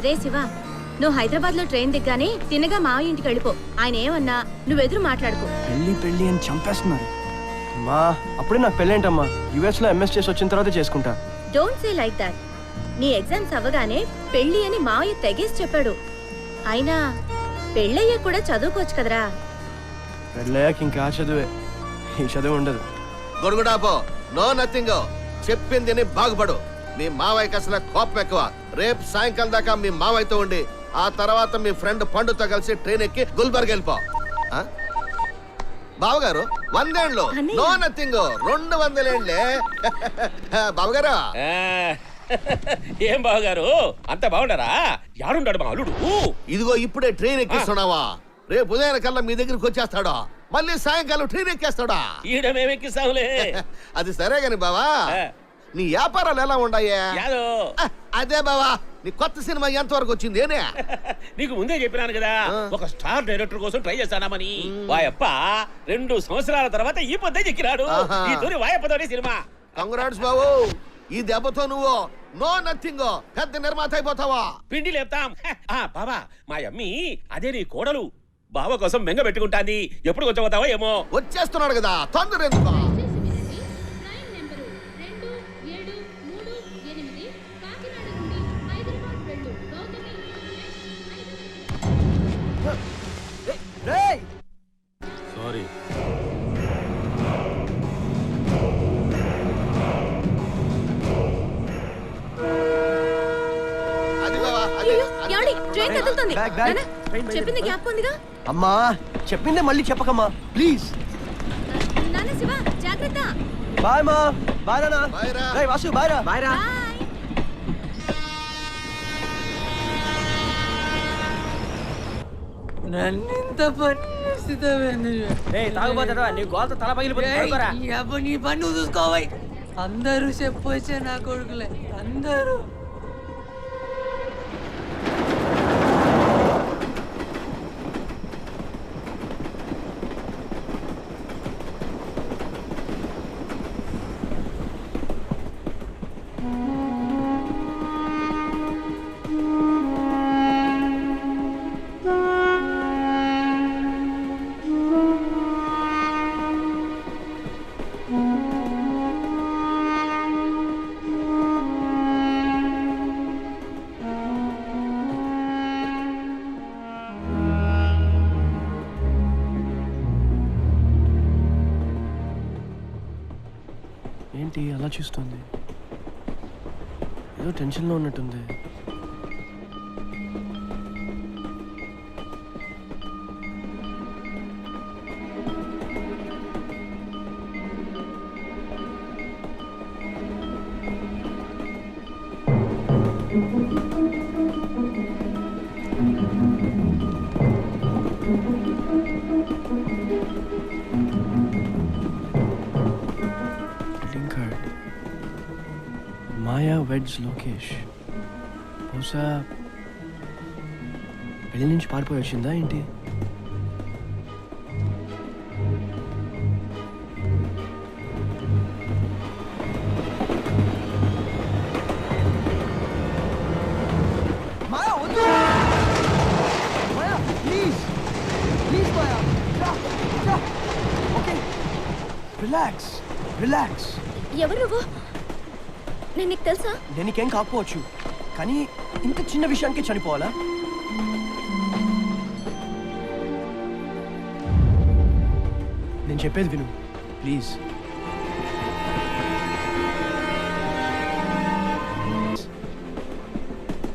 రే శివ, నువ్వు హైదరాబాద్ లో ట్రైన్ దిగ్గానే తిన్నగా మావయ్య ఇంటికి వెళ్ళిపో. ఆయన ఏమన్నా నువ్వెదురు మాట్లాడుకో. పెళ్లి పెళ్లి అని చంపేస్తున్నారు మా. అప్పుడే నాకు పెళ్ళేంటమ్మా, యుఎస్ లో ఎంఎస్ చేసి వచ్చిన తర్వాత చేసుకుంటా. Don't say like that. నీ ఎగ్జామ్స్ అవ్వగానే పెళ్లి అని మావయ్య తెగేసి చెప్పాడు. అయినా పెళ్ళయ్యా కూడా చదువుకోవచ్చు కదరా. పెళ్ళయ్యాక ఇంకా చదువే, ఈ చదువు ఉండదు. గొడుగుడాపో, నో నథింగ్. చెప్పింది బాగుపడు. మీ మావయ్యకి అసలు కోపం ఎక్కువ. రేపు సాయంకాలం దాకా మీ మావయ్యతో ఉండి ఆ తర్వాత మీ ఫ్రెండ్ పండుతో కలిసి ట్రైన్ ఎక్కి గుల్బర్గ్ వెళ్ళిపో. బావగారు 100 ఏళ్ళు, నో నథింగ్. 200 ఏళ్ళే బావగారు. ఏం బావగారు అంత బాగుండరా? యాడుండాడు మా అల్లుడు? ఇదిగో ఇప్పుడే ట్రైన్ ఎక్కిస్తున్నావా? రేపు ఉదయం కల్లా మీ దగ్గరికి వచ్చేస్తాడా? మళ్ళీ సాయంకాలం ట్రైన్ ఎక్కేస్తాడా? ఈడ మేమెక్కిస్తావులే. అది సరే గాని బావా, నీ వ్యాపారాలు ఎలా ఉన్నాయా? అదే బావా, నీ కొత్త సినిమా ఎంత వరకు వచ్చింది? నీకు ముందే చెప్పినాను కదా, ఒక స్టార్ డైరెక్టర్ కోసం ట్రై చేస్తానామని. వాయప్ప 2 సంవత్సరాల తర్వాత ఈ పొద్దే చెక్కినాడు. ఈ తూరి వాయప్పతోనే సినిమా. కంగ్రాట్స్ బాబు. ఈ దెబ్బతో నువ్వు నో నథింగ్ పెద్ద నిర్మాత అయిపోతావా? పిండి లేపుతాం. బాబా, మా అమ్మి అదే నీ కోడలు. బావ కోసం బెంగ పెట్టుకుంటాంది. ఎప్పుడు వచ్చావో ఏమో. వచ్చేస్తున్నాడు కదా, తొందర ఎందుకు? సారీ. ట్రైన్ కదులుతుంది. చెప్పింది జ్ఞాపకం ఉందిగా? అమ్మా చెప్పిందే మళ్ళీ చెప్పకమ్మా ప్లీజ్. నాన్న శివ జాగ్రత్త. బాయ్ మా. బాయ్ నాన్న. రేయ్ వాసు బాయ్ రా. బాయ్ రా. నన్నింత పని తాగుపోతాడు. నీ గోల్తో తల పగిలిపోతుంది. నీ పని నువ్వు చూసుకోవాలి. అందరూ చెప్పొచ్చే నా కొడుకులే, అందరూ. ఏంటి అలా చూస్తుంది? ఏదో టెన్షన్లో ఉన్నట్టుంది. మాయా వెడ్స్ లోకేష్. బహుశా పెళ్లి నుంచి పారిపోయి వచ్చిందా ఏంటి? మాయా వద్దు. Maya please please Maya. Okay relax relax. ఎవరు నువ్వు? నేను నీకు తెలుసా? నేను నీకేం కాకపోవచ్చు, కానీ ఇంత చిన్న విషయానికి చనిపోవాలా? నేను చెప్పేది విను ప్లీజ్.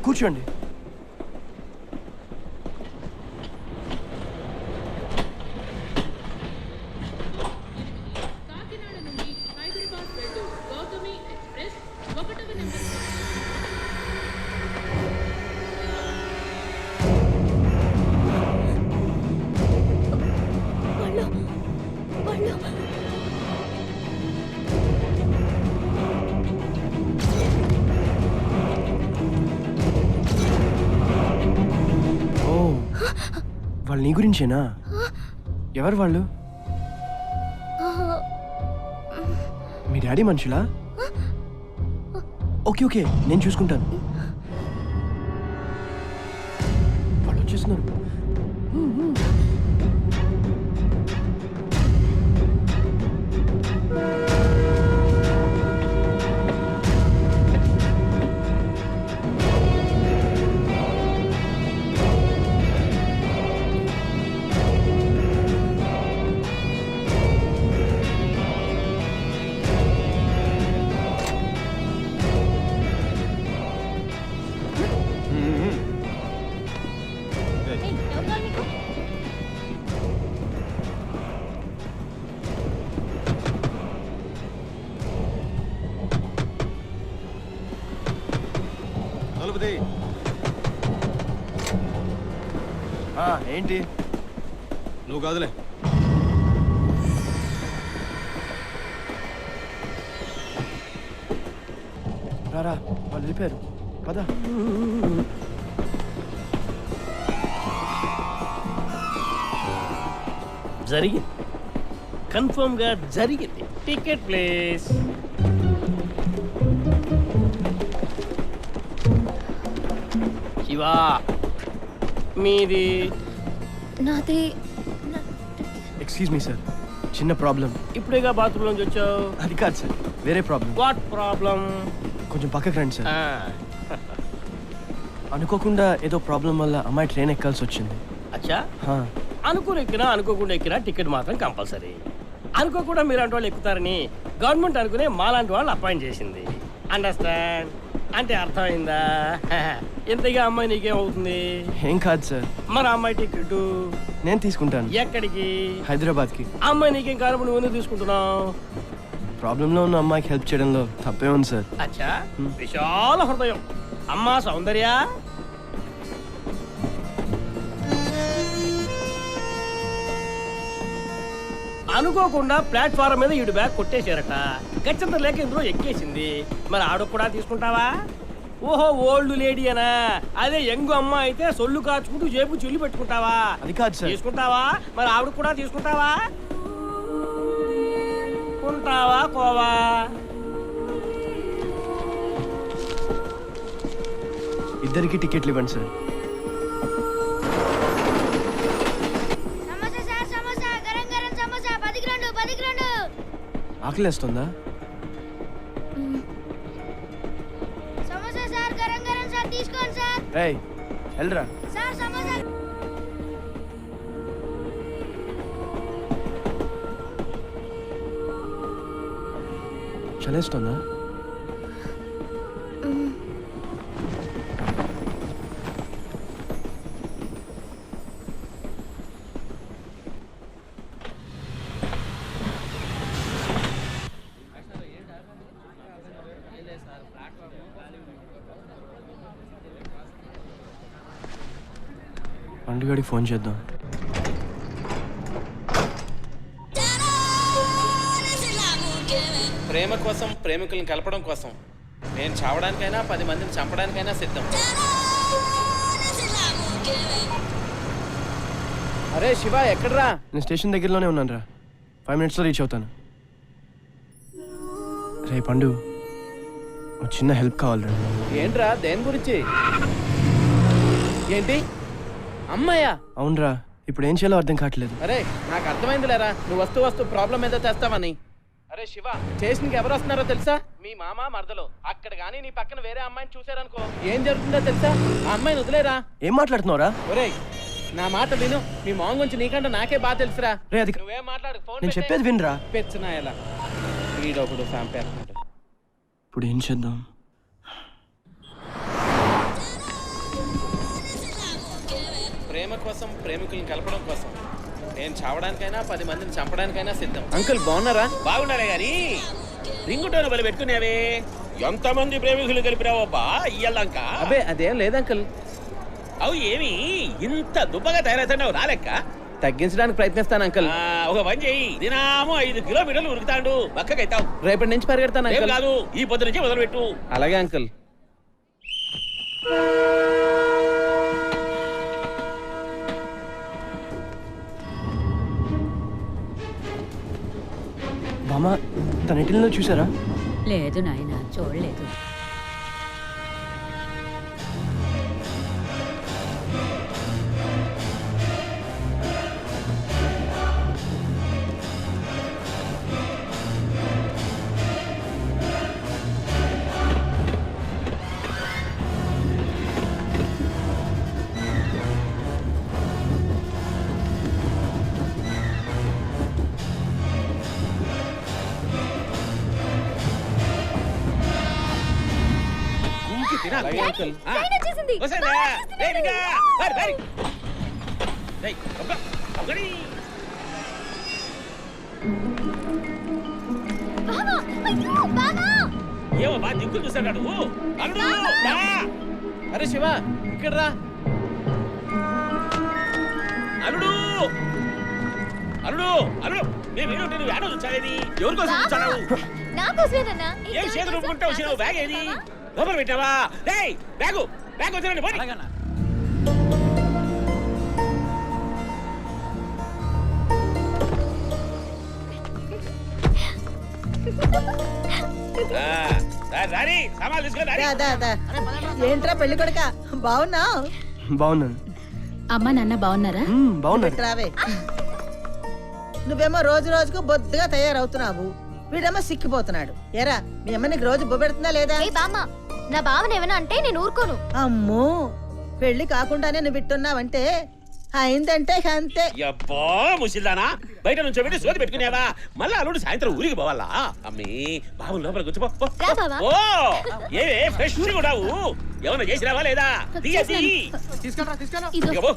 కూర్చోండి. వాళ్ళు నీ గురించేనా? ఎవరు వాళ్ళు? మీ డాడీ మనుషులా? ఓకే ఓకే నేను చూసుకుంటాను. వచ్చేస్తున్నారు. ఏంటి? నువ్వు కాదులే. రారా, వాళ్ళు వెళ్ళిపోయారు. పద. జరిగింది, కన్ఫర్మ్ గా జరిగింది. Ticket please. శివా, మీది? నాది. ఎక్స్క్యూజ్ మీ సార్, చిన్న ప్రాబ్లం. ఇప్పుడేగా బాత్రూమ్ నుంచి వచ్చావు? అది కాదు సార్, వేరే ప్రాబ్లం. What problem? కొంచెం పక్కకి రండి సార్. అనుకోకుండా ఏదో ప్రాబ్లం వల్ల అమ్మాయి ట్రైన్ ఎక్కాల్సి వచ్చింది. అచ్చా, హా. అనుకుని ఎక్కినా అనుకోకుండా ఎక్కినా టికెట్ మాత్రం కంపల్సరీ. అనుకోకుండా మీలాంటి వాళ్ళు ఎక్కుతారని గవర్నమెంట్ అనుకునే మాలాంటి వాళ్ళు అపాయింట్ చేసింది. అండర్స్టాండ్ అంటే అర్థమైందా? ఎంతగా అమ్మాయి నీకేమవుతుంది? ఏం కాదు సార్. మరి అమ్మాయి టికెట్ నేను తీసుకుంటాను. ఎక్కడికి? హైదరాబాద్కి. అమ్మాయి నీకేం కారణం, నువ్వు ఎందుకు తీసుకుంటున్నావు? ప్రాబ్లంలో ఉన్న అమ్మాయికి హెల్ప్ చేయడంలో తప్పే ఉంది సార్. అచ్చా, విశాల హృదయం. అమ్మా సౌందర్య, అనుకోకుండా ప్లాట్ఫారం మీద ఈడు బ్యాగ్ కొట్టేశారట. గచ్చంత లేక ఇందులో ఎక్కేసింది. మరి ఆడు కూడా తీసుకుంటావా? ఓహో, ఓల్డ్ లేడీ అనా? అదే యంగ్ అమ్మ అయితే సొల్లు కాచుకుంటూ జేబు చెల్లి పెట్టుకుంటావా? అది కాదు సార్. తీసుకుంటావా? మరి ఆవిడ కూడా తీసుకుంటావా? ఉంటావా కోవా? ఇద్దరికి టికెట్లు ఇవ్వండి సార్. సమోసా సార్, సమోసా, గరం గరం సమోసా, 10 గ్రాండు, 10 గ్రాండు. ఆకలేస్తుందా? సమోసా సార్, గరం గరం సార్, తీసుకోండి సార్. ఏయ్, వెళ్ళరా. సార్ సమోసా. చలేస్తుందా? పండుగడికి ఫోన్ చేద్దాం. ప్రేమ కోసం, ప్రేమికులను కలపడం కోసం నేను చావడానికైనా 10 మందిని చంపడానికైనా సిద్ధం. అరే శివ, ఎక్కడ్రా? నేను స్టేషన్ దగ్గరలోనే ఉన్నాను రా. 5 minutesలో రీచ్ అవుతాను. రే పండు, ఒక చిన్న హెల్ప్ కావాలరా. ఏంట్రా, దేని గురించి? ఏంటి అమ్మాయా? అవునరా, ఇప్పుడు ఏం చేయాలో అర్థం కావట్లేదు. అరే నాకు అర్థమైంది లేరా, నువ్వు వస్తూ ప్రాబ్లం ఏదో తెస్తావని. అరే శివ, స్టేషన్కి ఎవరు వస్తున్నారో తెలుసా? మీ మామ మరదలు. అక్కడ గానీ నీ పక్కన వేరే అమ్మాయిని చూసారనుకో ఏం జరుగుతుందో తెలుసా? ఆ అమ్మాయిని వదిలేరా. ఏం మాట్లాడుతున్నావురా? ఒరేయ్, నా మాట విను. మీ మామ గురించి నీకంటే నాకే బాగా తెలుసురా. రే, అది నువ్వేం మాట్లాడు, ఫోన్ నేను చెప్పేది వినరా. పెచ్చినా ఎలా వీడొకడు చంపేస్తున్నాడు. ఇప్పుడు ఏం చేద్దాం? ప్రేమ కోసం, ప్రేమికులను కలపడం కోసం నేను చావడానికైనా 10 మందిని చంపడానికైనా సిద్ధం. అంకుల్ బాగున్నారా? బాగున్నారే గాని రింగు టోన్ బలి పెట్టుకునేవే. ఎంతమంది ప్రేమికులు కలిపినావబ్బా ఇయ్యాలంక? అబే అదేం లేదు అంకుల్. అవు ఏమి ఇంత దుబ్బగా తయారవుతున్నావు? రాలెక్క తగ్గించడానికి ప్రయత్నిస్తాను అంకుల్. ఒక పని చెయ్యి, దినాము 5 కిలోమీటర్లు ఉరుకుతాడు, పక్కకైతావు. రేపటి నుంచి పరిగెడతాను ఏం అంకుల్. కాదు, ఈ పొద్దు నుంచి మొదలుపెట్టు. అలాగే అంకుల్. బామ్మ, తన ఇంటిలో చూసారా? లేదు నాయన, చూడలేదు. తినాలి. అలాగే అంకుల్. ఆ. ట్రైన్ వచ్చేసింది. వస్తుందా? రేయ్, ఇంకా. మరి, మరి. రేయ్, ఒక్క, ఒక్కడి. బావా అయ్యో బావా ఏమో బా దిక్కులు చూస్తాడు అల్లుడు దా. అరే శివ ఇక్కడ రా. అల్లుడు అల్లుడు అల్లుడు మేము ఏమిటి నువ్వు ఏడో చూచావేది ఎవరి కోసం చూచావు నా కోసమేనన్నా ఏం చేతులు ఊపుకుంటా వచ్చినావు బ్యాగ్ ఏది లోపల పెట్టావా రేయ్ బ్యాగు బ్యాగ్ వచ్చినండి పోనీ రాని సామాన్లు తీసుకొని రాని. ఏంట్రా పెళ్లి కొడుక బాగున్నావు? బాగున్నాను. అమ్మ నాన్న బాగున్నారా? బాగున్నాను. రావే. నువ్వేమో రోజు రోజుకు బొద్దుగా తయారవుతున్నావు, వీడేమో సిక్కిపోతున్నాడు. ఏరా మీ అమ్మ నీకు రోజు బొబ్బెడుతుందా లేదా? ఏ బామ్మ నా బావన ఏమైనా అంటే నేను ఊరుకోను. అమ్మో పెళ్లి కాకుండానే నువ్వు విట్టున్నావంటే అయిందంటే ఇక అంతే. అబ్బా ముసిల్దానా బయట నుంచి పెట్టి సోది పెట్టుకునేవా మళ్ళా అల్లుడు సాయంత్రం ఊరికి పోవాలా అమ్మీ బాబు లోపల కూర్చోపో రా బావా. ఓ ఏవే ఫ్రెష్ కూడావు ఏమన్నా చేసినావా లేదా తీయసి ఇదో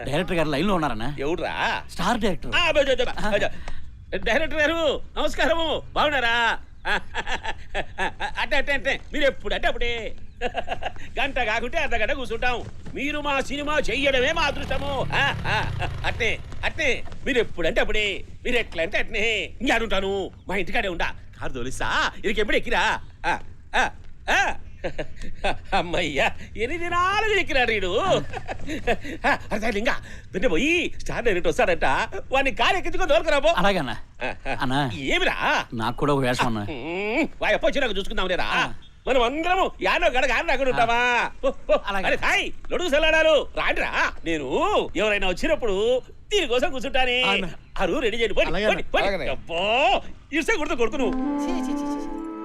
డైరెక్టర్ గారు లైన్ లో ఉన్నారన్నా? ఎవడ్రా స్టార్ డైరెక్టర్. డైరెక్టర్ గారు నమస్కారము బాగున్నారా అంటే అంటే అంటే మీరు ఎప్పుడు అంటే అప్పుడే గంట కాకుంటే అర్ధ గంట కూర్చుంటాం మీరు మా సినిమా చెయ్యడమే మా అదృష్టము అట్నే అట్నే మీరు ఎప్పుడు అంటే అప్పుడే మీరు ఎట్లా అంటే అట్నే ఇంకాడుంటాను మా ఇంటికాడే ఉంటా కారు తోలిస్తా ఇది ఎప్పుడు ఎక్కిరా అమ్మయ్యా ఎన్ని దినాలు ఎక్కిరాడు వీడు అర్థం ఇంకా వెంట పోయి స్టార్ డైరెక్ట్ వస్తాడంట వాడిని కారు ఎక్కించుకొని దొరకరాబో అలాగన్నా అన్నా ఏమిరా నాకు కూడా ఒక వేషం అన్నా. వాయప్ప వచ్చినాక చూసుకుందాం లేరా మనం అందరము యానో గడ గాని అక్కడ ఉంటావా అరే హాయ్ లొడుగు సలాడాలు రాండ్రా నేను ఎవరైనా వచ్చినప్పుడు దీనికోసం కూర్చుంటానే అరు రెడీ చేయండి అబ్బో ఇస్తే కొడుతూ కొడుకు నువ్వు ఛీ, ఛీ, ఛీ, ఛీ.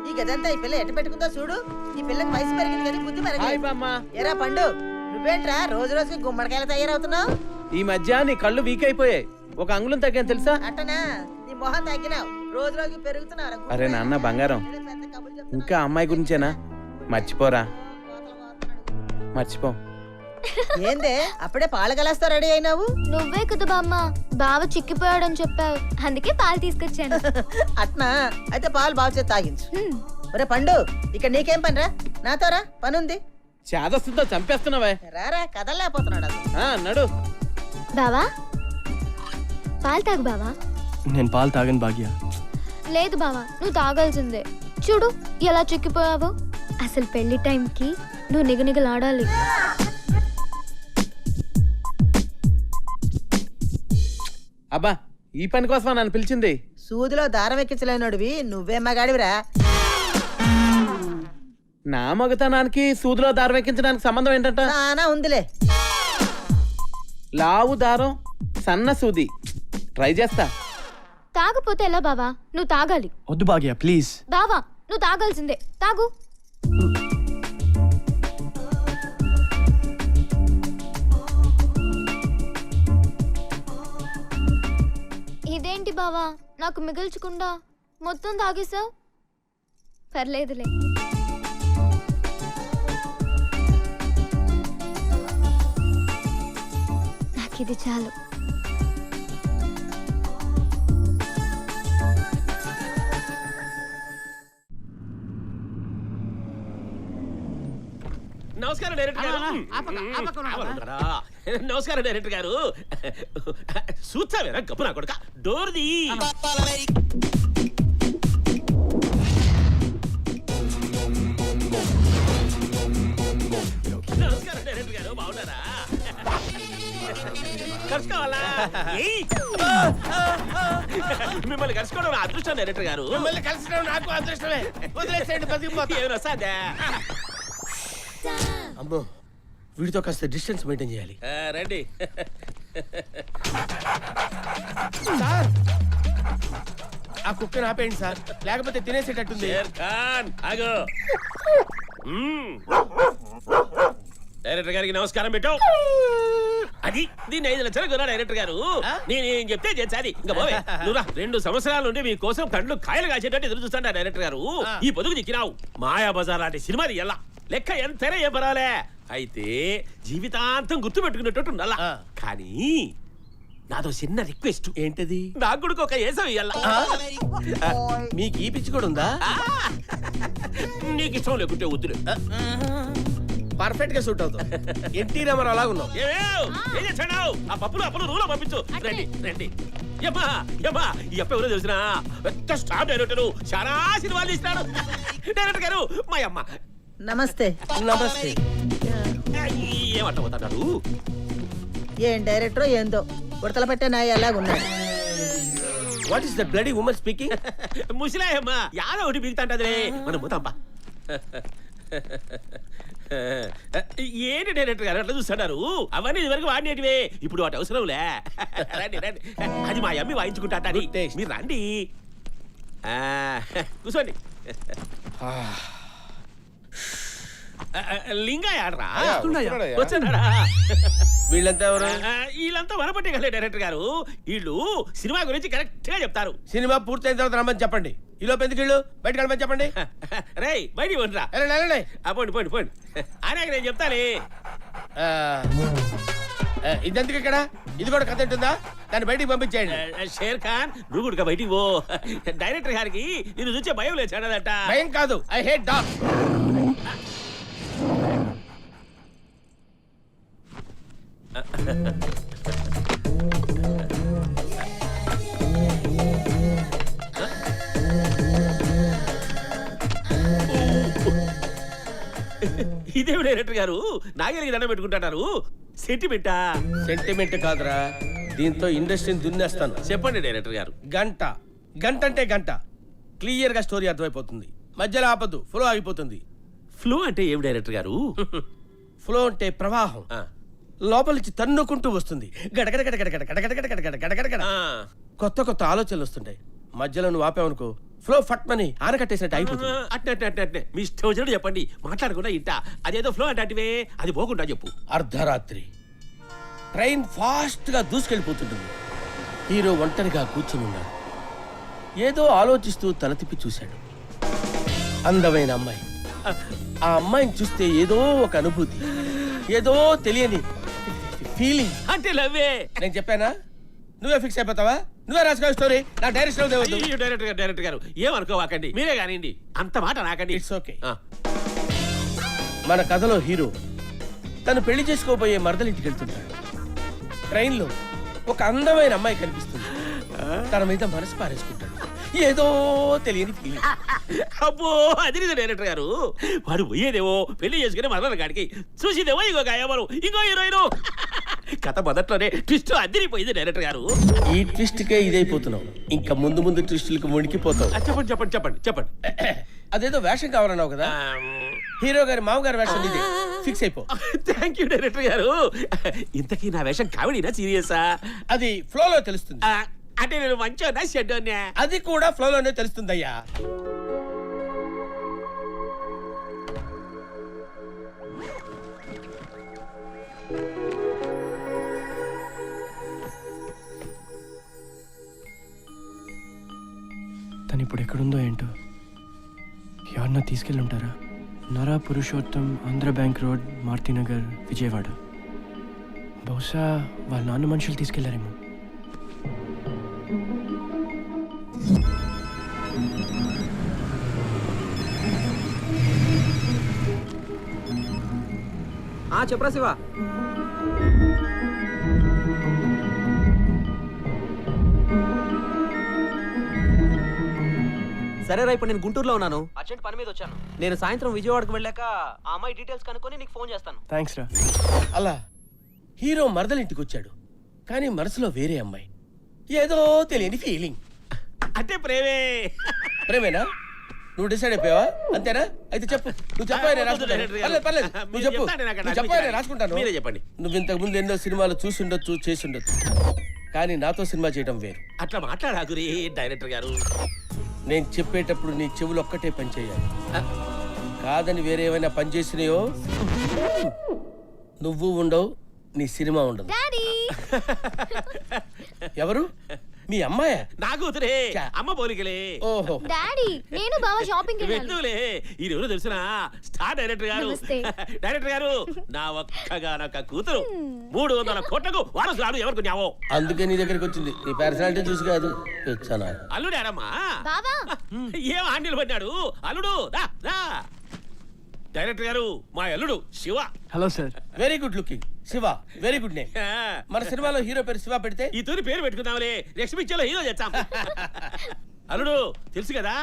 ఈ గదంతా ఈ పిల్ల ఎట్ట పెట్టుకుందో చూడు. ఈ పిల్లకి వయసు పెరిగింది కానీ బుద్ధి హాయ్ పెరగలేదు. బామ్మ. ఏరా పండు నువ్వేంట్రా రోజు రోజుకి గుమ్మడికాయలు తయారవుతున్నావు? ఈ మధ్య నీ కళ్ళు వీక్ అయిపోయాయి, ఒక అంగుళం తగ్గాను తెలుసా? అట్టనా నీ మొహం తగ్గినావు, రోజు రోజుకి పెరుగుతున్నావు. అరే నాన్న బంగారం, ఇంకా అమ్మాయి గురించేనా? మర్చిపోరా, మర్చిపో. ఏందే అప్పుడే పాలు కలేస్తా రెడీ అయినావు? నువ్వే కదా బామ్మ బావ చిక్కిపోయాడని చెప్పావు, అందుకే పాలు తీసుకొచ్చాను. అట్నా అయితే పాలు బాగు చేసి తాగించు. ఒరే పండు ఇక్కడ నీకేం పని రా, నాతో రా పనుంది. చేదస్తుందో చంపేస్తున్నావే. రారా కదలలేకపోతున్నాడు అసలు. నడు. బావా పాలు తాగు బావా. నేను పాలు తాగను భాగ్య. లేదు బావా నువ్వు తాగాల్సిందే. చూడు ఎలా చిక్కిపోయావు. అసలు పెళ్లి టైంకి నువ్వు నిగనిగలాడాలి. అబ్బా ఈ పని కోసం నన్ను పిలిచింది. సూదిలో దారం ఎక్కించలేనోడివి నువ్వే మగాడివిరా. నా మగతనానికి సూదిలో దారం ఎక్కించడానికి సంబంధం ఏంటంట? చాలా ఉందిలే. లావు దారం సన్న సూది ట్రై చేస్తా. తాగపోతే ఎలా బావా, నువ్వు తాగాలి. వద్దు భాగ్య ప్లీజ్. బావా నువ్వు తాగాల్సిందే, తాగు. ఇదేంటి బావా నాకు మిగిల్చకుండా మొత్తం తాగేసావు? పర్లేదులే. నాకిది చాలు. నమస్కారం డైరెక్టర్ గారు నమస్కారం డైరెక్టర్ గారు చూచావేరా గప్పు నా కొడుక డోర్ది నమస్కారం డైరెక్టర్ గారు బాగున్నారా కలుసుకోవాలా మిమ్మల్ని కలుసుకోవడం నా అదృష్టం డైరెక్టర్ గారు. మిమ్మల్ని కలిసడం నాకు అదృష్టమే. వదిలేసేయండి బతికిపోతే ఏమైనా వస్తాదా? అమ్మో వీడితో కాస్త డిస్టెన్స్ మెయింటైన్ చేయాలి. రండి సార్ ఆ కుక్కని ఆపేయండి సార్, లేకపోతే తినేసేటట్టుంది. షేర్ ఖాన్ ఆగో. డైరెక్టర్ గారికి నమస్కారం పెట్టావు. అది దీన్ని 5 లక్షలు కొన్నా డైరెక్టర్ గారు. నేనేం చెప్తే చేసాది ఇంకా పోవే. నువ్వురా 2 సంవత్సరాల నుండి మీ కోసం కళ్ళు కాయలు కాసేటట్టు ఎదురు చూస్తాను డైరెక్టర్ గారు. ఈ పొదుగు చిక్కినావు. మాయా బజార్ లాంటి సినిమాది ఎలా లెక్క ఎంతైనా ఏం పర్వాలే. అయితే జీవితాంతం గుర్తు పెట్టుకునేటట్టు ఉండాలా. కానీ నాదో చిన్న రిక్వెస్ట్. ఏంటది? నాకు కూడా ఒక ఏసం ఇయ్యాల. మీకు ఈ పిచ్చి కూడా ఉందా? నీకు ఇష్టం లేకుంటే వద్దులే. పర్ఫెక్ట్ గా సూట్ అవుతావు. ఎన్టీ రామారావు అలాగా ఉన్నావు. ఏం చేశాడు? ఆ పప్పులు అప్పులు రూలో పంపించు. రండి రండి. యమ్మా యమ్మా ఈ అప్ప ఎవరో తెలిసిన పెద్ద స్టార్ డైరెక్టర్, చాలా సినిమాలు తీసినాడు. డైరెక్టర్ గారు మా అమ్మ. నమస్తే. నమస్తే. ఏమంట పోతాడు? ఏం డైరెక్టర్ ఏందో ఉడతల పెట్టే నాయ ఎలాగున్నాడు. What is that bloody woman speaking? ముసిలాయమ్మ యాదో ఒకటి బిగుతాంటదిలే. మనం పోతాంపా. ఏంటి డైరెక్టర్ గారు అట్లా చూస్తున్నారు? అవన్నీ ఇదివరకు వాడినేటివే, ఇప్పుడు వాటి అవసరంలే. రండి రండి. అది మా అమ్మి వాయించుకుంటా. మీరు రండి, కూర్చోండి. లింగయ్య ఆడరా వచ్చాడా? వీళ్ళంతా ఎవరు? వీళ్ళంతా వనపట్టే కదా డైరెక్టర్ గారు. వీళ్ళు సినిమా గురించి కరెక్ట్ గా చెప్తారు. సినిమా పూర్తయిన తర్వాత రమ్మని చెప్పండి. ఈలో పెందుకు వీళ్ళు బయట కలమని చెప్పండి. రే బయటికి పోండిరా. పోండి పోండి పోండి. అనే నేను చెప్తానే. ఇదెందుకు ఇక్కడ? ఇది కూడా కథ ఉంటుందా? దాన్ని బయటికి పంపించేయండి. షేర్ ఖాన్ నువ్వు కూడా బయటికి పో. డైరెక్టర్ గారికి నేను చూసే భయం లేచాడదట. భయం కాదు, ఐ హేట్ డాగ్. ఇదేమి డైరెక్టర్ గారు నాగలికి దండం పెట్టుకుంటున్నారు? సెంటిమెంటా? సెంటిమెంట్ కాదురా, దీంతో ఇండస్ట్రీని దున్నేస్తాను. చెప్పండి డైరెక్టర్ గారు. గంట గంట అంటే గంట క్లియర్ గా స్టోరీ అర్థమైపోతుంది. మధ్యలో ఆపదు, ఫ్లో ఆగిపోతుంది. ఫ్లో అంటే ఏం డైరెక్టర్ గారు? ఫ్లో అంటే ప్రవాహం, లోపల నుంచి తన్నుకుంటూ వస్తుంది. గడగడ గడగడ గడగడ గడగడ గడగడ గడగడ గడ. కొత్త కొత్త ఆలోచనలు వస్తుంటాయి. మధ్యలో నువ్వు ఆపావనుకో ఫ్లో ఫట్మని ఆనకట్టేసినట్టు అయిపోతుంది. అట్టే మీ ఇష్టం వచ్చినట్టు చెప్పండి, మాట్లాడకుండా ఇంట. అదేదో ఫ్లో అంటే అది పోకుండా చెప్పు. అర్ధరాత్రి ట్రైన్ ఫాస్ట్ గా దూసుకెళ్ళిపోతుంటుంది. హీరో ఒంటరిగా కూర్చుని ఉన్నాడు. ఏదో ఆలోచిస్తూ తల తిప్పి చూశాడు. అందమైన అమ్మాయి. ఆ అమ్మాయిని చూస్తే ఏదో ఒక అనుభూతి, ఏదో తెలియని ఫీలింగ్. అంటే లవ్వే. నేను చెప్పానా? నువ్వే ఫిక్స్ అయిపోతావా? నువ్వే రాసుకో స్టోరీ. నా డైరెక్షన్ డైరెక్టర్ గారు ఏమనుకోవాకండి, మీరే కానివ్వండి. అంత మాట నాకండి. It's okay. మన కథలో హీరో తను పెళ్లి చేసుకోబోయే మరదలింటికి వెళ్తుంటాడు. ట్రైన్లో ఒక అందమైన అమ్మాయి కనిపిస్తుంది. తన మీద మనసు పారేసుకుంటాడు. ఏదో తెలియని ఫీలింగ్. అబ్బో అది డైరెక్టర్ గారు. వాడు పోయేదేవో పెళ్లి చేసుకునే మరల కాడికి, చూసేదేవో ఇంకో గాయవరు, ఇంకో హీరోయిన్. కథ మొదట్లోనే ట్విస్ట్ అదిరిపోయింది డైరెక్టర్ గారు. ఈ ట్విస్ట్ కే ఇదైపోతున్నావు. ఇంకా ముందు ముందు ట్విస్టులకు మునిగిపోతావు. చెప్పండి చెప్పండి చెప్పండి చెప్పండి. అదేదో వేషం కావాలన్నావు కదా, హీరో గారి మామగారి వేషం ఇదే. ఫిక్స్ అయిపో. థ్యాంక్ యూ డైరెక్టర్ గారు. ఇంతకీ నా వేషం కామెడీనా సీరియసా? అది ఫ్లోలో తెలుస్తుంది. అంటే నేను మంచోనా షెడ్డోనా? అది కూడా ఫ్లోలోనే తెలుస్తుందయ్యా. తను ఇప్పుడు ఎక్కడుందో ఏంటో. ఎవరన్నా తీసుకెళ్ళి ఉంటారా? నరా పురుషోత్తం, ఆంధ్ర బ్యాంక్ రోడ్, మారుతినగర్, విజయవాడ. బహుశా వాళ్ళ నాన్న మనుషులు తీసుకెళ్లారేమో. చెప్పరా శివ? సరేరా, ఇప్పుడు నేను గుంటూరులో ఉన్నాను. అర్జెంట్ పని మీద వచ్చాను. నేను సాయంత్రం విజయవాడకు వెళ్ళాక ఆ అమ్మాయి డీటెయిల్స్ కనుక్కొని నీకు ఫోన్ చేస్తాను. థ్యాంక్స్ రా. అలా హీరో మరదలింటికి వచ్చాడు. కానీ మనసులో వేరే అమ్మాయి, ఏదో తెలియని ఫీలింగ్. అంటే ప్రేమే. ప్రేమేనా? నువ్వు డిసైడ్ అయిపోయావా? అంతేనా? అయితే చెప్పు. నువ్వు చెప్పావు, నేను రాసుకుంటాను. పర్లేదు, నువ్వు చెప్పు. నువ్వు చెప్పావు, నేను రాసుకుంటాను. మీరే చెప్పండి. నువ్వు ఇంతకు ముందు ఎన్నో సినిమాలు చూసి ఉండొచ్చు, చేసి ఉండొచ్చు, కానీ నాతో సినిమా చేయడం వేరు. అట్లా మాట్లాడాగురి డైరెక్టర్ గారు. నేను చెప్పేటప్పుడు నీ చెవులు ఒక్కటే పని చేయాలి. కాదని వేరే ఏమైనా పని చేసినాయో నువ్వు ఉండవు, నీ సినిమా ఉండదు. డాడీ ఎవరు? మీ అమ్మాయా? నా కూతురే అమ్మ పోలికలే. ఓహో. డాడీ నేను బావ షాపింగ్ వెళ్ళాలి. వెళ్తూలే ఇది ఎవరు తెలుసునా? స్టార్ డైరెక్టర్ గారు. నమస్తే. డైరెక్టర్ గారు నా ఒక్కగానొక్క కూతురు 300 కోట్లకు వారసురాలు ఎవరికి న్యావో. అందుకే నీ దగ్గరికి వచ్చింది. నీ పర్సనాలిటీ చూసి కాదు. ఇచ్చానా? అల్లుడారమ్మా. బావా ఏం ఆండీలు పడ్డాడు అల్లుడు. దా దా. డైరెక్టర్ గారు మా అల్లుడు Shiva. Hello sir. Very good looking. Shiva very good name. మన సినిమాలో హీరో పేరు శివ పెడితే ఈ తూరి పేరు పెట్టుకుందాంలే. నెక్స్ట్ పిక్చర్ లో హీరో చేస్తాం. అల్లుడు తెలుసు కదా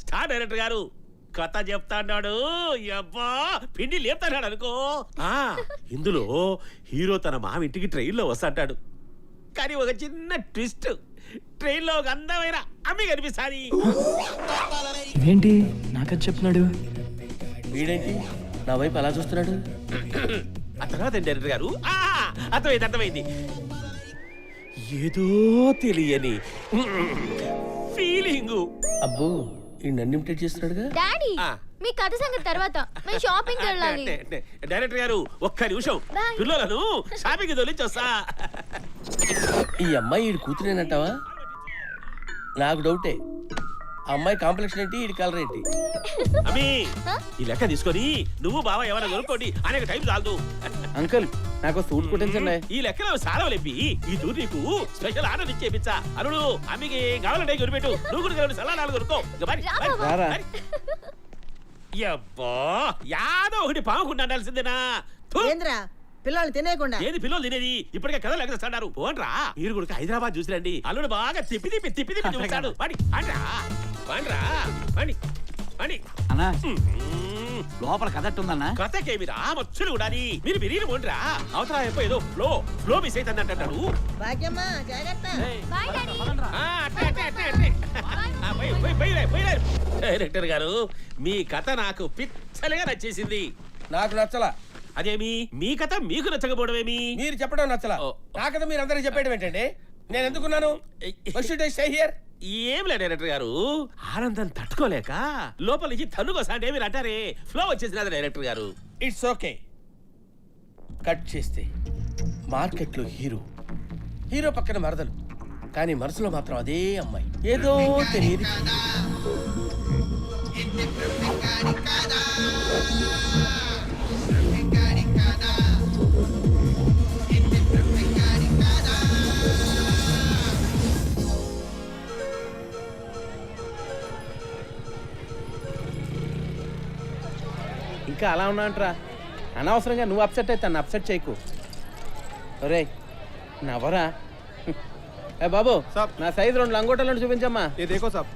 స్టార్ డైరెక్టర్ గారు కథ చెప్తాడు. అబ్బా పిండి లేపుతాడు అనుకో. ఇందులో హీరో తన మామ ఇంటికి ట్రైన్ లో వస్తాడు. కానీ ఒక చిన్న ట్విస్ట్. ట్రైన్ లో ఒక అందమైన అమ్మి కనిపిస్తాది. ఇదేంటి నాకది చెప్తున్నాడు? వీడేంటి నా వైపు అలా చూస్తున్నాడు? ఆ తర్వాత డైరెక్టర్ గారు అర్థమైంది. ఏదో తెలియని ఫీలింగ్. అబ్బో ఈ నన్ను ఇమిటేట్ చేస్తున్నాడుగా. డాడీ మీ కథ సంగతి తర్వాత మేము షాపింగ్ వెళ్ళాలి. డైరెక్టర్ గారు ఒక్క నిమిషం Bye. పిల్లలను షాపింగ్ తొలిచి వస్తా. ఈ అమ్మాయి ఈడు కూతురేనంటావా? నాకు డౌటే. ఆ అమ్మాయి కాంప్లెక్షన్ ఏంటి, ఈడి కలర్ ఏంటి? అమ్మి ఈ లెక్క తీసుకొని నువ్వు బావ ఎవరైనా కొనుక్కోండి. అనేక టైం చాలదు. అంకుల్ నాకు సూట్ కుట్టించండి. ఈ లెక్కలో సాలవ లేపి ఈ టూర్ నీకు స్పెషల్ ఆర్డర్ ఇచ్చేపించా. అల్లుడు అమ్మికి కావాలంటే కొనిపెట్టు. నువ్వు కూడా సలాడాలు కొనుక్కో. ఇక మరి, రా మరి, బావ. మరి. యబ్బా యాదో ఒకటి పాముకుండా ఉండాల్సిందేనా? థు. ఏంద్రా పిల్లలు తినేయకుండా ఏది పిల్లలు తినేది? ఇప్పటికే కథలు ఎగరేస్తాడారు. పోండ్రా మీరు కూడా హైదరాబాద్ చూసిరండి. అల్లుడు బాగా తిప్పి చూస్తాడు. వాడి పండ్రా పండ్రా పండి పండి. అన్నా లోపల కథట్టు ఉందన్నా. కథకేమిరా మచ్చులు ఉండాలి. మీరు బిర్యానీ పోండ్రా. అవతల ఏదో ఫ్లో మిస్ అవుతుంది అంటాడు. భాగ్యమ్మ జాగ్రత్త. Bye daddy. డైరెక్టర్ గారు మీ కథ నాకు పిచ్చలుగా నచ్చేసింది. నాకు నచ్చలా. అదేమి మీ కథ మీకు నచ్చకపోవడమేమి? మీరు చెప్పడం నచ్చలా. నా కథ మీరు అందరికి చెప్పేయడం ఏంటండి? నేను ఎందుకున్నాను? ఏం లేదు డైరెక్టర్ గారు, ఆనందం తట్టుకోలేక లోపల నుంచి తన్నుకోసాంటే మీరు అంటారే ఫ్లో వచ్చేసినది డైరెక్టర్ గారు. It's okay. కట్ చేస్తే మార్కెట్లో హీరో పక్కన మరదలు, కానీ మనసులో మాత్రం అదే అమ్మాయి. ఏదో తెలియదు. ఇంకా అలా ఉన్నాంట్రా. అనవసరంగా నువ్వు అప్సెట్ అయితే నన్ను అప్సెట్ చేయకు. ఒరే నవ్వరా. ఏ బాబు నా సైజు 2 లంగోటాలను చూపించమ్మా. ये देखो साहब.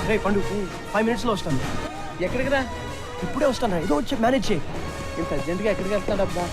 రే పండు 5 minutes లో వస్తాను. ఎక్కడికి రా? ఇప్పుడే వస్తాను. ఏదో వచ్చి మేనేజ్ చేయి. ఇంత అర్జెంటుగా ఎక్కడికి వెళ్తాడు అబ్బా?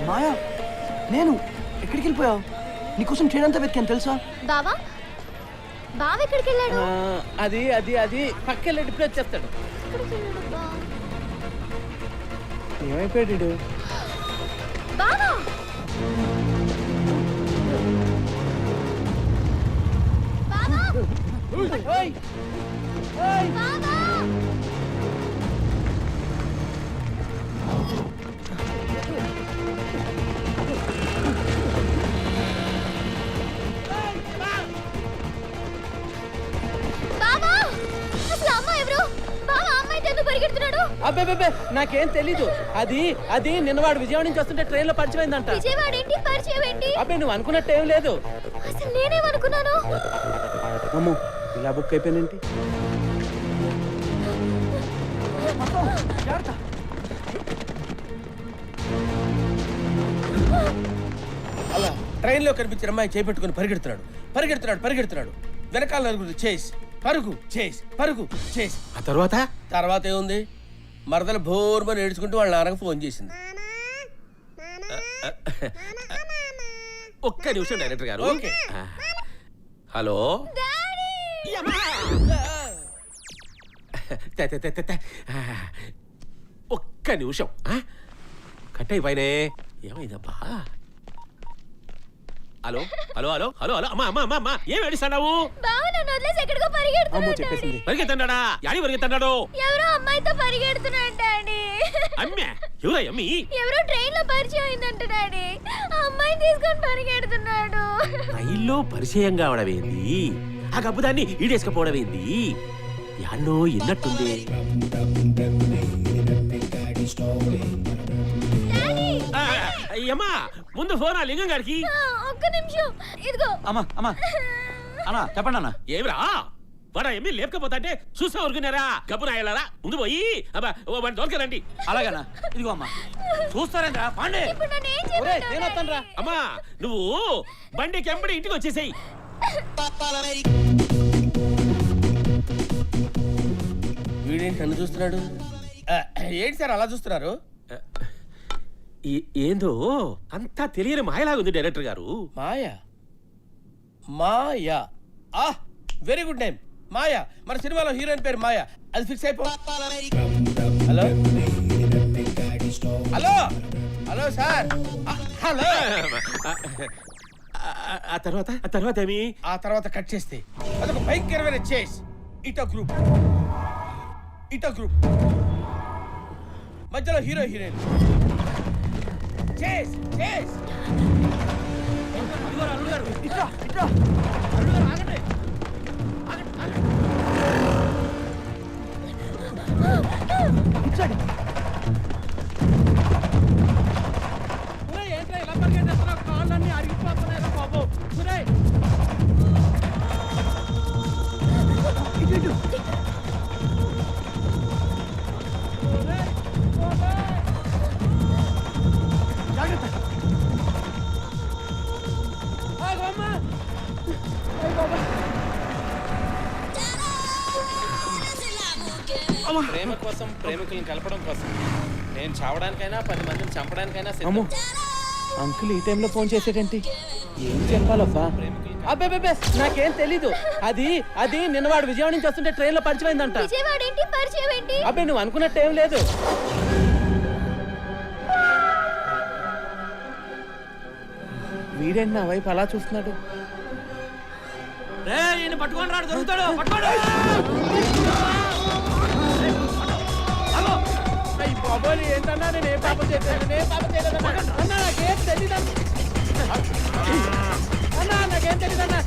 మాయా, నేను ఎక్కడికి వెళ్ళిపోయావు? నీకోసం ట్రైన్ అంతా వెతికాను తెలుసా? బావా బావ ఎక్కడికి వెళ్ళాడు? అది అది అది పక్కన ఇప్పుడు వచ్చేస్తాడు. ఎక్కడికి వెళ్ళాడు బా? ఏమైపోయాడు? బావా బావా ఓయ్ ఓయ్ బావా అసలు అమ్మ ఎవరు బావా అమ్మాయి ఎందుకు పరిగెడుతున్నాడు అబ్బే నాకేం తెలీదు. అది నిన్నవాడు విజయవాడ నుంచి వస్తుంటే ట్రైన్ లో పరిచయమైందంట. విజయవాడ ఏంటి పరిచయం ఏంటి అబ్బే నువ్వు అనుకున్నట్టు ఏం లేదు. అసలు నేనేమనుకున్నాను అమ్మో ఇలా బుక్ అయిపోయినంటి. అలా ట్రైన్లో కనిపించిన అమ్మాయి చేపెట్టుకుని పరిగెడుతున్నాడు వెనకాల నలుగురు చేసి పరుగు చేసి ఆ తర్వాత తర్వాత ఏముంది మరదలు భోర్మని ఏడ్చుకుంటూ వాళ్ళ నాన్నకు ఫోన్ చేసింది. ఒక్క నిమిషం డైరెక్టర్ గారు. ఓకే. హలో ఒక్క నిమిషం కట్ అయిపోయినే. ఏమైందబ్బా? హలో అమ్మా ఏం ఏడుస్తున్నావు? బావా నన్ను వదిలేసి ఎక్కడికో పరిగెడుతున్నాడు పరిగెత్తన్నాడా? యాడి పరిగెత్తన్నాడు? ఎవరో అమ్మాయితో పరిగెడుతున్నాడు డాడీ అమ్మే ఎవరా అమ్మి? ఎవరో ట్రైన్ లో పరిచయం అయిందంట డాడీ ఆ అమ్మాయిని తీసుకొని పరిగెడుతున్నాడు రైల్లో పరిచయం కావడం ఏంది? ఆ గబ్బుదాన్ని ఈడేసుకపోవడం ఏంది? యాన్నో ఎన్నట్టుంది. అయ్యమ్మా ముందు ఫోన్ ఆ లింగం గారికి. ఒక్క నిమిషం ఇదిగో అన్నా చెప్పండి అన్న. ఏమిరా వాడా ఏమి లేకపోతే చూసా ఊరుకున్నారా? గబ్బున అయ్యారా? ముందు పోయి వాడిని తోలుకరండి. అలాగన్నా ఇదిగో అమ్మా చూస్తారేంద్రా పాండే. ఇప్పుడు నన్ను ఏం ఒరేయ్ చేయమంటావు నేను వస్తానురా. అమ్మా నువ్వు బండి కెంబడి ఇంటికి వచ్చేసేయి. వీడేంటి నన్ను చూస్తున్నాడు? ఏంటి సార్ అలా చూస్తున్నారు? ఏందో అంతా తెలియని మాయలాగుంది డైరెక్టర్ గారు. మాయా వెరీ గుడ్ నేమ్ మాయా. మన సినిమాలో హీరోయిన్ పేరు మాయా. అది ఫిక్స్ అయిపో. Hello hello hello sir hello. ఆ తర్వాత ఏమి? ఆ తర్వాత కట్ చేస్తే అదొక భయంకరమైన చేస్. ఇటో గ్రూప్ మధ్యలో హీరో హీరోయిన్ చేస్. ఏంట్రా ఇలా పరిగెట్టేస్తున్నావు? కాళ్ళన్నీ అరిగిపోతున్నాయి బాబు. ప్రేమ కోసం ప్రేమికులను కలపడం కోసం నేను చావడానికైనా 10 మందిని చంపడానికైనా సిద్ధం. అంకుల్ ఈ టైంలో ఫోన్ చేసేటంటి ఏం చెప్పాలబ్బా? అబ్బే నాకేం తెలీదు. అది నిన్నవాడు విజయవాడ నుంచి వస్తుంటే ట్రైన్ లో పరిచయమైందంట. విజయవాడ ఏంటి పరిచయం ఏంటి అబ్బే నువ్వు అనుకున్నట్టు ఏం లేదు. వీడేంటి నా వైపు అలా చూస్తున్నాడు? పట్టుకోండి రాడు దొరుకుతాడు. పట్టుకోండి. బాబోలు ఏంటన్నా నేను ఏ పాపం చేయలేదన్నా. అన్నా నాకేం తెలీదన్నా. నాకేం తెలీదన్నా.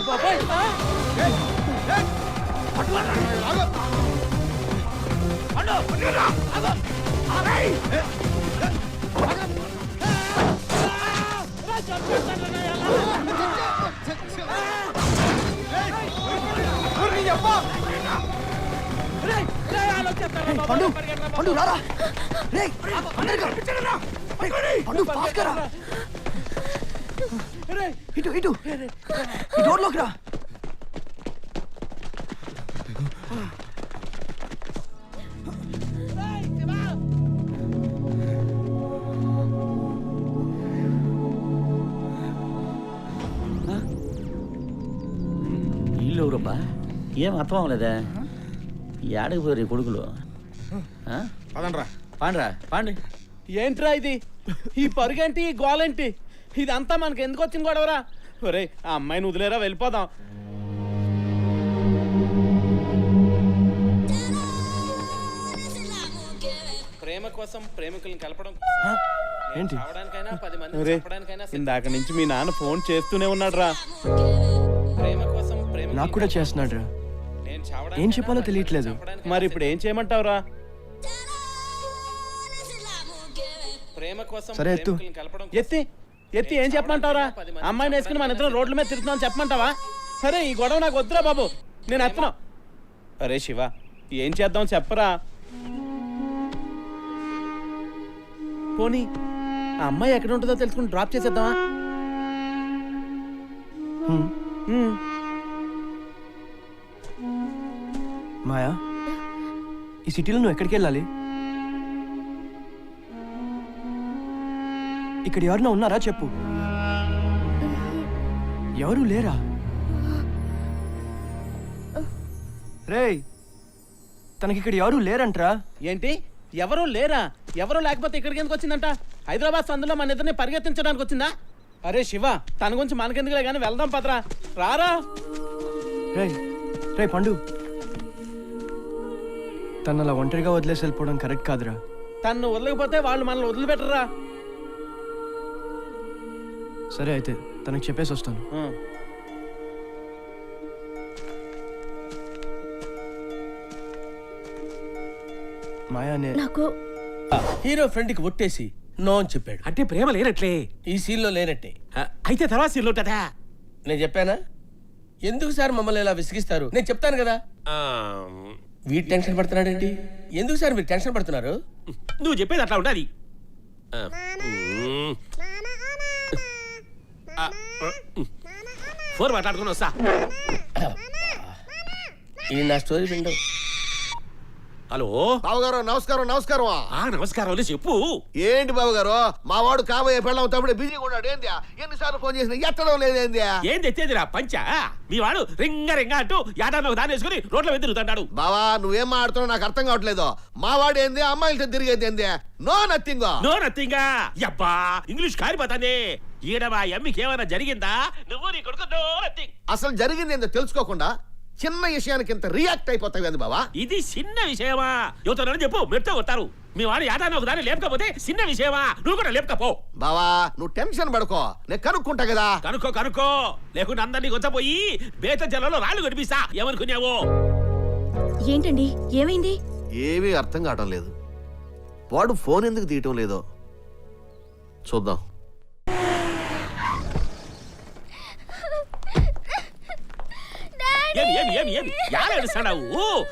బాబాయ్ పండు రారా. పండు ఫాస్ట్ రా. ఇటు ఈ డోర్లోకి రా. వీళ్ళెవరబ్బా? ఏం అర్థం అవ్వలేదా? ఏడకి పోరు ఈ కొడుకులు ఆ? పదండ్రా. పాండ్రా పాండి. ఏంట్రా ఇది? ఈ పరుగేంటి, ఈ గోలేంటి? ఇదంతా మనకి ఎందుకు వచ్చింది గొడవరా? ఒరే ఆ అమ్మాయిని వదిలేరా, వెళ్ళిపోదాం. ప్రేమ కోసం ప్రేమికుల్ని కలపడం ఏంటి? చావడానికైనా 10 మందిని చంపడానికైనా ఇందాక నుంచి మీ నాన్న ఫోన్ చేస్తూనే ఉన్నాడు రా. ప్రేమ కోసం నాకు కూడా చేస్తున్నాడు రా. ఏం చెప్పాలో తెలియట్లేదు. మరి ఇప్పుడు ఏం చేయమంటావురా? ప్రేమ కోసం సరే, ఎత్తు. ప్రేమికుల్ని కలపడం ఎత్తి ఎత్తి ఏం చెప్పమంటావురా? అమ్మాయిని వేసుకుని మన ఇద్దరం రోడ్ల మీద తిరుగుతున్నాం చెప్పమంటావా? సరే ఈ గొడవ నాకు వద్దురా బాబు, నేను ఎత్తను. అరే శివ, ఏం చేద్దాం చెప్పరా? పోనీ ఆ అమ్మాయి ఎక్కడ ఉంటుందో తెలుసుకుని డ్రాప్ చేసేద్దామా? మాయా, ఈ సిటీలో నువ్వు ఎక్కడికి వెళ్ళాలి? ఇక్కడ ఎవరన్నా ఉన్నారా చెప్పు. ఎవరు లేరా? రేయ్, తనకి ఇక్కడ ఎవరు లేరంట్రా. ఏంటి ఎవరు లేరా? ఎవరు లేకపోతే ఇక్కడికి ఎందుకు వచ్చిందంట? హైదరాబాద్ సందులో మన ఇద్దరిని పరిగెత్తించడానికి వచ్చిందా? అరే శివ, తన గురించి మనకెందుకులే కానీ వెళ్దాం పదరా. రారా. రేయ్ రేయ్ పండు, తను అలా ఒంటరిగా వదిలేసి వెళ్ళిపోవడం కరెక్ట్ కాదురా. తను వదలకపోతే వాళ్ళు మనల్ని వదిలిపెట్టరా. సరే అయితే తనకు చెప్పేసి వస్తాను. మాయానే నాకు హీరో ఫ్రెండ్ కి ఒట్టేసి నో అని చెప్పాడు. అంటే ప్రేమ లేనట్లే. ఈ సీన్ లో లేనట్టే. అయితే తర్వాత సీన్లో ఉంటుందా? నేను చెప్పానా? ఎందుకు సార్ మమ్మల్ని ఇలా విసిగిస్తారు? నేను చెప్తాను కదా. వీడు టెన్షన్ పడుతున్నాడేంటి? ఎందుకు సార్ మీరు టెన్షన్ పడుతున్నారు? నువ్వు చెప్పేది అట్లా ఉండాలి. ఫోన్ మాట్లాడుకుని వస్తా. ఈ నా స్టోరీ విండు. హలో బావగారు, నమస్కారం. నమస్కారం. నమస్కారం చెప్పు. ఏంటి బావగారు, మా వాడు కాబోయే పెళ్ళం తప్పుడు బిజీగా ఉన్నాడు. ఏంది ఎన్నిసార్లు ఫోన్ చేసినా ఎత్తడం లేదేంది? ఏం తెచ్చేదిరా పంచా? మీ వాడు రింగ రింగ అంటూ యాడాన్ని ఒక దాన్ని వేసుకుని రోడ్ల మీద తిరుగుతాడు. బావా, నువ్వేం మాడుతున్నావు నాకు అర్థం కావట్లేదు. మా వాడు ఏంది అమ్మాయిలతో తిరిగేది ఏంది? No nothing. No nothing. యబ్బా ఇంగ్లీష్ కారిపోతాంది. ఈడ మా అమ్మికి ఏమైనా జరిగిందా? నువ్వు నీ కొడుకు నో నథింగ్. అసలు జరిగింది ఏందో తెలుసుకోకుండా చిన్న విషయానికి ఇంత రియాక్ట్ అయిపోతావు ఏంది బావా? ఇది చిన్న విషయమా? యువతనని చెప్పు, మెట్ట కొడతారు. మీ వాడు యాదాన్ని ఒక దాన్ని లేపకపోతే చిన్న విషయమా? నువ్వు కూడా లేపకపో. బావా నువ్వు టెన్షన్ పడుకో, నేను కనుక్కుంటా కదా. కనుక్కో లేకుండా అందరినీ కొంచెపోయి బేత జల్లలో రాళ్ళు కనిపిస్తా. ఏమనుకున్నావో? ఏంటండి, ఏమైంది? ఏమీ అర్థం కావడం లేదు. వాడు ఫోన్ ఎందుకు తీయటం లేదో చూద్దాం. ఏమి ఏడుస్తాడావు?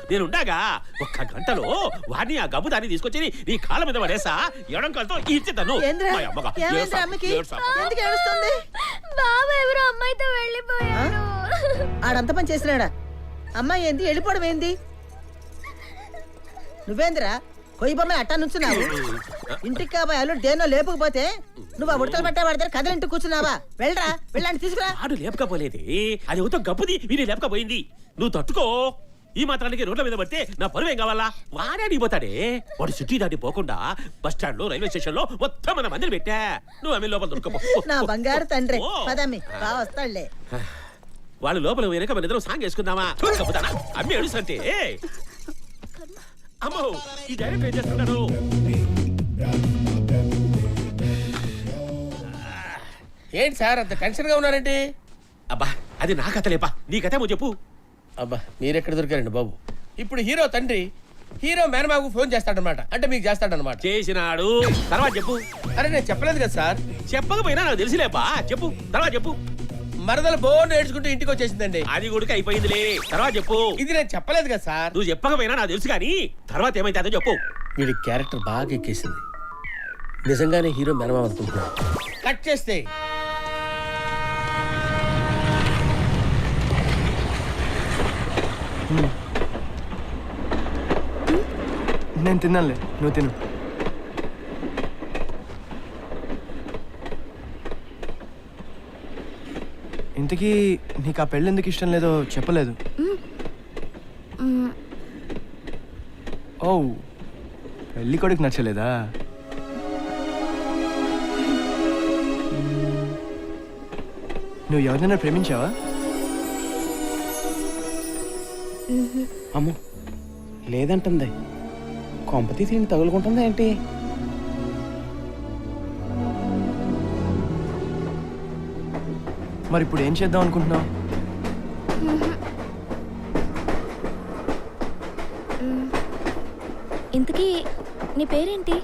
నేనుండగా ఒక్క గంటలో వాడిని ఆ గబ్బు దాన్ని తీసుకొచ్చి నీ కాళ్ళ మీద పడేసా. ఎడం కాలతో ఇచ్చేద్దాను. బాబా ఎవరో అమ్మాయితో వెళ్ళిపోయాడు. ఆడంత పని చేసినాడా? అమ్మాయి ఏంది వెళ్ళిపోవడం ఏంది? నువ్వేందిరా కొయ్యి బొమ్మ అట్టా నుంచున్నావు? ఇంటికి కాబోయే అల్లుడు దేనో లేపుకపోతే నువ్వు ఆ ఉడతలు పట్టే వాడితే కథలింటి కూర్చున్నావా? వెళ్ళరా, వెళ్ళండి తీసుకురా. వాడు లేపకపోలేదే, అది అవుతా గబ్బుది వీడి లేపకపోయింది. నువ్వు తట్టుకో. ఈ మాత్రానికి రోడ్ల మీద పడితే నా పరువు ఏం కావాలా? వాడే అడిగిపోతాడే. వాడు సిటీ దాటి పోకుండా బస్ స్టాండ్ లో, రైల్వే స్టేషన్ లో మొత్తం మన మందిని పెట్టా. నువ్వు అమ్మి లోపల దొరకపో. నా బంగారు తండ్రి పదమ్మి బాగా వస్తాడులే. వాళ్ళు లోపల వెనక మన ఇద్దరం సాంగ్ వేసుకుందామా? చూడకపోతానా? అమ్మి ఏడుస్తుంటే అమ్మో ఈ డైరెక్ట్ ఏం చేస్తున్నాడు? ఏంటి సార్ అంత టెన్షన్ గా ఉన్నారండి? అబ్బా అది నా కథ లేపా, నీ కథేమో చెప్పు. అబ్బా మీరెక్కడ దొరికారండి బాబు? ఇప్పుడు హీరో తండ్రి హీరో మేనమాకు ఫోన్ చేస్తాడనమాట. అంటే మీకు చేస్తాడనమాట. చేసినాడు. తర్వాత చెప్పు. అరే నేను చెప్పలేదు కదా సార్. చెప్పకపోయినా నాకు తెలిసిలేపా. చెప్పు, తర్వాత చెప్పు. మరదలు బోన్ ఏడ్చుకుంటూ ఇంటికి వచ్చేసిందండి. అది గుడికి అయిపోయిందిలే. తర్వాత చెప్పు. ఇది నేను చెప్పలేదు కదా సార్. నువ్వు చెప్పకపోయినా నాకు తెలుసు కానీ తర్వాత ఏమైతే అదో చెప్పు. వీడి క్యారెక్టర్ బాగా ఎక్కేసింది. నిజంగానే హీరో మేనమామ అనుకుంటున్నాడు. కట్ చేస్తే నేను తిన్నానులే, నువ్వు తిను. ఇంతకీ నీకు ఆ పెళ్ళి ఎందుకు ఇష్టం లేదో చెప్పలేదు. ఓ పెళ్ళి కొడుకు నచ్చలేదా? నువ్వు ఎవరినైనా ప్రేమించావా? అమ్మో లేదంటుంది. కొంపతీ దీన్ని తగులుకుంటుందా ఏంటి? మరి ఇప్పుడు ఏం చేద్దాం అనుకుంటున్నావు? ఇంతకీ నీ పేరేంటి?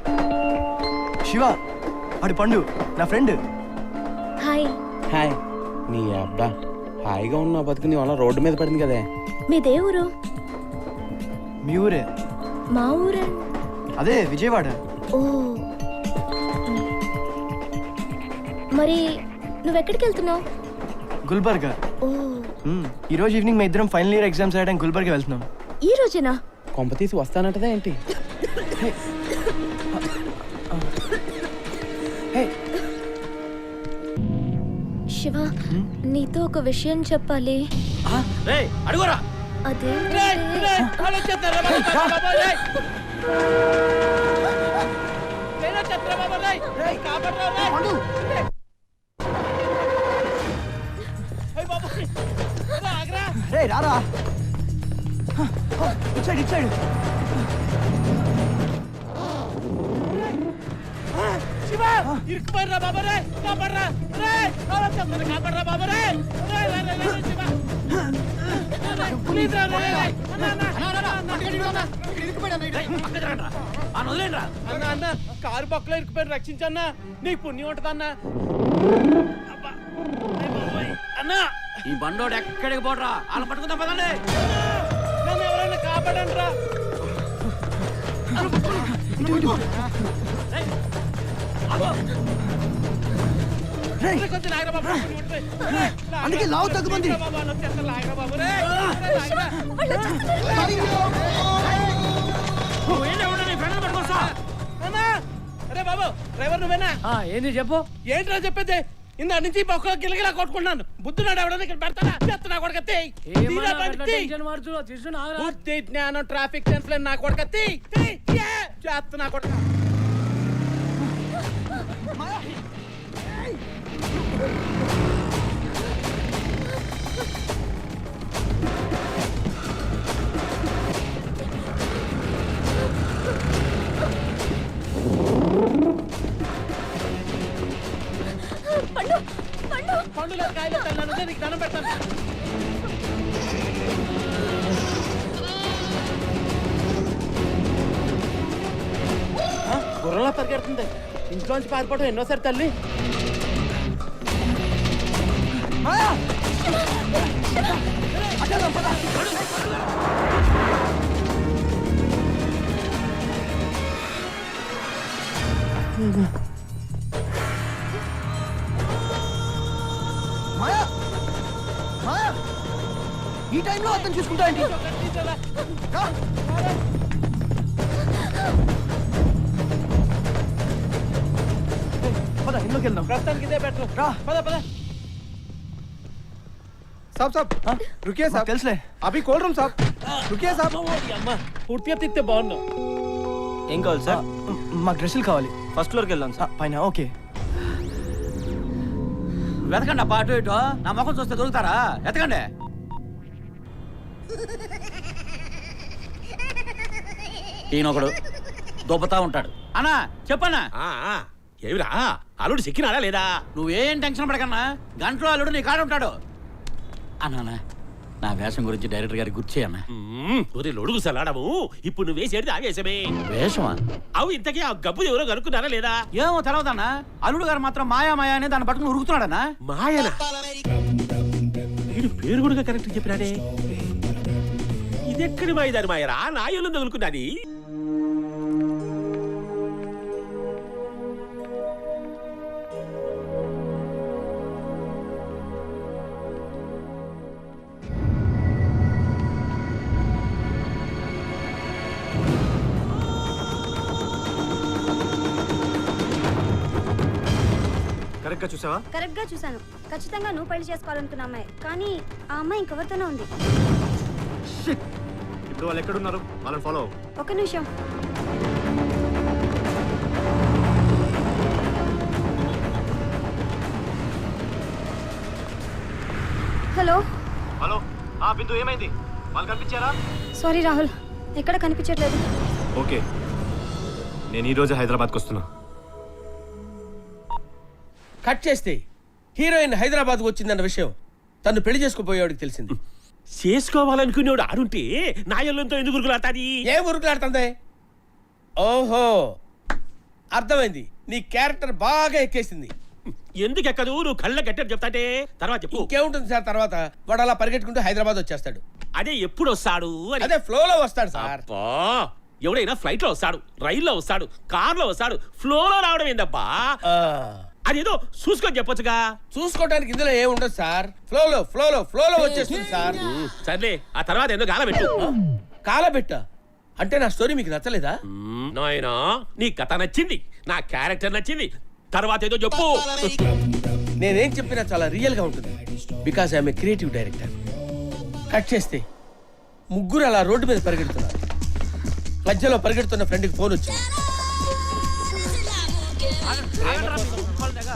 శివ, ఆడు పండు, నా ఫ్రెండ్. హాయ్. హాయ్. నీ అబ్బా హాయిగా ఉన్న బతుకు నీ వల్ల రోడ్డు మీద పడింది కదే. మీ దేవురు? మీ ఊరే. మా ఊరే. అదే విజయవాడ. ఓ, మరి నువ్వెక్కడికి వెళ్తున్నావు? గుల్బర్గా. ఓ, ఈరోజు ఈవినింగ్ మేము ఇద్దరం ఫైనల్ ఇయర్ ఎగ్జామ్స్ రాయడానికి గుల్బర్గా వెళ్తున్నాం. ఈ రోజేనా? కొంపతీసి వస్తానంటదా ఏంటి? శివ, నీతో ఒక విషయం చెప్పాలి. అడుగురా. అదే రారా, ఇచ్చాడు ఇచ్చాడు. ఇరుక్కుపోయిరా బాబా రే, కాపాడరా రే, కాపాడరా కాపాడరా బాబా రే, రే రే రే రే శివ, ప్లీజ్ రా రే, అన్న అన్న కారు బొక్కలో ఇరుక్కుపోయి రక్షించన్నా, నీకు పుణ్యం ఉంటదన్నా. అన్నా ఈ బండోడు ఎక్కడికి పోడరా, వాళ్ళు పట్టుకుందాం పదండి. నన్ను ఎవరైనా కాపాడండి రా. అందుకే లావు తగ్గుమంది. అరే బాబు డ్రైవర్ నువ్వేనా? ఏంది చెప్పు. ఏంట్రా చెప్పేది? ఇందా నుంచి పక్క గిలగిలా కొట్టుకున్నాను. బుద్ధునాడు ఎవడన్నా ఇక్కడ పెడతాడా? చెత్త నా కొడుకు బుద్ధి జ్ఞానం ట్రాఫిక్ సెన్స్ లేని నా కొడుకు చెత్త నా కొడుకు. పండులో కాయలు తల్లాను, నీకు దండం పెడతాను. గుర్రంలా పరిగెడుతుంది. ఇంట్లోంచి పారిపోవడం ఎన్నోసారి తల్లి. ఈ టైంలో అర్థం చూసుకుంటా ఏంటి? పద ఇంట్లోకి వెళ్దాం. ప్రస్తుతానికి ఇదే బెటర్. రా. పద పద. సాబ్ సాబ్ రుకియే సాబ్. తెలుసులే. అభి కోల్డ్ రూమ్ సాబ్. రుకియే సాబ్. అమ్మ పూర్తిగా తిక్తే బాగున్నావు. ఏం కావాలి సార్? మాకు డ్రెస్సులు కావాలి. ఫస్ట్ ఫ్లోర్కి వెళ్దాం సార్. పైన ఓకే. వెతకండి అబ్బా అటు ఇటు. నా ముఖం చూస్తే దొరుకుతారా? వెతకండి. ఈయనొకడు దొబ్బతా ఉంటాడు. అన్నా చెప్పన్నా. ఏమిరా అల్లుడు సిక్కినాడా లేదా? నువ్వేం టెన్షన్ పడకన్నా, గంటలో అల్లుడు నీ కాడ ఉంటాడు. అన్నా నా వేషం గురించి డైరెక్టర్ గారికి గుర్తు చేయన్నా. ఒరే లొడుగు సలాడము, ఇప్పుడు నువ్వు వేసేది ఆ వేషమే. వేషమా? అవు ఇంతకీ ఆ గబ్బు ఎవరో కనుక్కున్నారా లేదా? ఏమో తెలవదన్నా. అల్లుడు గారు మాత్రం మాయా మాయా అని దాన్ని పట్టుకుని ఉరుకుతున్నాడన్నా. మాయనా? వీడు పేరు కూడా కరెక్ట్ చెప్పినాడే. ఇదెక్కడి మాయదాని మాయరా? నాయలు తగులుకున్నది. కరెక్ట్గా చూసావా? కరెక్ట్గా చూసాను. ఖచ్చితంగా నువ్వు పెళ్లి చేసుకోవాలనుకున్న అమ్మాయి, కానీ ఆ అమ్మాయి ఇంకెవరితోనే ఉంది. వాళ్ళు ఎక్కడున్నారు వాళ్ళని ఫాలో ఒక నిమిషం. హలో హలో బిందు ఏమైంది వాళ్ళు కనిపించారా సారీ రాహుల్, ఎక్కడ కనిపించట్లేదు. ఓకే నేను ఈ రోజు హైదరాబాద్కి వస్తున్నా. కట్ చేస్తే హీరోయిన్ హైదరాబాద్కు వచ్చిందన్న విషయం తను పెళ్లి చేసుకుపోయేవాడికి తెలిసింది. చేసుకోవాలనుకునేవాడు ఆడుంటే నాయల్లంతో ఎందుకు గురుకులాడుతుంది? ఏం ఉరుకులాడుతుంది? ఓహో అర్థమైంది, నీ క్యారెక్టర్ బాగా ఎక్కేసింది. ఎందుకు ఎక్కదు? నువ్వు కళ్ళ గట్టారు చెప్తాంటే తర్వాత చెప్పు. ఇంకేముంటుంది సార్, తర్వాత వాడు అలా పరిగెట్టుకుంటూ హైదరాబాద్ వచ్చేస్తాడు. అదే ఎప్పుడు వస్తాడు అని. అదే ఫ్లోలో వస్తాడు సార్. అబ్బా, ఎవడైనా ఫ్లైట్ లో వస్తాడు, రైల్లో వస్తాడు, కార్ లో వస్తాడు, ఫ్లోలో రావడం ఏందబ్బా? ఆ, అదేదో చూసుకొని చెప్పొచ్చుగా. చూసుకోవడానికి ఇందులో ఏం ఉండదు సార్, ఫ్లోలో వచ్చేస్తుంది సార్. సర్లే, ఆ తర్వాత ఎందుకు గాలబెట్టు. కాలబెట్ట అంటే నా స్టోరీ మీకు నచ్చలేదా? నాయనా, నీ కథ నచ్చింది, నా క్యారెక్టర్ నచ్చింది, తర్వాత ఏదో చెప్పు. నేనేం చెప్పినా చాలా రియల్ గా ఉంటుంది, because I'm a creative director. Cut చేస్తే ముగ్గురు అలా రోడ్డు మీద పరిగెడుతున్నారు. మధ్యలో పరిగెడుతున్న ఫ్రెండ్కి ఫోన్ వచ్చింది.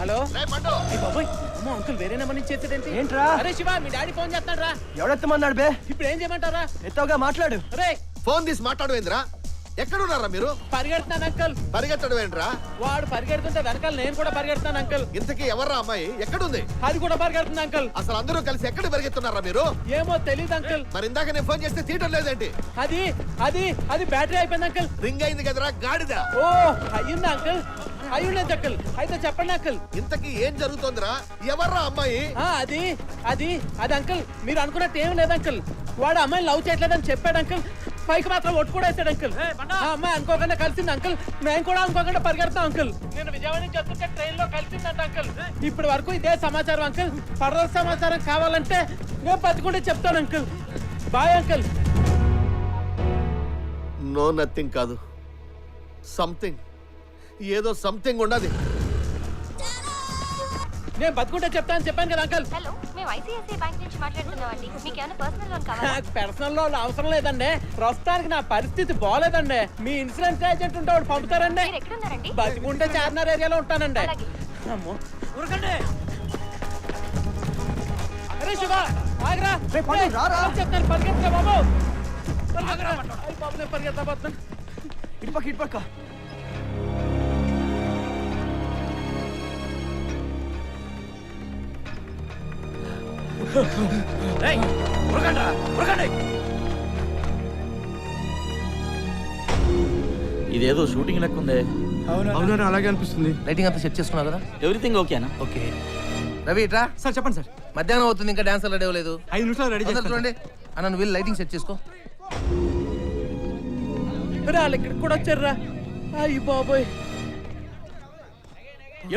హలో బాబోయ్, అమ్మో అంకుల్ వేరే నెంబర్ నుంచి చేసేదేంటి? ఏంట్రా? అరే శివ, మీ డాడీ ఫోన్ చేస్తాడు రా. ఎవడెత్తమన్నాడు బే? ఇప్పుడు ఏం చేయమంటారా? ఎత్తోగా మాట్లాడు. అరే ఫోన్ తీసి మాట్లాడవేంద్రా? ఎక్కడున్నారా మీరు? పరిగెడుతున్నాను అంకుల్. పరిగెత్తడం ఏంట్రా? వాడు పరిగెడుతుంటే వెనకాల నేను కూడా పరిగెడుతున్నాను అంకుల్. ఇంతకీ ఎవర్రా అమ్మాయి? ఎక్కడుంది? అది కూడా పరిగెడుతుంది అంకుల్. అసలు అందరూ కలిసి ఎక్కడ పరిగెత్తున్నారా మీరు? ఏమో తెలియదు అంకుల్. మరి ఇందాక నేను ఫోన్ చేస్తే తీయటం లేదేంటి? అది అది అది బ్యాటరీ అయిపోయింది అంకుల్. రింగ్ అయింది కదరా గాడిద. ఓ అయ్యిందా అంకుల్? అయ్యుండేది అంకుల్. అయితే చెప్పండి అంకుల్. ఇంతకీ ఏం జరుగుతోందిరా? ఎవర్రా అమ్మాయి? అది అది అది అంకుల్, మీరు అనుకున్నట్టు ఏం లేదు అంకుల్. వాడు అమ్మాయిని లవ్ చేయట్లేదని చెప్పాడు అంకుల్. పైకి మాత్రం ఒట్టు కూడా వేసాడు అంకుల్. ఆ అమ్మాయి అనుకోకుండా కలిసింది అంకుల్. మేము కూడా అనుకోకుండా పరిగెడతాం అంకుల్. నేను విజయవాడ నుంచి వస్తుంటే ట్రైన్ లో కలిసిందంట అంకుల్. ఇప్పటి వరకు ఇదే సమాచారం అంకుల్. ఫర్దర్ సమాచారం కావాలంటే నేను బతికుంటే చెప్తాను uncle. Bye uncle. No nothing కాదు, సంథింగ్, ఏదో సంథింగ్ ఉండదు. నేను బతుకుంటే చెప్తాను చెప్పాను కదా అంకుల్. హలో, మేము ఐసిఐసిఐ బ్యాంక్ నుంచి మాట్లాడుతున్నామండి. మీకు ఏమైనా పర్సనల్ లోన్ కావాలా? నాకు పర్సనల్ లోన్ అవసరం లేదండి. ప్రస్తుతానికి నా పరిస్థితి బాగోలేదండి. మీ ఇన్సూరెన్స్ ఏజెంట్ ఉంటే వాడు పంపుతారండి. మీరు ఎక్కడున్నారండి? బతికుంటే చార్మినార్ ఏరియాలో ఉంటానండి. అలాగే. అమ్మో ఉరకండి. అరే శివ ఆగరా. చెప్తాను పరిగెత్తా బాబు. పరిగెత్తరా. అయ్ బాబు, నేను పరిగెత్తా పోతున్నాను. ఇటుపక్క ఇదేదో షూటింగ్ లెక్క ఉంది. అవునా? అలాగే అనిపిస్తుంది. లైటింగ్ అంతా సెట్ చేసుకున్నావు కదా? ఎవ్రీథింగ్ ఓకేనా? ఓకే. రవి ఇట్రా. సార్ చెప్పండి సార్. మధ్యాహ్నం అవుతుంది, ఇంకా డాన్సర్ రెడీ అవ్వలేదు. 5 నిమిషాలు రెడీ చేస్తాను. చూడండి అన్న, నువ్వు వెళ్ళి లైటింగ్ సెట్ చేసుకో. వాళ్ళు ఇక్కడికి కూడా వచ్చారా? అయ్యి బాబోయ్,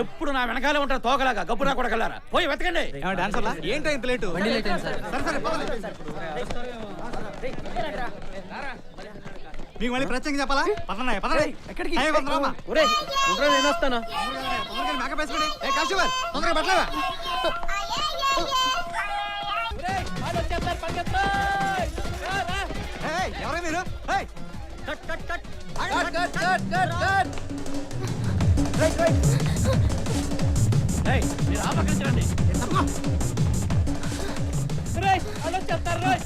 ఎప్పుడు నా వెనకాలే ఉంటారు తోకలాగా. గబ్బురా కూడా కల్లారా, పోయి వెతకండి. ఏంటో ఇంత లేటు? బండి లేట్ అయింది సార్. మీకు మళ్ళీ ప్రత్యేకంగా చెప్పాలా? పదన్నా ఎక్కడికి? ఒరే ఉండరా, నేను వస్తాను. మేకప్ వేసుకోండి. తొందరగా పట్లవా? ఒరేయ్, వాళ్ళు వచ్చేస్తారు, పరిగెత్తు. రా, రా. ఎవరే మీరు? మీరు ఆ పక్కన చూడండి. ఒరేయ్, వాళ్ళు వచ్చేస్తారు, రోయ్.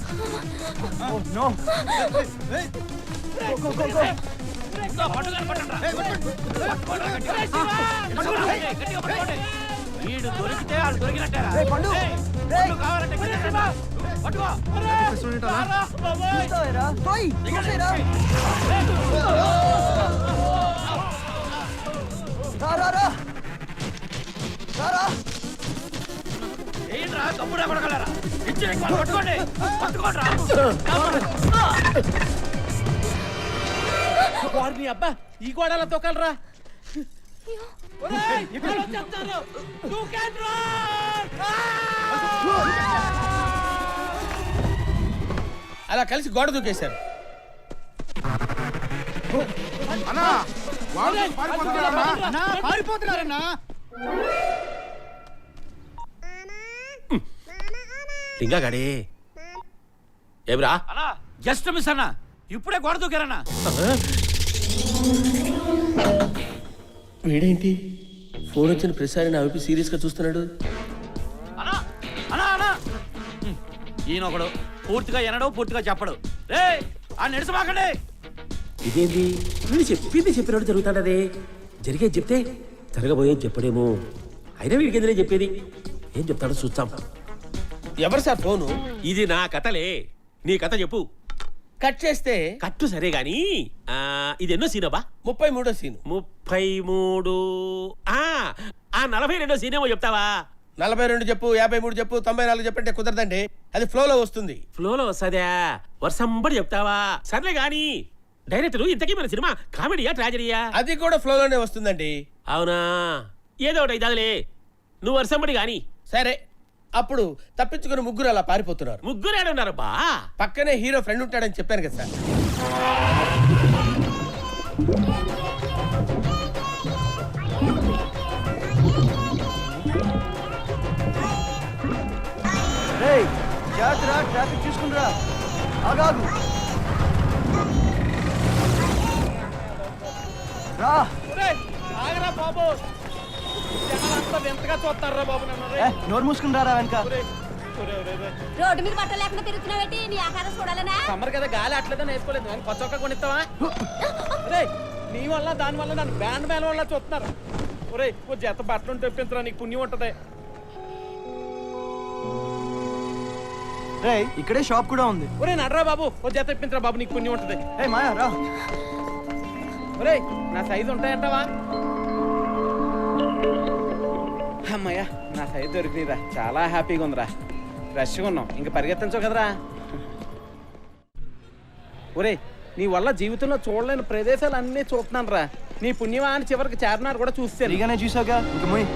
వీడు దొరికితే వాళ్ళు దొరికినట్టారా? కావాలంటే పట్టుకో. ఏంట్రా కప్పుడా కొడగలరా? ఇచ్చి పట్టుకోండి, పట్టుకోండి. వారిని అబ్బా, ఈ గోడల తొక్కలరా. ఒరేయ్, వాళ్ళు వచ్చేస్తారు. దూకేండ్రా. అలా కలిసి గోడ దూకేశారు. లింగా గాడి ఏమిరా? అన్నా జస్ట్ మిస్ అన్నా, ఇప్పుడే గోడ దూకారన్నా. వీడేంటి ఫోన్ వచ్చిన ప్రతిసారి నా వైపు సీరియస్ గా చూస్తున్నాడు. అన్నా అన్నా అన్నా ఈయన ఒకడు పూర్తిగా ఎనడు పూర్తిగా చెప్పడు. రే ఆ నడిచిమాకండి. ఇదేంటి వీడు చెప్పింది చెప్పినట్టు జరుగుతాడదే. జరిగేది చెప్తే జరగబోయేది చెప్పడేమో. అయినా వీడికి ఎదురే చెప్పేది. ఏం చెప్తాడో చూస్తాం. ఎవరు సార్ ఫోను? ఇది నా కథలే, నీ కథ చెప్పు. కట్ చేస్తే కట్టు సరే గాని ఇది ఎన్నో సీనబా? 33వ సీను. 33. ఆ 42 సీనేమో చెప్తావా? 42 చెప్పు, 53 చెప్పు, 94 చెప్పంటే కుదరదండి. అది ఫ్లోలో వస్తుంది. ఫ్లోలో వస్తుందా? వర్షంబడి చెప్తావా? సర్లే గాని డైరెక్టర్ ఇంతకీ మన సినిమా కామెడీయా ట్రాజడీయా? అది కూడా ఫ్లోలోనే వస్తుందండి. అవునా? ఏదో ఒకటి ఇదాలే, నువ్వు వర్షంబడి గాని. సరే, అప్పుడు తప్పించుకుని ముగ్గురు అలా పారిపోతున్నారు. ముగ్గురు ఏడున్నారు బా? పక్కనే హీరో ఫ్రెండ్ ఉంటాడని చెప్పాను కదా సార్. ట్రాఫిక్ చూసుకుంటురా. ఆగాగు రా. ఆగరా బాబు, జనాలంతా వింతగా చూస్తారా బాబు నన్ను. నోరు మూసుకుని రారా వెనక. రోడ్డు మీద బట్టలు లేకుండా తిరుగుతున్నావేంటి? నీ ఆకారం చూడాలనా? సమ్మర్ కదా, గాలి అట్లేదని వేసుకోలేదు. కానీ కొత్త కొనిస్తావా? ఒరే, నీ వల్ల దాని వల్ల నన్ను బ్యాండ్ మేళ వల్ల చూస్తున్నారు. ఒరే, ఓ జత బట్టలు తెప్పించరా, నీకు పుణ్యం ఉంటది. ఇక్కడే షాప్ కూడా ఉంది. ఒరే నడరా బాబు, ఓ జత తెప్పించరా బాబు, నీకు పుణ్యం ఉంటది. మాయా రా. ఒరే, నా సైజు ఉంటాయంటావా? అమ్మయ్యా, నా సైజు దొరికిందిరా. చాలా హ్యాపీగా ఉందిరా. ఫ్రెష్గా ఉన్నాం, ఇంకా పరిగెత్తించవు కదరా. ఒరే, నీ వల్ల జీవితంలో చూడలేని ప్రదేశాలు అన్నీ చూస్తున్నాను రా. నీ పుణ్యమా అని చివరికి చార్మినార్ కూడా చూస్తాను. ఇలానే చూసావుగా, ఇంక మొయ్.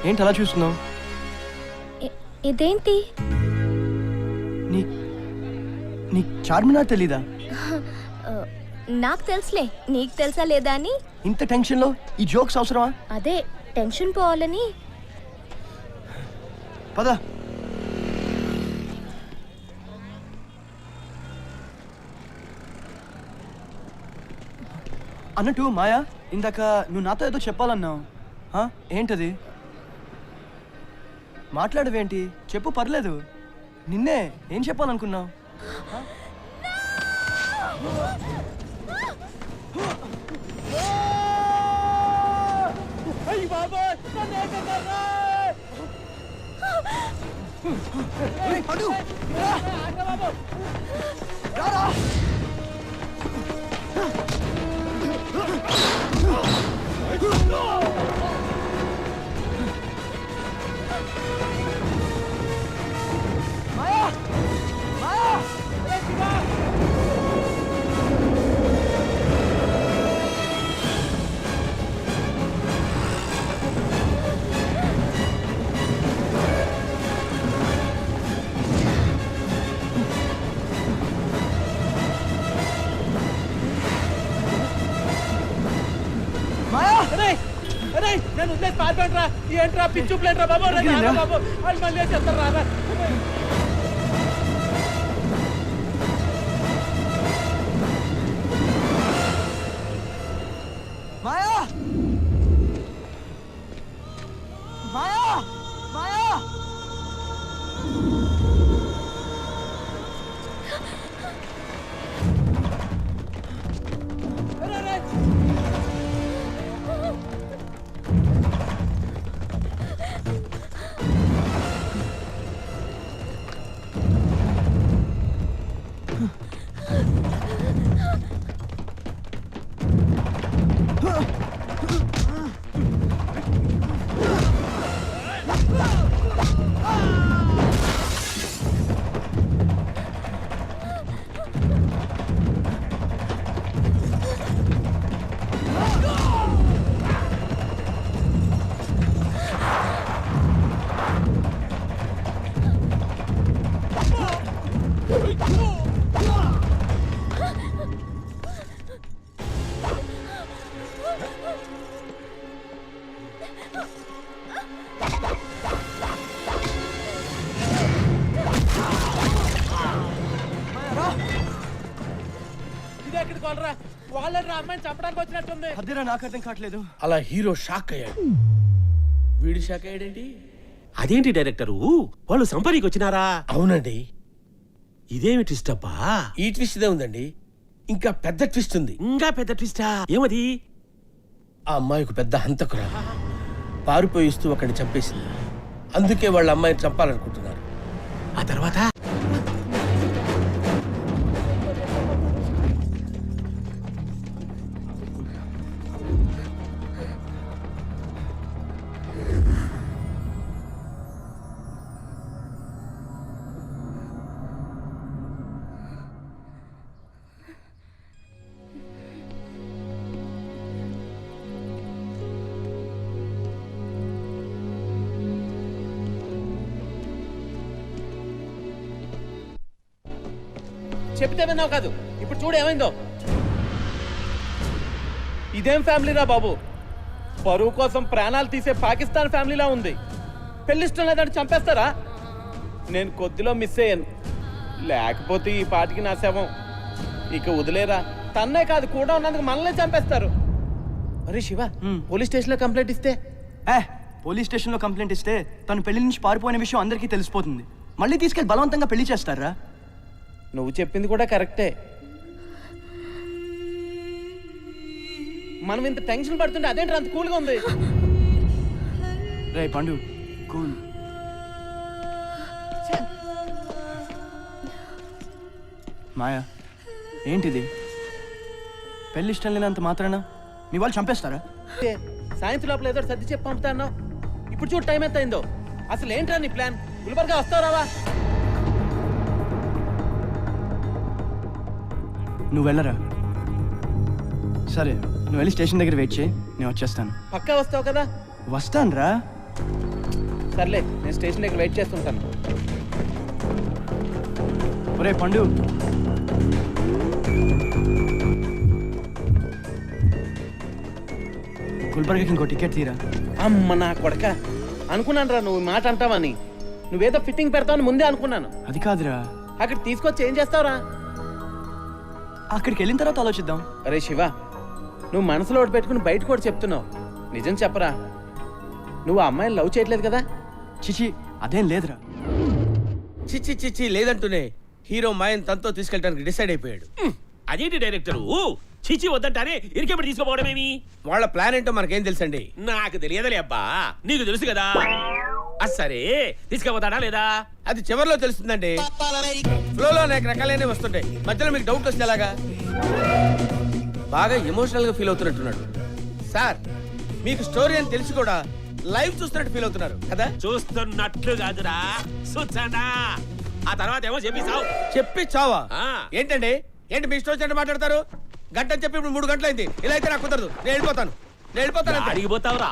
ఏంటి అలా చూస్తున్నావు? ఇదేంటి? నీకు చార్మినార్ తెలీదా? నాకు తెలుసులే, నీకు తెలుసా లేదా అని. ఇంత టెన్షన్లో ఈ జోక్స్ అవసరమా? అదే టెన్షన్ పోవాలని. పద. అన్నట్టు మాయా, ఇందాక నువ్వు నాతో ఏదో చెప్పాలన్నావు. ఏంటది? మాట్లాడవేంటి? చెప్పు, పర్లేదు. నిన్నే ఏం చెప్పాలనుకున్నావు? నేను వదిలేసి పారిపోండిరా. ఏంట్రా పిచ్చు ప్లేట్రా బాబు, బాబు వాళ్ళు మళ్ళీ చేస్తారు రా. మాయా, మాయా, మాయా. కాపాడుకోవాలరా. వాళ్ళని అమ్మాయిని చంపడానికి వచ్చినట్టుంది. అదేరా నాకు అర్థం కావట్లేదు. అలా హీరో షాక్ అయ్యాడు. వీడి షాక్ అయ్యాడేంటి? అదేంటి డైరెక్టరు వాళ్ళు సంపరీకి వచ్చినారా? అవునండి. ఇదేమి ట్విస్ట్ అబ్బా? ఈ ట్విస్ట్ ఇదే ఉందండి, ఇంకా పెద్ద ట్విస్ట్ ఉంది. ఇంకా పెద్ద ట్విస్టా? ఏమది? ఆ అమ్మాయికి పెద్ద హంతకురా పారిపోయిస్తూ ఒకడిని చంపేసింది. అందుకే వాళ్ళ అమ్మాయిని చంపాలనుకుంటున్నారు. ఆ తర్వాత చెప్తే విన్నావు కాదు, ఇప్పుడు చూడు ఏమైందో. ఇదేం ఫ్యామిలీరా బాబు? పరువు కోసం ప్రాణాలు తీసే పాకిస్తాన్ ఫ్యామిలీలా ఉంది. పెళ్లిష్టం లేదంటే చంపేస్తారా? నేను కొద్దిలో మిస్ అయ్యాను, లేకపోతే ఈ పాటికి నా శవం. ఇక వదిలేరా, తన్నే కాదు కూడా ఉన్నందుకు మనల్ని చంపేస్తారు. అరే శివ, పోలీస్ స్టేషన్లో కంప్లైంట్ ఇస్తే? పోలీస్ స్టేషన్లో కంప్లైంట్ ఇస్తే తను పెళ్లి నుంచి పారిపోయిన విషయం అందరికీ తెలిసిపోతుంది. మళ్ళీ తీసుకెళ్ళి బలవంతంగా పెళ్లి చేస్తారా? నువ్వు చెప్పింది కూడా కరెక్టే. మనం ఇంత టెన్షన్ పడుతుంటే అదేంటి అంత కూల్గా ఉంది? రే పండు, కూల్. మాయా, ఏంటిది? పెళ్లి ఇష్టం లేనంత మాత్రాన మీ వాళ్ళు చంపేస్తారా? సాయంత్రం లోపల ఏదో సర్ది చెప్పి పంపుతాను. ఇప్పుడు చూడు టైం ఎంత అయిందో. అసలు ఏంట్రా నీ ప్లాన్? గుల్బర్గా వస్తావు రావా? నువ్వు వెళ్ళరా? సరే, నువ్వు వెళ్ళి స్టేషన్ దగ్గర వెయిట్ చేయి, నేను వచ్చేస్తాను. పక్కా వస్తావు కదా? వస్తాను రా. సర్లే, నేను స్టేషన్ దగ్గర వెయిట్ చేస్తుంటాను. ఒరే పండు, గుల్బర్గాకి ఇంకో టికెట్ తీరా. అమ్మ నా కొడక, అనుకున్నాను రా నువ్వు మాట అంటావని. నువ్వేదో ఫిట్టింగ్ పెడతావని ముందే అనుకున్నాను. అది కాదురా, అక్కడ తీసుకొచ్చి ఏం చేస్తావురా? అక్కడికి వెళ్ళిన తర్వాత ఆలోచిద్దాం. అరే శివ, నువ్వు మనసులో ఒకటి పెట్టుకుని బయట కూడా చెప్తున్నావు. నిజం చెప్పరా, నువ్వు ఆ అమ్మాయిని లవ్ చేయట్లేదు కదా? చిచి, అదేం లేదురా. చిచ్చి చిచ్చి లేదంటూనే హీరో మాయన్ తనతో తీసుకెళ్ళడానికి డిసైడ్ అయిపోయాడు. అదేంటి డైరెక్టరు చిచి వద్దంటానే ఇరికెప్పుడు తీసుకోపోవడమేమి? వాళ్ళ ప్లాన్ ఏంటో మనకేం తెలుసండి. నాకు తెలియదులే అబ్బా, నీకు తెలుసు కదా. సరే, తీసుకుపోతాడా లేదా? అది చివరిలో తెలుస్తుందండి. ఫ్లోలో అనేక రకాలైన వస్తుంటాయి, మధ్యలో మీకు డౌట్ వస్తే ఎలాగా? బాగా ఎమోషనల్ గా ఫీల్ అవుతున్నట్టున్నాడు సార్. మీకు స్టోరీ అని తెలిసి కూడా లైవ్ చూస్తున్నట్టు ఫీల్ అవుతున్నారు కదా? చూస్తున్నట్లు కాదురా, చూచానా. ఆ తర్వాత ఏమో చెప్పిస్తావు. చెప్పి చావా? ఆ. ఏంటండి, ఏంటి మీ స్టోరీ అంటే మాట్లాడతారు? గంట అని చెప్పి ఇప్పుడు 3 గంటలైంది. ఇలా అయితే నాకు కుదరదు. నేను వెళ్ళిపోతాను అంతే. అడిగిపోతావురా?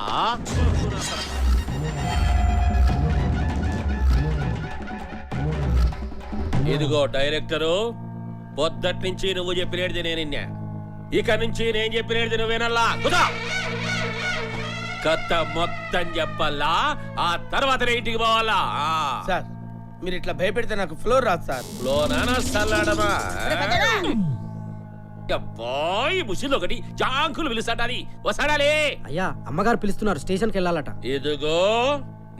ఇదిగో డైరెక్టరు, పొద్దటి నుంచి నువ్వు చెప్పినేది నేను విన్నా. ఇక నుంచి నేను చెప్పినేది నువ్వేనల్లా. కుదా కథ మొత్తం చెప్పాలా, ఆ తర్వాత ఇంటికి పోవాలా. సార్, మీరు ఇట్లా భయపెడితే నాకు ఫ్లోర్ రాదు సార్. లోనా సల్లాడమా? బాయ్ ముసిలో ఒకటి జాంకులు పిలుస్తాడాలి. వస్తాడాలి. అయ్యా, అమ్మగారు పిలుస్తున్నారు, స్టేషన్కి వెళ్ళాలట. ఇదిగో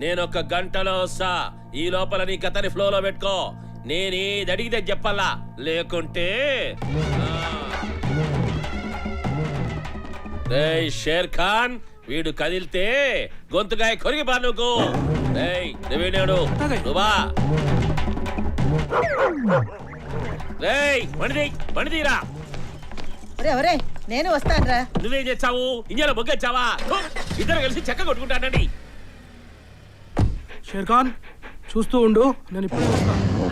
నేనొక గంటలో వస్తా. ఈ లోపల నీ కథని ఫ్లోలో పెట్టుకో. నేనేది అడిగితే చెప్పాలా, లేకుంటే రేయ్ షేర్ ఖాన్, వీడు కదిలితే గొంతుకాయ కొరిగిపా నువ్వు. రేయ్ నువ్వేనాడు నువ్వా? రేయ్ పండితీరా. ఒరే నేను వస్తానురా. నువ్వేం చేస్తావు? ఇంజలో బొగ్గచ్చావా? ఇద్దరు కలిసి చెక్క కొట్టుకుంటానండి. షేర్ ఖాన్, చూస్తూ ఉండు, నేను ఇప్పుడు వస్తాను.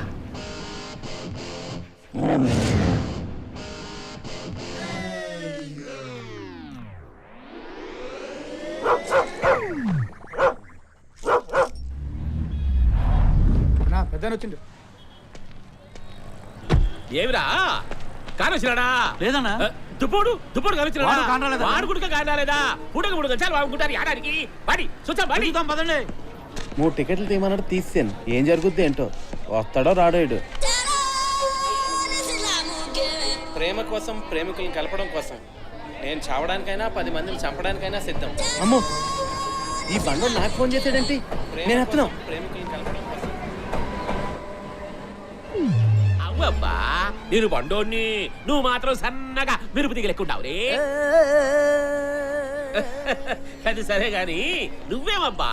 పెద్ద వచ్చిండు. ఏమిరా కానొచ్చినాడా? లేదన్నా. దుప్పుడు కానొచ్చినాడా? వాడు కానరాలేదా? వాడు కూడా కానరాలేదా? పుడక చాలు బాగుంటారు ఆడానికి. పడి చూద్దాం, పడి. పదండి. 3 టికెట్లు తీయమన్నాడు, తీసాను. ఏం జరుగుద్ది ఏంటో, వస్తాడో రాడో. ప్రేమ కోసం ప్రేమికులను కలపడం కోసం నేను చావడానికైనా 10 మందిని చంపడానికైనా సిద్ధం. అమ్మో ఈ బండోడు నాకు ఫోన్ చేసాడేంటి? నేను ఎత్తను. ప్రేమికులను కలపడం కోసం. అవ్వబ్బా నేను బండోడిని, నువ్వు మాత్రం సన్నగా మెరుపు దిగలేకుండావు రే. అది సరే గాని నువ్వేమబ్బా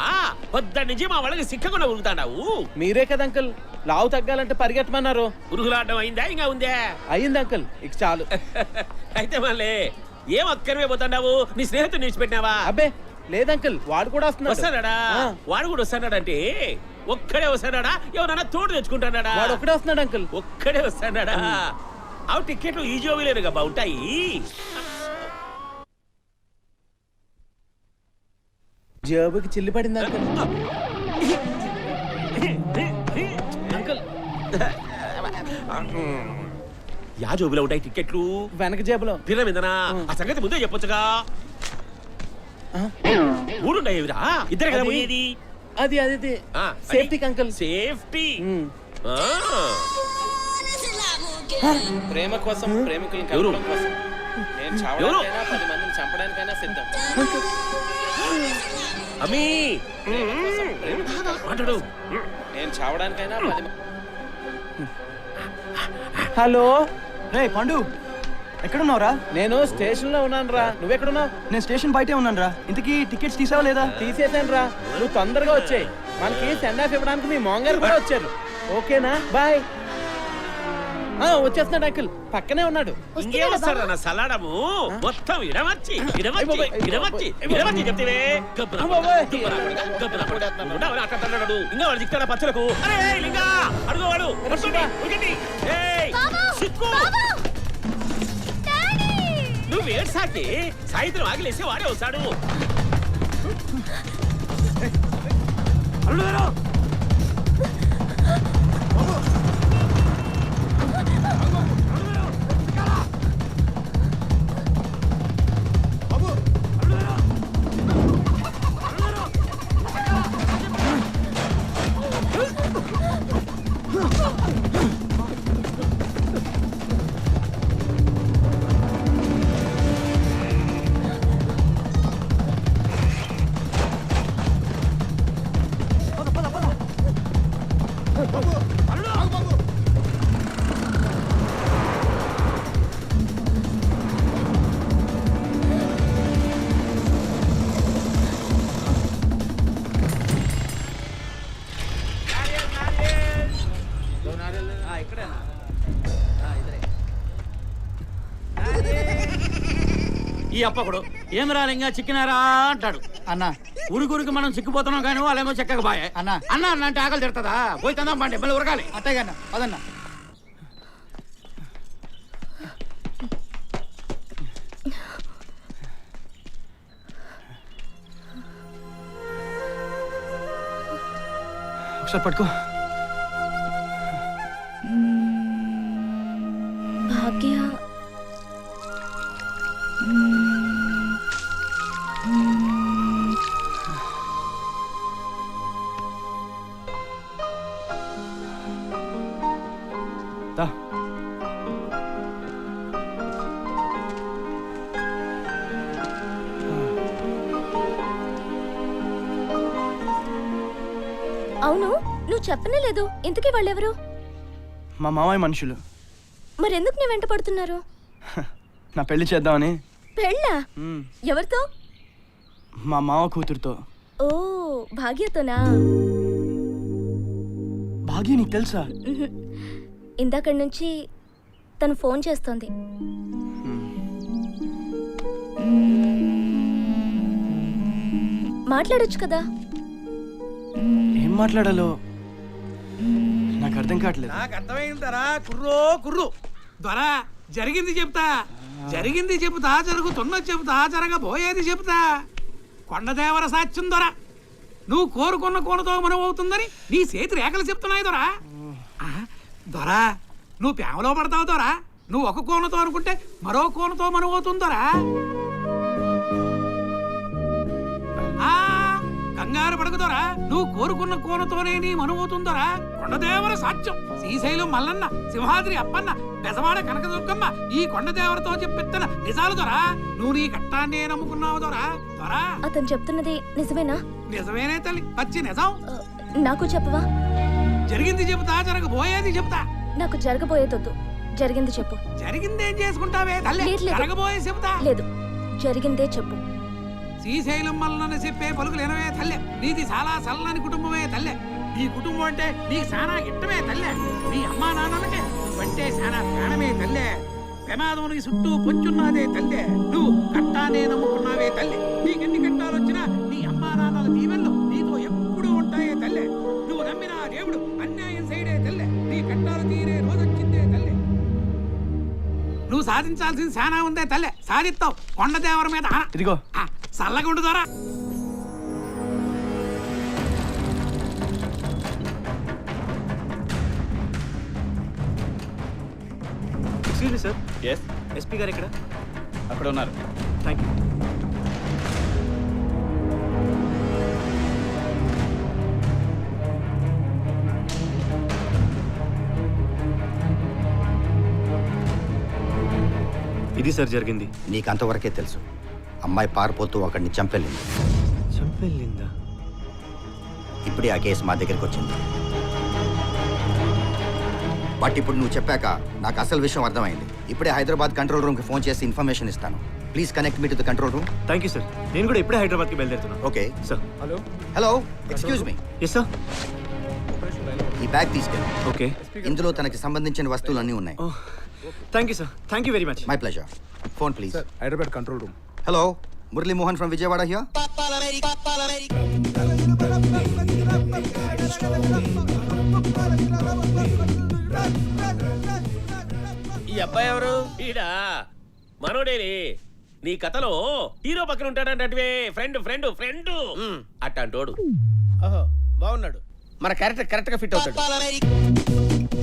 పొద్దున్న నుంచి మా వాళ్ళకి సిక్కకుండా ఉరుకుతాడావు. మీరే కదా అంకుల్ లావు తగ్గాలంటే పరిగెట్టమన్నారు. ఉరుగులాడడం అయిందా ఇంకా ఉందే? అయ్యింది అంకుల్, ఇక చాలు. అయితే మళ్ళీ ఏం అక్కడమే పోతున్నావు? నీ స్నేహితుడు నిలిచిపెట్టినావా? అబ్బే లేదంకుల్, వాడు కూడా వస్తున్నాడా? వాడు కూడా వస్తున్నాడంటే ఒక్కడే వస్తున్నాడా, ఎవరన్నా తోడు తెచ్చుకుంటాడా? వాడు ఒక్కడే వస్తున్నాడు అంకుల్. ఒక్కడే వస్తున్నాడా? అవి టికెట్లు ఈ జోబీలేరుగా బాగుంటాయి. జేబుకి చిల్లి పడింది అంకుల్. అంకుల్ యా జోబులో ఉంటాయి టికెట్లు? వెనక జేబులో. పిల్ల మీదనా? ఆ సంగతి ముందే చెప్పొచ్చుగా. ఊరుండేవిరా ఇద్దరు కదా పోయేది. అది సేఫ్టీ అంకుల్. సేఫ్టీ. ప్రేమ కోసం ప్రేమికులను కలపడం కోసం నేను చావడానికైనా 10 మందిని చంపడానికైనా సిద్ధం. అమ్మీ మాట్లాడు. నేను చావడానికైనా 10 హలో రే పండు, ఎక్కడున్నావురా? నేను స్టేషన్ లో ఉన్నాను రా. నువ్వెక్కడున్నావు? నేను స్టేషన్ బయటే ఉన్నాను రా. ఇంతకీ టికెట్స్ తీసావా లేదా? తీసేసాను రా. నువ్వు తొందరగా వచ్చాయి. మనకి సెండ్ ఆఫ్ ఇవ్వడానికి మీ మాంగారు కూడా వచ్చారు. ఓకేనా? బాయ్. వచ్చేస్తున్నాడు అంకుల్, పక్కనే ఉన్నాడు. ఇంకేం వస్తాడన్న సలాడము మొత్తం ఇడమర్చి చెప్తే ఇంకా వాడు దిక్తాడా పచ్చలకు. అరే లింగా అడుగువాడు సిక్కు. నువ్వు ఏడ్సాకి సాయంత్రం ఆగిలేసి వాడే వస్తాడు. ఈ అప్పకుడు ఏం రాలింగా చిక్కినారా అంటాడు. అన్న ఉరికి మనం చిక్కిపోతున్నాం కానీ వాళ్ళేమో చెక్కక బాయే. అన్న అన్న అన్న అంటే ఆకలి తిడతదా? పోయి తందాం పండి మళ్ళీ ఉరకాలి. అత్తయ్య అదన్నా. ఒకసారి పట్టుకో. భాగ్య దా. అవును, నువ్వు చెప్పనే లేదు. ఇంతకీ వాళ్ళెవరు? మా మామయ్య మనుషులు. మరెందుకు నీ వెంట పడుతున్నారు? నా పెళ్లి చేద్దామని. పెళ్ళా? ఎవరితో? మా మామ కూతురుతో. ఓ, భాగ్యతోనా? భాగ్య నీకు తెలుసా? ఇందాక నుంచి తను ఫోన్ చేస్తోంది. మాట్లాడొచ్చు కదా. ఏం మాట్లాడాలో నాకు అర్థం కావట్లేదు. నాకు అర్థమైందరా కుర్రో కుర్రు ద్వారా జరిగింది చెప్తా. జరిగింది చెబుతా, జరుగుతున్నది చెబుతా, జరగబోయేది చెబుతా. కొండదేవర సాక్ష్యం దొర. నువ్వు కోరుకున్న కోనతో మనం అవుతుందని నీ చేతి రేఖలు చెప్తున్నాయి దొరా. దొరా నువ్వు ప్రేమలో పడతావు దొరా. నువ్వు ఒక కోనతో అనుకుంటే మరో కోనతో మనం అవుతుందొరా. కంగారు పడకుదోరా నువ్వు కోరుకున్న కోనతోనే నీ మనువుతుందోరా కొండదేవర సాధ్యం శ్రీశైలం మల్లన్న సింహాద్రి అప్పన్న బెజవాడ కనకదుర్గమ్మ ఈ కొండదేవరతో చెప్పిస్తున్న నిజాలు దొరా నువ్వు నీ కట్టాన్నే నమ్ముకున్నావు దొరా దొరా అతను చెప్తున్నది నిజమేనా? నిజమేనే తల్లి పచ్చి నిజం. నాకు చెప్పవా? జరిగింది చెబుతా జరగబోయేది చెబుతా. నాకు జరగబోయేదొద్దు, జరిగింది చెప్పు. జరిగిందేం చేసుకుంటావే తల్లి? లేదు, లేదు. జరగబోయే చెబుతా. లేదు, జరిగిందే చెప్పు. శ్రీశైలం మల్లన్న చెప్పే పలుకులు ఎనవే తల్లె నీది చాలా చల్లని కుటుంబమే తల్లె నీ కుటుంబం అంటే నీకు చాలా ఇష్టమే తల్లె నీ అమ్మా నాన్నలకే అంటే చాలా ప్రాణమే తల్లె ప్రమాదమునికి చుట్టూ పొంచున్నదే తల్లె నువ్వు కట్టానే నమ్ముకున్నావే తల్లి నీకెన్ని కట్టాలు వచ్చినా నీ అమ్మా నాన్నల దీవెనలు నీతో ఎప్పుడూ ఉంటాయే తల్లె నువ్వు నమ్మిన ఆ దేవుడు అన్యాయం సైడే తల్లె నీ కట్టాలు తీరే రోజొచ్చిందే తల్లె నువ్వు సాధించాల్సింది చాలా ఉందే తల్లె సాధిస్తావు కొండదేవర మీద ఆన. ఇదిగో చల్లగా ఉండు ద్వారా excuse me sir. SSP గారు ఇక్కడ? అక్కడ ఉన్నారు. Thank you. ఇది సార్ జరిగింది. నీకు అంతవరకే తెలుసు. అమ్మాయి పారిపోతూ ఒకడిని చంపెళ్ళింది. చంపెళ్ళిందా? ఇప్పుడే ఆ కేసు మా దగ్గరికి వచ్చింది. బట్ ఇప్పుడు నువ్వు చెప్పాక నాకు అసలు విషయం అర్థమైంది. ఇప్పుడే హైదరాబాద్ కంట్రోల్ రూమ్కి ఫోన్ చేసి ఇన్ఫర్మేషన్ ఇస్తాను. Please connect me to the control room. Thank you sir. నేను కూడా ఇప్పుడే హైదరాబాద్కి బయలుదేరుతున్నాను. Okay sir. Hello hello excuse me. Yes sir. ఈ బ్యాగ్ తీసుకెళ్ళి. ఓకే. ఇందులో తనకి సంబంధించిన వస్తువులన్నీ ఉన్నాయి. Thank you sir. Thank you very much. My pleasure. Phone please. Hyderabad control room. Hello Murali Mohan from Vijayawada here. ఈ అబ్బాయి ఎవరు? ఈడా మనోడేని నీ కథలో హీరో పక్కన ఉంటాడంటే ఫ్రెండ్ ఫ్రెండ్ ఫ్రెండ్ అట్టంటోడు. ఓహో బాగున్నాడు. మన క్యారెక్టర్ కరెక్ట్ గా ఫిట్ అవుతాడు.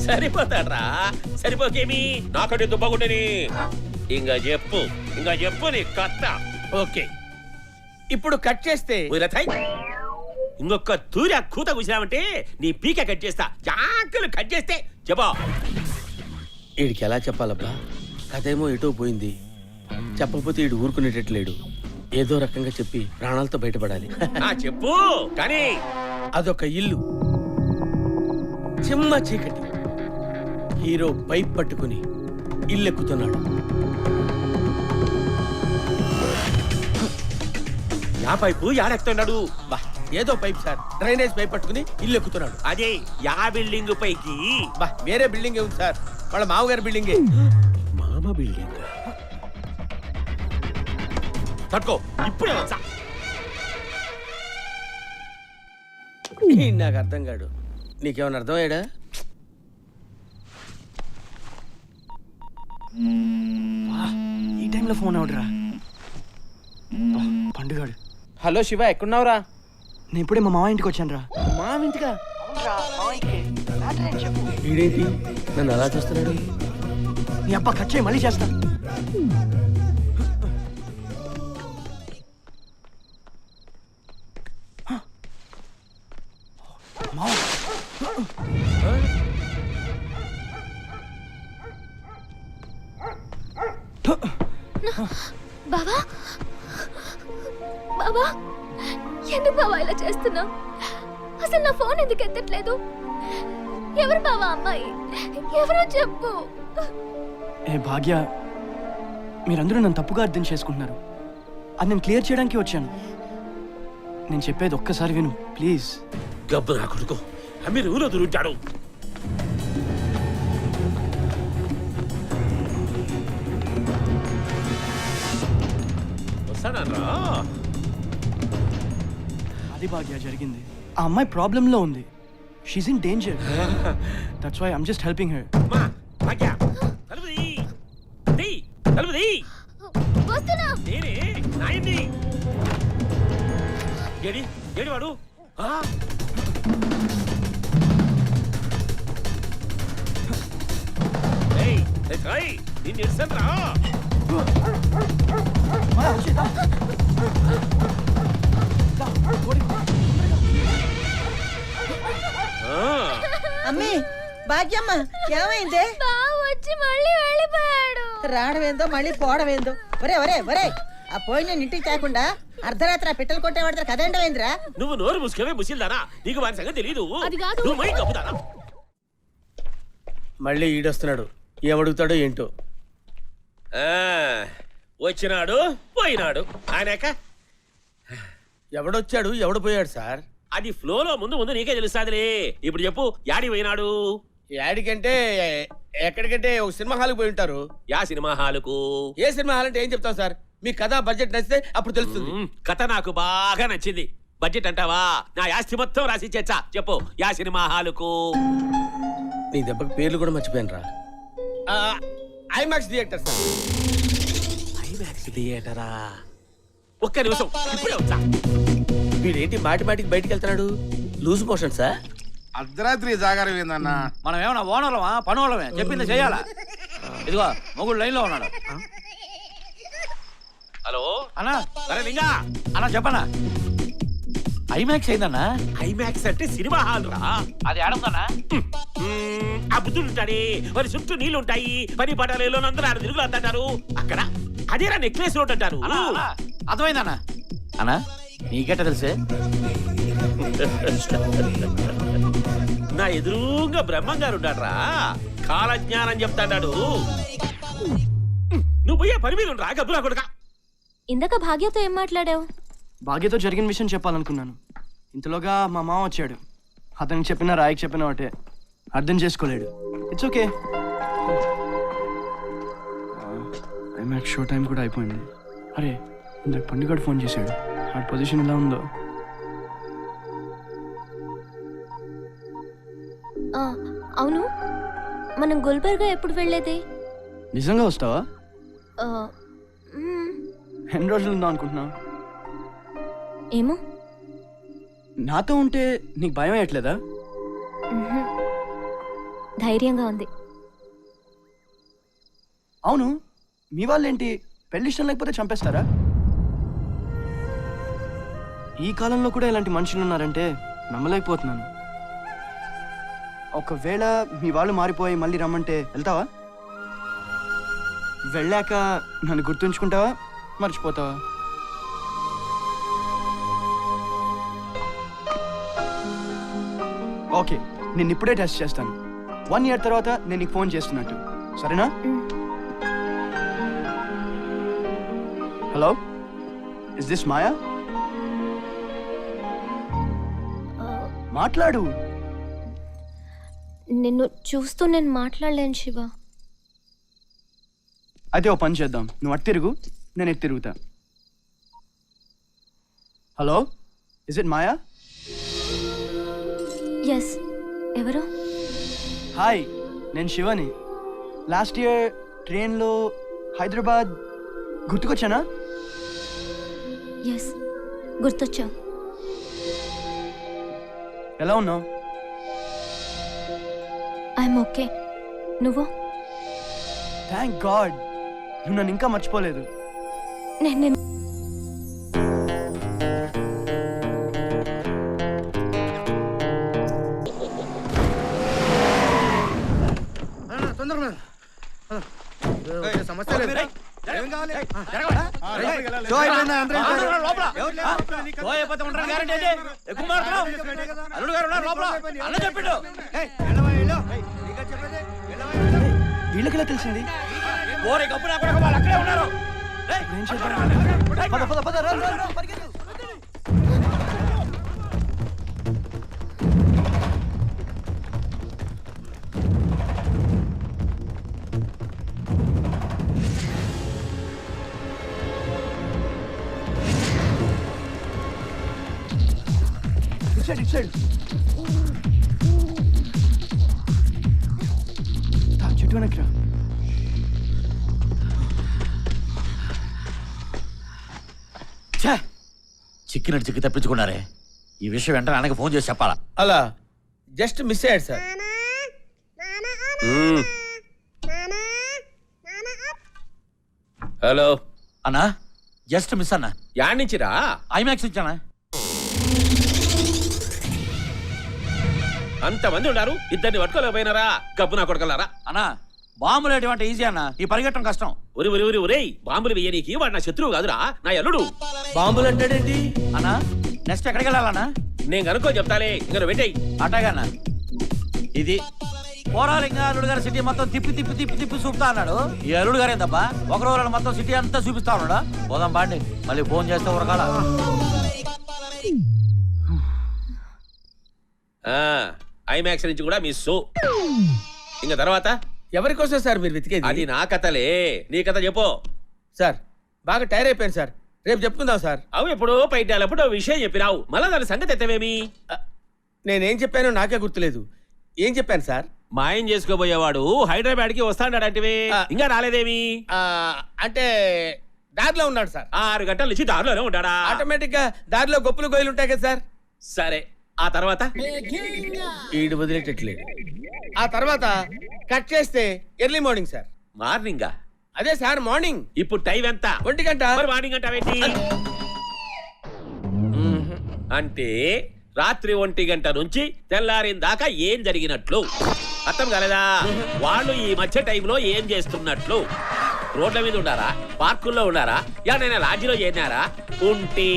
సరిపోతాడ్రా. సరిపోకేమి నాకంటే దుబ్బగుంటని ఇంకా చెప్పు నీ కథ. ఓకే ఇప్పుడు కట్ చేస్తే ఇంకొక తూరి కూత కూసామంటే నీ పీక కట్ చేస్తా. జాంకులు కట్ చేస్తే చెప్పా. వీడికి ఎలా చెప్పాలబ్బా? కథేమో ఎటో పోయింది. చెప్పకపోతే వీడు ఊరుకునేటట్లేడు. ఏదో రకంగా చెప్పి ప్రాణాలతో బయటపడాలి. చెప్పు కానీ అదొక ఇల్లు, చిమ్మ చీకటి. హీరో పైప్ పట్టుకుని ఇల్లెక్కుతున్నాడు. Yeah pipe యాడెక్కుతున్నాడు? బా ఏదో పైప్ సార్, డ్రైనేజ్ పైప్ పట్టుకుని ఇల్లు ఎక్కుతున్నాడు. అదే యా బిల్డింగ్ పైకి? బా వేరే బిల్డింగ్ ఉంది సార్, వాళ్ళ మామగారి బిల్డింగే. మామ బిల్డింగ్ తట్టుకో ఇప్పుడే వచ్చా. నాకు అర్థం కాడు. నీకేమైనా అర్థమయ్యాడా? ఈ టైంలో ఫోన్ అవుడరా పండుగాడు. హలో శివ, ఎక్కడున్నావురా? నేను ఇప్పుడే మా మామ ఇంటికి వచ్చాను రా. మా ఇంటికా? వీడేంటి నన్ను అలా చూస్తున్నాడు? నీ అబ్బా కట్ చేయి, మళ్ళీ చేస్తా. బావా బావా ఎందుకు బావా ఇలా చేస్తున్నావు? అసలు నా ఫోన్ ఎందుకు ఎత్తట్లేదు? ఎవరు బావా అమ్మాయి? ఎవరో చెప్పు. ఏ భాగ్య, మీరందరూ నన్ను తప్పుగా అర్థం చేసుకుంటున్నారు. అది నేను క్లియర్ చేయడానికి వచ్చాను. నేను చెప్పేది ఒక్కసారి విను ప్లీజ్. గబ్బు నా కొడుకు అమ్మి ఊలో దొరుకుతాడు. వస్తానరా. అది భాగ్య జరిగింది. ఆ అమ్మాయి ప్రాబ్లంలో ఉంది. She's in danger. That's why I'm just helping her. మా భాగ్య తలుపు తీ తలుపు తీ. వస్తున్నా. నేనే నాయండి. ఏడి ఏడి వాడు? నిన్ను ఇస్తాను రా. ఓడి అమ్మి భాగ్యమ్మ ఏమైంది? బావ వచ్చి మళ్ళీ వెళ్ళిపోయాడు. రావడమేందో మళ్ళీ పోవడమేందో. ఒరే ఒరే ఒరే ఆ పోయి నేను ఇంటికి తేకుండా అర్ధరాత్రి పిట్టలు కొట్టేవాడతారు కదేంటవేంద్రా? నువ్వు నోరు ముసుకవే ముసిల్దానా? నీకు వారి సంగతి తెలీదు. అది కాదు. నువ్వు మై కప్పుదానా? మళ్ళీ ఈడొస్తున్నాడు, ఏమడుగుతాడో ఏంటో. వచ్చినాడు పోయినాడు ఆయనక. ఎవడొచ్చాడు ఎవడు పోయాడు సార్? అది ఫ్లోలో ముందు ముందు నీకే తెలుస్తాదిలే. ఇప్పుడు చెప్పు, యాడి పోయినాడు? యాడికంటే ఎక్కడికంటే ఒక సినిమా హాల్కి పోయి ఉంటారు. యా సినిమా హాలుకు? ఏ సినిమా హాల్ అంటే ఏం చెప్తాం సార్? మీ కథ బడ్జెట్ నచ్చితే అప్పుడు తెలుస్తుంది. కథ నాకు బాగా నచ్చింది. బడ్జెట్ అంటావా? నా యాస్తి మొత్తం రాసిచ్చేచ్చా. చెప్పు, యా సినిమా హాలుకు? నీ దెబ్బకి పేర్లు కూడా మర్చిపోయాను రా. IMAX theatre sir. ఐమాక్స్ థియేటరా? ఒక్క నిమిషం, ఇప్పుడే వచ్చా. వీడేంటి మాటి మాటికి బయటికి వెళ్తున్నాడు? Loose motion sir. అర్ధరాత్రి జాగారం ఏందన్నా? మనం ఏమన్నా ఓనర్లమా పనులమే? చెప్పింది చెయ్యాలా? ఇదిగో మొగుడు లైన్ లో ఉన్నాడు. హలో అన్నా సరే లింగా. అన్నా చెప్పనా? ఐమాక్స్ అయిందన్నా? ఐమాక్స్ అంటే సినిమా హాల్ రా. అది ఆడుందన్నా? ఆ బుద్ధుడు ఉంటాడే, మరి చుట్టూ నీళ్లు ఉంటాయి, పని పటాలలో అందరూ ఆడ తిరుగులు అంటారు. అక్కడ అదేరా నెక్లెస్ రోడ్ అంటారు. అర్థమైందన్నా? అన్నా నీకెట్ట తెలుసే? నా ఎదురుగా బ్రహ్మంగారు ఉన్నాడ్రా, కాలజ్ఞానం చెప్తాడాడు. నువ్వు పోయే పని మీద ఉండరా గబ్బురా కొడుకా. ఇందాక భాగ్యతో ఏం మాట్లాడావు? భాగ్యతో జరిగిన విషయం చెప్పాలనుకున్నాను. ఇంతలోగా మా మామ వచ్చాడు. అతనికి చెప్పినా రాయికి చెప్పినా ఒకటే, అర్థం చేసుకోలేడు. It's okay. IMAX show time కూడా అయిపోయింది. అరే ఇందాక పండుగడు ఫోన్ చేశాడు. ఆ పొజిషన్ ఎలా ఉందో. అవును, మనం గుల్బర్గా ఎప్పుడు వెళ్ళేది? నిజంగా వస్తావా? ఆ, మ్మ్. ఎన్ని రోజులు ఉందాం అనుకుంటున్నావు? ఏమో. నాతో ఉంటే నీకు భయం వేయట్లేదా? మ్హూ. ధైర్యంగా ఉంది. అవును, మీ వాళ్ళేంటి పెళ్లి ఇష్టం లేకపోతే చంపేస్తారా? ఈ కాలంలో కూడా ఇలాంటి మనుషులు ఉన్నారంటే నమ్మలేకపోతున్నాను. ఒకవేళ మీ వాళ్ళు మారిపోయి మళ్ళీ రమ్మంటే వెళ్తావా? వెళ్ళాక నన్ను గుర్తుంచుకుంటావా, మర్చిపోతావా? ఓకే, నేను ఇప్పుడే టెస్ట్ చేస్తాను. 1 year తర్వాత నేను నీకు ఫోన్ చేస్తున్నట్టు, సరేనా? హలో, ఇస్ దిస్ మాయా? మాట్లాడు. నిన్ను చూస్తూ నేను మాట్లాడలేను శివ. అయితే ఓ పని చేద్దాం, నువ్వు అటు తిరుగు, నేను ఎటు తిరుగుతా. Hello, is it Maya? Yes. ఎవరు? హాయ్, నేను శివని. లాస్ట్ ఇయర్ ట్రైన్లో హైదరాబాద్ గుర్తుకొచ్చానా? ఎస్, గుర్తొచ్చావు. ఎలా ఉన్నావు? I'm okay. నువ్వు? థ్యాంక్ గాడ్, నువ్వు నన్ను ఇంకా మర్చిపోలేదు. నేను సమస్య లేదు. వీళ్ళకి ఎలా తెలిసింది? అక్కడే ఉన్నారు. ఏం చేద్దాం? పద, పద, పద, రా, రా, రా, పరిగెత్తు. ఇటు సైడ్. చెట్టు వెనక్కి రా. చిక్కినట్టు చిక్కి తప్పించుకున్నారే. ఈ విషయం వెంటనే ఆయనకి ఫోన్ చేసి చెప్పాలా? అలా జస్ట్ మిస్ అయ్యాడు సార్. హలో అన్నా, జస్ట్ మిస్ అన్నా. యాడ్ నుంచిరా? ఐమాక్స్ ఇచ్చానా? అంతమంది ఉన్నారు, ఇద్దరిని పట్టుకోలేకపోయినారా? గబ్బు నా కొడకలారా. అన్నా బాంబులు అంటే ఈజీ అన్న, ఈ పరిగెట్టడం కష్టం. ఒరి ఒరి ఒరి ఒరేయ్, బాంబులు వెయ్యనీకి వాడు నా శత్రువు కాదురా, నా ఎల్లుడు. బాంబులు అంటాడేంటి అన్నా నెక్స్ట్ ఎక్కడికి వెళ్ళాలన్నా? నేను కనుక్కో చెప్తాలే, ఇంకా పెట్టేయి. అటాగన్నా ఇది పోరాలింగా అల్లుడు గారు సిటీ మొత్తం తిప్పి తిప్పి తిప్పి తిప్పి చూపుతా అన్నాడు. ఈ అల్లుడు గారు ఏందబ్బా ఒక రోజు మొత్తం సిటీ అంతా చూపిస్తా ఉన్నాడా? పోదాం బాండి, మళ్ళీ ఫోన్ చేస్తే ఉరకాల. ఐమాక్స్ నుంచి కూడా మిస్. ఇంకా తర్వాత ఎవరి కోసం సార్ మీరు వెతికేది? అది నా కథలే, నీ కథ చెప్పు. సార్ బాగా టైర్ అయిపోయాను సార్, రేపు చెప్పుకుందాం సార్. అవు ఎప్పుడో పైటాలప్పుడు విషయం చెప్పినావు, మళ్ళా దాని సంగతి ఎత్తవేమి? నేనేం చెప్పానో నాకే గుర్తులేదు. ఏం చెప్పాను సార్? మాయం చేసుకోబోయేవాడు హైదరాబాద్ కి వస్తాడంటివి, ఇంకా రాలేదేమి? అంటే దారిలో ఉన్నాడు సార్. 6 గంటల నుంచి దారిలోనే ఉంటాడా? ఆటోమేటిక్ గా దారిలో గొప్పలు గొయ్యలు ఉంటాయి కదా సార్. సరే, ఆ తర్వాత? ఈడు వదిలేటట్లేడు. ఆ తర్వాత కట్ చేస్తే ఎర్లీ మార్నింగ్ సార్. మార్నింగా? అదే సార్ మార్నింగ్. ఇప్పుడు టైం ఎంత? 1 గంట. మరి మార్నింగ్ అంటావేంటి? అంటే రాత్రి 1 గంట నుంచి తెల్లారిన దాకా ఏం జరిగినట్లు అర్థం కాలేదా? వాళ్ళు ఈ మధ్య టైంలో ఏం చేస్తున్నట్లు? రోడ్ల మీద ఉండారా? పార్కుల్లో ఉండారా? ఎవరైనా లాడ్జిలో చేరినారా? ఉంటే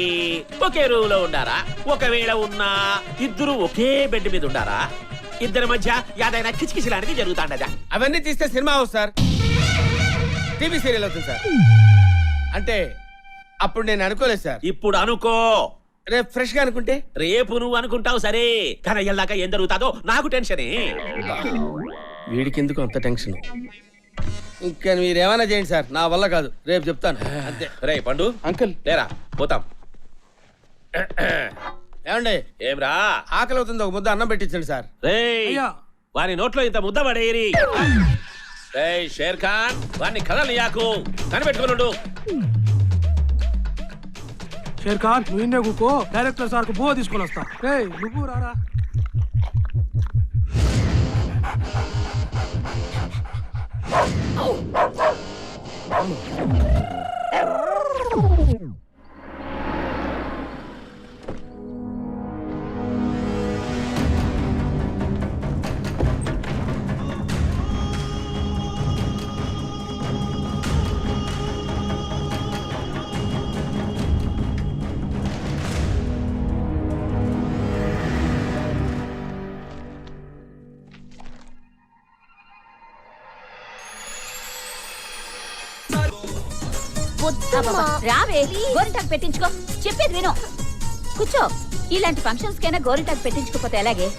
ఒకే రూమ్ లో ఉండారా? ఒకవేళ ఉన్నా ఇద్దరు ఒకే బెడ్ మీద ఉండారా? ఇద్దరి మధ్య ఏదైనా కిచకిచి లాంటిది జరుగుతాండదా? అవన్నీ తీస్తే సినిమా అవుతుంది సార్, టీవీ సీరియల్ అవుతుంది సార్. అంటే అప్పుడు నేను అనుకోలేదు సార్. ఇప్పుడు అనుకో. రేపు ఫ్రెష్ గా అనుకుంటే? రేపు నువ్వు అనుకుంటావు సరే, కానీ అయ్యేదాకా ఏం జరుగుతాదో నాకు టెన్షనే. వీడికి ఎందుకు అంత టెన్షన్? ఇంకా మీరేమైనా చేయండి సార్, నా వల్ల కాదు. రేపు చెప్తాను అంతే. రే పండు అంకుల్ లేరా, పోతాం. ఏమండి? ఏమ్రా? ఆకలి అవుతుంది, ఒక ముద్ద అన్నం పెట్టించండి సార్. రేయ్, వారి నోట్లో ఇంత ముద్ద పడేరి. రేయ్ షేర్ ఖాన్, వారిని కదలియాకు, కనిపెట్టుకున్నాడు. షేర్ ఖాన్ నువ్వు ఇన్నే కూకో, డైరెక్టర్ సార్ కు బో తీసుకొని వస్తా. రేయ్ నువ్వు రారా. రావే, గోరింటాకు పెట్టించుకో. చెప్పేది విను, కూర్చో. ఇలాంటి ఫంక్షన్స్ కైనా గోరింటాకు పెట్టించుకోపోతే ఎలాగే?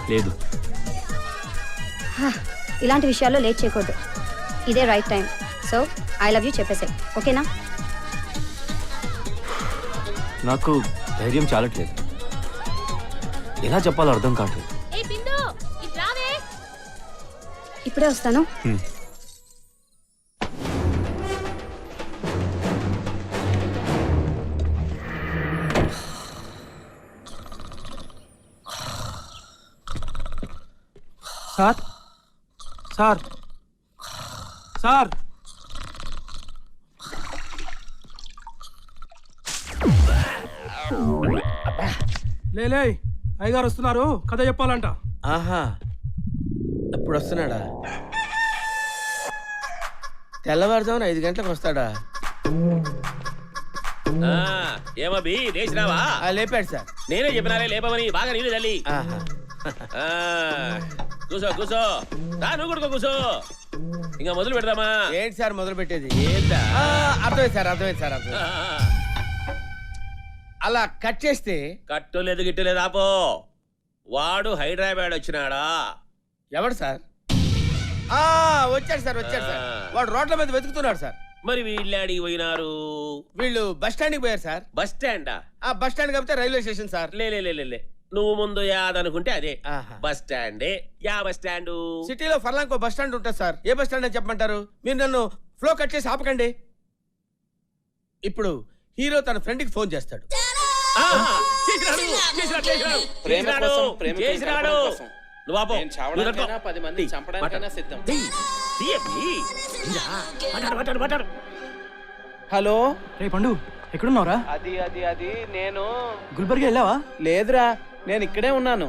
లేదు, ఇలాంటి విషయాల్లో లేట్ చేయకూడదు. ఇదే right time. So I love you చెప్పేసే, ఓకేనా? నాకు ధైర్యం చాలట్లేదు. ఎలా చెప్పాలో అర్థం కావట్లేదు. ఇప్పుడే వస్తాను. సార్ సార్ సార్ లేలే, అయ్యగారు వస్తున్నారు, కథ చెప్పాలంట. ఆహా, ఇప్పుడు వస్తున్నాడా? తెల్లవారుజామున 5 గంటలకు వస్తాడా? ఏమబి లేచినావా? లేపాడు సార్. నేనే చెప్పినారే లేపమని, బాగా నీళ్ళు తల్లి. కూసో కూసో, నువ్వు కూడా కూసో. ఇంకా మొదలు పెడదామా? ఏంటి సార్ మొదలు పెట్టేది? ఏంటా? అర్థమైంది సార్, అర్థమైంది సార్, అర్థమైంది. అలా కట్ చేస్తే కట్టు లేదు గిట్టు లేదు, ఆపో. వాడు హైదరాబాద్ వచ్చినాడా? ఎవడు సార్? వచ్చాడు సార్, వచ్చాడు సార్. వాడు రోడ్ల మీద వెతుకుతున్నాడు సార్. మరి వీళ్ళాడికి పోయినారు? వీళ్ళు బస్ స్టాండ్ కి పోయారు సార్. బస్ స్టాండా? బస్ స్టాండ్ కాకపోతే రైల్వే స్టేషన్ సార్. లే నువ్వు ముందు యాదనుకుంటే అదే బస్ స్టాండే. యా బస్ స్టాండ్? సిటీలో ఫర్లాంకో బస్ స్టాండ్ ఉంటుంది సార్. ఏ బస్ స్టాండ్ అని చెప్పమంటారు? మీరు నన్ను ఫ్లో కట్ చేసి ఆపకండి. ఇప్పుడు హీరో తన ఫ్రెండ్ కి ఫోన్ చేస్తాడు. నువ్వు ఆపు. నేను చావడానికైనా 10 మంది చంపడానికైనా సిద్ధం. హలో రే పండు, ఎక్కడున్నావురా? అది అది అది నేను గుల్బర్గా వెళ్ళావా? లేదురా, నేను ఇక్కడే ఉన్నాను.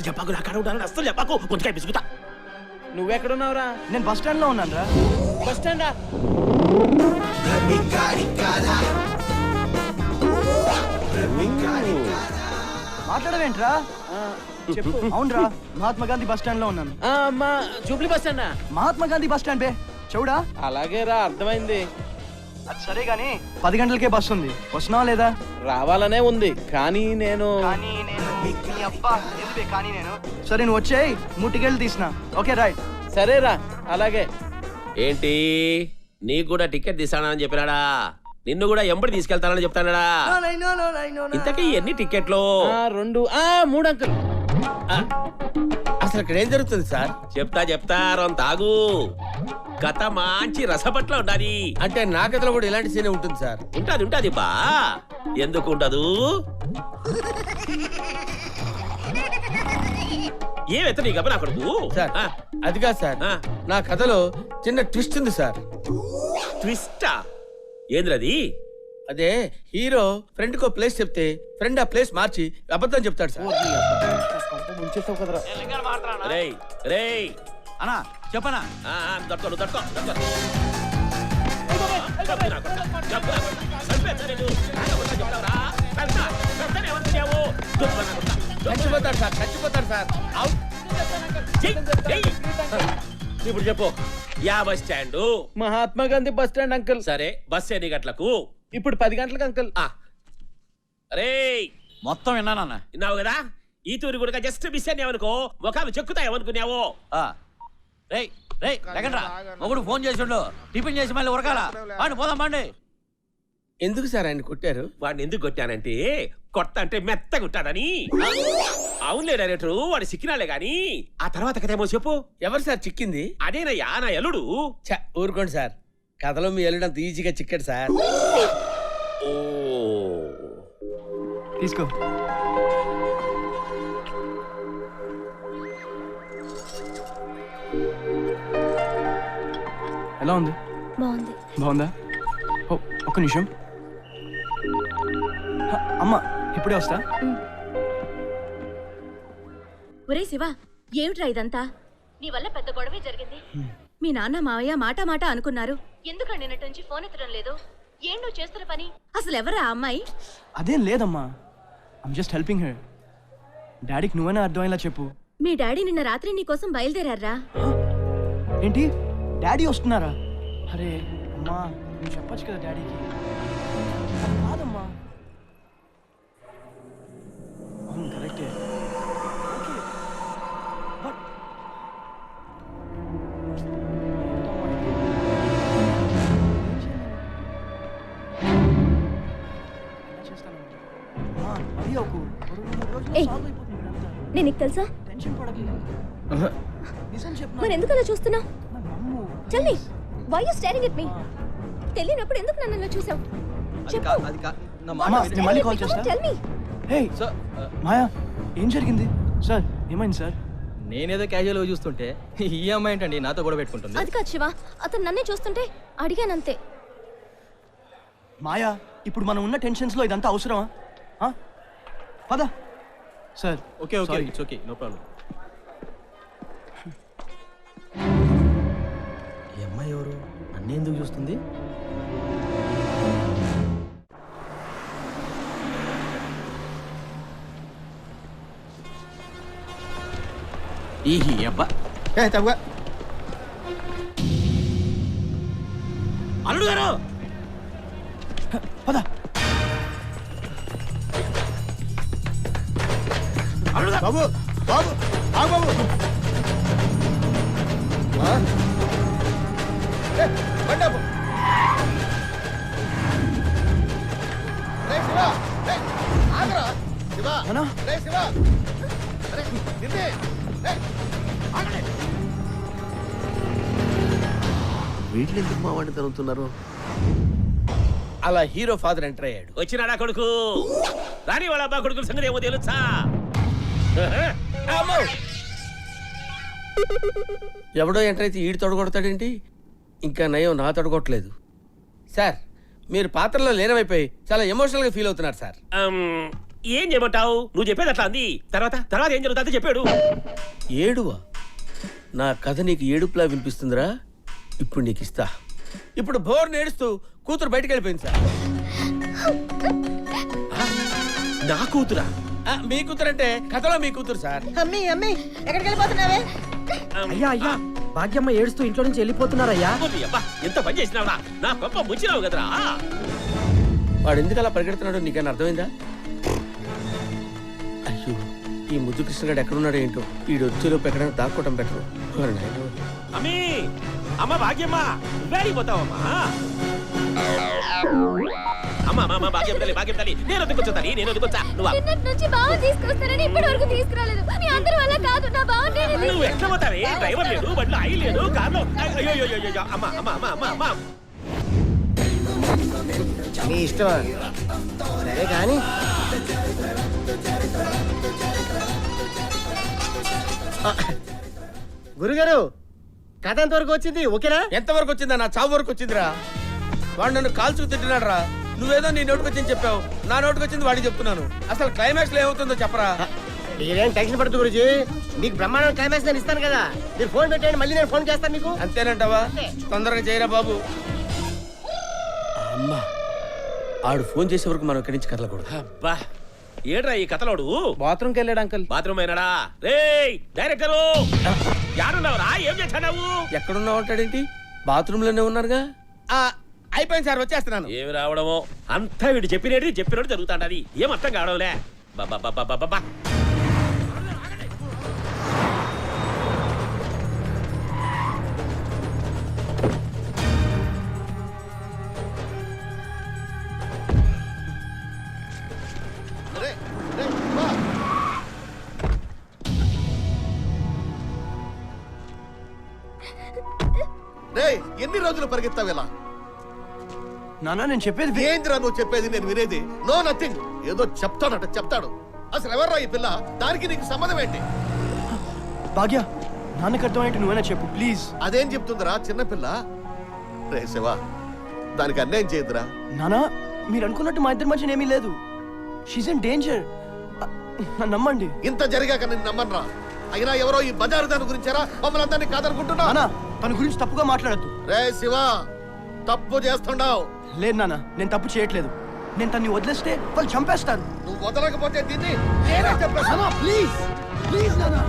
చెప్పకు, నాకు అస్సలు చెప్పకు, కొంచెం పిసుకుతా. నువ్వెక్కడున్నావురా? నేను బస్ స్టాండ్ లో ఉన్నాను రా. బస్ స్టాండా? మాట్లాడవేంట్రా? చెప్పు. అవునరా, మహాత్మా గాంధీ బస్ స్టాండ్ లో ఉన్నాను. అమ్మా, జూబ్లీ బస్ స్టాండా? మహాత్మా గాంధీ బస్ స్టాండ్ బే చూడా. అలాగేరా, అర్థమైంది. అది సరే గానీ 10 గంటలకే బస్ ఉంది, వస్తున్నావా లేదా? రావాలనే ఉంది, కానీ నేను సరే నువ్వు వచ్చేయి, 3 టికెట్లు తీసిన. Okay right. సరేరా, అలాగే. ఏంటి, నీకు కూడా టికెట్ తీసానని చెప్పినాడా? నిన్ను కూడా ఎంబడి తీసుకెళ్తానని చెప్తాడా? ఇంతకీ ఎన్ని టికెట్లు? 2 3 అంకుల్. అసలు ఇక్కడ ఏం జరుగుతుంది సార్? చెప్తా రొంత తాగు. కథ మంచి రసపట్ల ఉండాలి. అంటే నా కథలో కూడా ఇలాంటి సీన్ ఉంటుంది సార్? ఉంటది బా, ఎందుకు ఉండదు? ఏమెత్త నీ గబ నా కొడుకు సార్? అది కాదు సార్, నా కథలో చిన్న ట్విస్ట్ ఉంది సార్. ట్విస్టా? ఏంద్రది? అదే హీరో ఫ్రెండ్ కో ప్లేస్ చెప్తే ఫ్రెండ్ ఆ ప్లేస్ మార్చి అబద్ధం చెప్తాడు సార్. రేయ్ రేయ్ అన్నా చెప్పనా? తట్టుకో. చచ్చిపోతాడు సార్. ఇప్పుడు చెప్పు, yeah bus stand? Mahatma Gandhi bus stand uncle. సరే, బస్ ఎన్ని గంటలకు? ఇప్పుడు 10 గంటలకు అంకుల్. రేయ్ మొత్తం విన్నానన్నా. విన్నావు కదా? ఈ తూరి కూడా జస్ట్ మిస్ అన్నావనుకో, ముఖాలు చెక్కుతాయేమనుకున్నావో. ఒకడు ఫోన్ చేసిండు, టిఫిన్ చేసి మళ్ళీ ఉరకాల. పోదాం బండి. ఎందుకు సార్ ఆయన కొట్టారు? వాడిని ఎందుకు కొట్టానంటే, కొత్త అంటే మెత్తగా ఉంటాడని. అవునులే డైరెక్టర్, వాడు సిక్కినాలే గాని ఆ తర్వాత కథేమో చెప్పు. ఎవరు సార్ చిక్కింది? అదేనయ్యా, నా ఎలుడు. ఊరుకోండి సార్, కథలో మీ ఎల్లుడు అంత ఈజీగా చిక్కాడు సార్. ఓ తీసుకో. ఎలా ఉంది? బాగుందా? ఓ ఒక్క నిమిషం. అమ్మా ఇప్పుడే వస్తా. ఒరే శివ, ఏమిట్రా ఇదంతా? నీ వల్ల పెద్ద గొడవే జరిగింది. మీ నాన్న మావయ్య మాట అనుకున్నారు. ఎందుకండి నిన్నటి నుంచి ఫోన్ ఎత్తడం లేదు? ఏం నువ్వు చేస్తున్న పని? అసలు ఎవరా ఆ అమ్మాయి? అదేం లేదమ్మా, ఐమ్ జస్ట్ హెల్పింగ్ హర్. డాడీకి నువ్వైనా అర్థమయ్యేలా చెప్పు. మీ డాడీ నిన్న రాత్రి నీ కోసం బయలుదేరారా? ఏంటి, డాడీ వస్తున్నారా? అరే అమ్మా, నువ్వు చెప్పొచ్చు కదా డాడీకి. అది కాదమ్మా. అవును కరెక్టే. ఓకే బట్ నేను నీకు తెలుసా? టెన్షన్ పడకు. నిజం చెప్పు. మరి ఎందుకు అలా చూస్తున్నావు? Tell me, why you staring at me? తెలియనప్పుడు ఎందుకు నన్ను అలా చూసావు? చెప్పు. మళ్ళీ కాల్ చేస్తా. Tell me. హే మాయా, ఏం జరిగింది? సార్ ఏమైంది సార్? నేనేదో క్యాజువల్ గా చూస్తుంటే ఈ అమ్మాయి ఏంటండి నాతో కూడా పెట్టుకుంటుంది? అది కాదు శివ, అతను నన్నే చూస్తుంటే అడిగానంతే. మాయా, ఇప్పుడు మనం ఉన్న టెన్షన్స్ లో ఇదంతా అవసరమా? పద sir. Okay it's okay, no problem. ఈ అమ్మాయి ఎవరు? నన్ను ఎందుకు చూస్తుంది? ఈ అబ్బా తప్పుగా అల్లుడు గారు, పద. బాబు బాబు బాబు శివ నానా రే శివ అరే నిన్నే ఏయ్, ఆగండి. వీళ్ళు ఎందుకు మా వాడిని తరుగుతున్నారు? అలా హీరో ఫాదర్ ఎంటర్ అయ్యాడు. వచ్చినాడా కొడుకు? రాని వాళ్ళ అబ్బా కొడుకుల సంగతి ఏమో తెలుసా? అమ్మో! ఎవడో ఎంటర్ అయితే ఈడు తొడగొడతాడేంటి? ఇంకా నయం నా తొడగొట్టలేదు. సార్ మీరు పాత్రలో లీనమైపోయి చాలా ఎమోషనల్ గా ఫీల్ అవుతున్నారు సార్. ఏం చేయమంటావు? నువ్వు చెప్పేది అట్లా అంది. తర్వాత తర్వాత ఏం జరుగుతుందో చెప్పాడు. ఏడువా? నా కథ నీకు ఏడుపులా వినిపిస్తుందిరా? ఇప్పుడు నీకు ఇస్తా. ఇప్పుడు బోర్ నేడుస్తూ కూతురు బయటకు వెళ్ళిపోయింది సార్. నా కూతురా? మీ కూతురు అంటే కథలో మీ కూతురు సార్. అమ్మి అమ్మి ఎక్కడికి వెళ్ళిపోతున్నావే? అయ్యా అయ్యా భాగ్యమ్మ ఏడుస్తూ ఇంట్లో నుంచి వెళ్ళిపోతున్నారయ్యా. అబ్బా ఎంత పని చేసినావురా? నా కొంప ముంచినావు కదరా. వాడు ఎందుకు అలా పరిగెడుతున్నాడో నీకన్నా అర్థమైందా? అయ్యో ఈ ముద్దు కృష్ణగాడు ఎక్కడున్నాడో ఏంటో. ఈడు వచ్చేలోపు ఎక్కడైనా దాక్కోవటం బెటరు. అమ్మీ అమ్మ భాగ్యమ్మ వేడిపోతావమ్మా. అమ్మ భాగ్యం తల్లి భాగ్యం తల్లి నేను వద్దుకొచ్చా తల్లి నేను వద్దుకొచ్చా. నువ్వు నిన్నటి నుంచి బావ తీసుకొస్తానని ఇప్పటి వరకు తీసుకురాలేదు. మీ అందరి వల్ల కాదు. నా బావ నువ్వు ఎట్లా పోతావే? డ్రైవర్ లేడు, బండ్లో ఆయిల్ లేదు, కార్లో అయ్యో అమ్మ అమ్మ అమ్మ అమ్మ అమ్మ. మీ ఇష్టం సరే కానీ గురుగారు కథ ఎంతవరకు వచ్చింది? ఓకేనా? ఎంతవరకు వచ్చిందా? నా చావు వరకు వచ్చిందిరా. వాడు నన్ను కాల్చుకు తిట్టినాడు రా. నువ్వేదో నీ నోటికి వచ్చింది చెప్పావు, నా నోటికి వచ్చింది వాడికి చెప్తున్నాను. అసలు క్లైమాక్స్ లో ఏమవుతుందో చెప్పరా. మీరేం టెన్షన్ పడుతుంది గురుజీ, మీకు బ్రహ్మాండం క్లైమాక్స్ నేను ఇస్తాను కదా. మీరు ఫోన్ పెట్టండి, మళ్ళీ నేను ఫోన్ చేస్తాను మీకు. అంతేనంటావా? తొందరగా చేయరా బాబు. అమ్మా ఆడు ఫోన్ చేసే వరకు మనం ఇక్కడి నుంచి కదలకూడదు. అబ్బా ఏడ్రా ఈ కథలోడు? బాత్రూమ్కి వెళ్ళాడు అంకుల్. బాత్రూమ్ అయినాడా? రేయ్ డైరెక్టరు యాడున్నావురా? ఏం చేశావు? ఎక్కడున్నావు అంటాడేంటి? బాత్రూమ్ లోనే ఉన్నారుగా. అయిపోయింది సార్, వచ్చేస్తున్నాను. ఏమి రావడమో అంతా వీడు చెప్పినట్టు జరుగుతాంటది. ఏం అర్థం కావడంలే. బాబా రే రే శివ రే ఎన్ని రోజులు పరిగెత్తావు ఇలా? నానా నేను చెప్పేది ఏంద్రా నువ్వు చెప్పేది? నేను వినేది నో నథింగ్. ఏదో చెప్తాడు. అసలు ఎవర్రా ఈ పిల్ల? దానికి నీకు సంబంధం ఏంటి? భాగ్య నాన్నకు అర్థమయ్యేట్టు నువ్వైనా చెప్పు ప్లీజ్. అదేం చెప్తుందిరా చిన్నపిల్ల? రే శివ దానికి అన్యాయం చేయదురా. నానా మీరు అనుకున్నట్టు మా ఇద్దరి మధ్య ఏమీ లేదు. She's in danger. నన్ను నమ్మండి. ఇంత జరిగాక నేను నమ్మనురా. అయినా ఎవరో ఈ బజారు దాని గురించారా మమ్మల్ని అందరినీ కాదనుకుంటున్నా? నానా తన గురించి తప్పుగా మాట్లాడద్దు. రే శివ తప్పు చేస్తుండావు. లేదు నాన్న నేను తప్పు చేయట్లేదు. నేను తన్ని వదిలేస్తే వాళ్ళు చంపేస్తారు. నువ్వు వదలకపోతే దీన్ని నేనే చెప్పేస్తాను. ప్లీజ్ ప్లీజ్ నానా.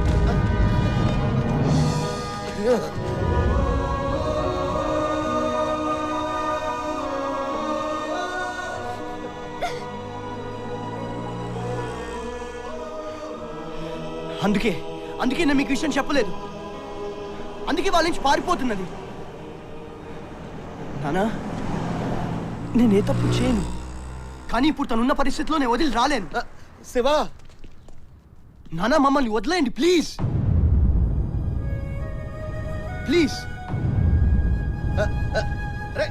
అందుకే నేను మీకు విషయం చెప్పలేదు. అందుకే వాళ్ళ నుంచి పారిపోతున్నది. నానా నేనే తప్పు చేయను, కానీ ఇప్పుడు తనున్న పరిస్థితిలో నేను వదిలి రాలేను. శివ నానా మమ్మల్ని వదిలేయండి ప్లీజ్ ప్లీజ్. రే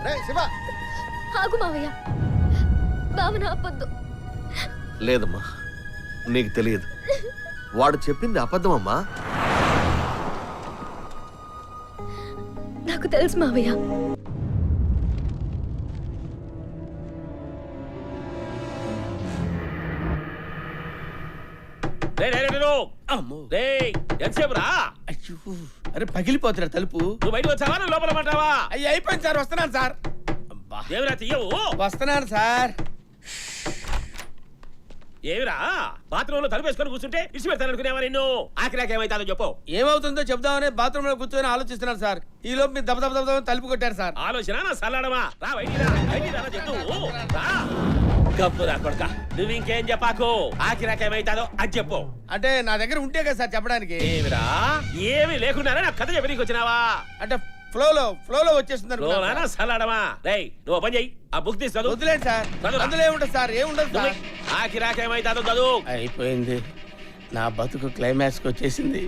రే శివ ఆగు మావయ్య, బావన ఆపొద్దు. లేదమ్మా నీకు తెలియదు. వాడు చెప్పింది అబద్ధమమ్మా. నాకు తెలుసు మావయ్య. ఎంతసేపు రా? అరే పగిలిపోతురా తలుపు. నువ్వు బయటకు వచ్చావా? నువ్వు లోపల పడ్డావా? అయ్యి అయిపోయింది సార్, వస్తున్నాను సార్. ఏమిరా తీయవు? వస్తున్నాను సార్. ఏమిరా బాత్రూమ్ లో తలుపు వేసుకొని కూర్చుంటే ఇచ్చి పెడతాను అనుకునేవా నిన్ను? ఆఖరాకి ఏమైతుందో చెప్పు. ఏమవుతుందో చెప్దామని బాత్రూమ్ లో కూర్చొని ఆలోచిస్తున్నాను సార్. ఈ లోపు మీరు దెబ్బ తలుపు కొట్టారు సార్. ఆలోచన నా సల్లాడమా? రా బయటికి రా చెప్తూ రా. గబ్బురా కొడుకా, నువ్వు ఇంకేం చెప్పాకు. ఆఖరాకి ఏమైతుందో అది చెప్పు. అంటే నా దగ్గర ఉంటే కదా సార్ చెప్పడానికి. ఏమిరా ఏమి లేకుండానే నా కథ చెప్పి నీకు వచ్చినావా? అంటే ఫ్లోలో వచ్చేసింది లోనా సలాడమా రేయ్ నువ్వు పని చెయ్యి ఆ బుక్ తీసి చదువు వదిలేండి సార్ చదువురా. అందులో ఏముంటది సార్ ఏముండదు సార్ ఆకిరాకేమైతుందో చదువు అయిపోయింది నా బతుకు క్లైమాక్స్కి వచ్చేసింది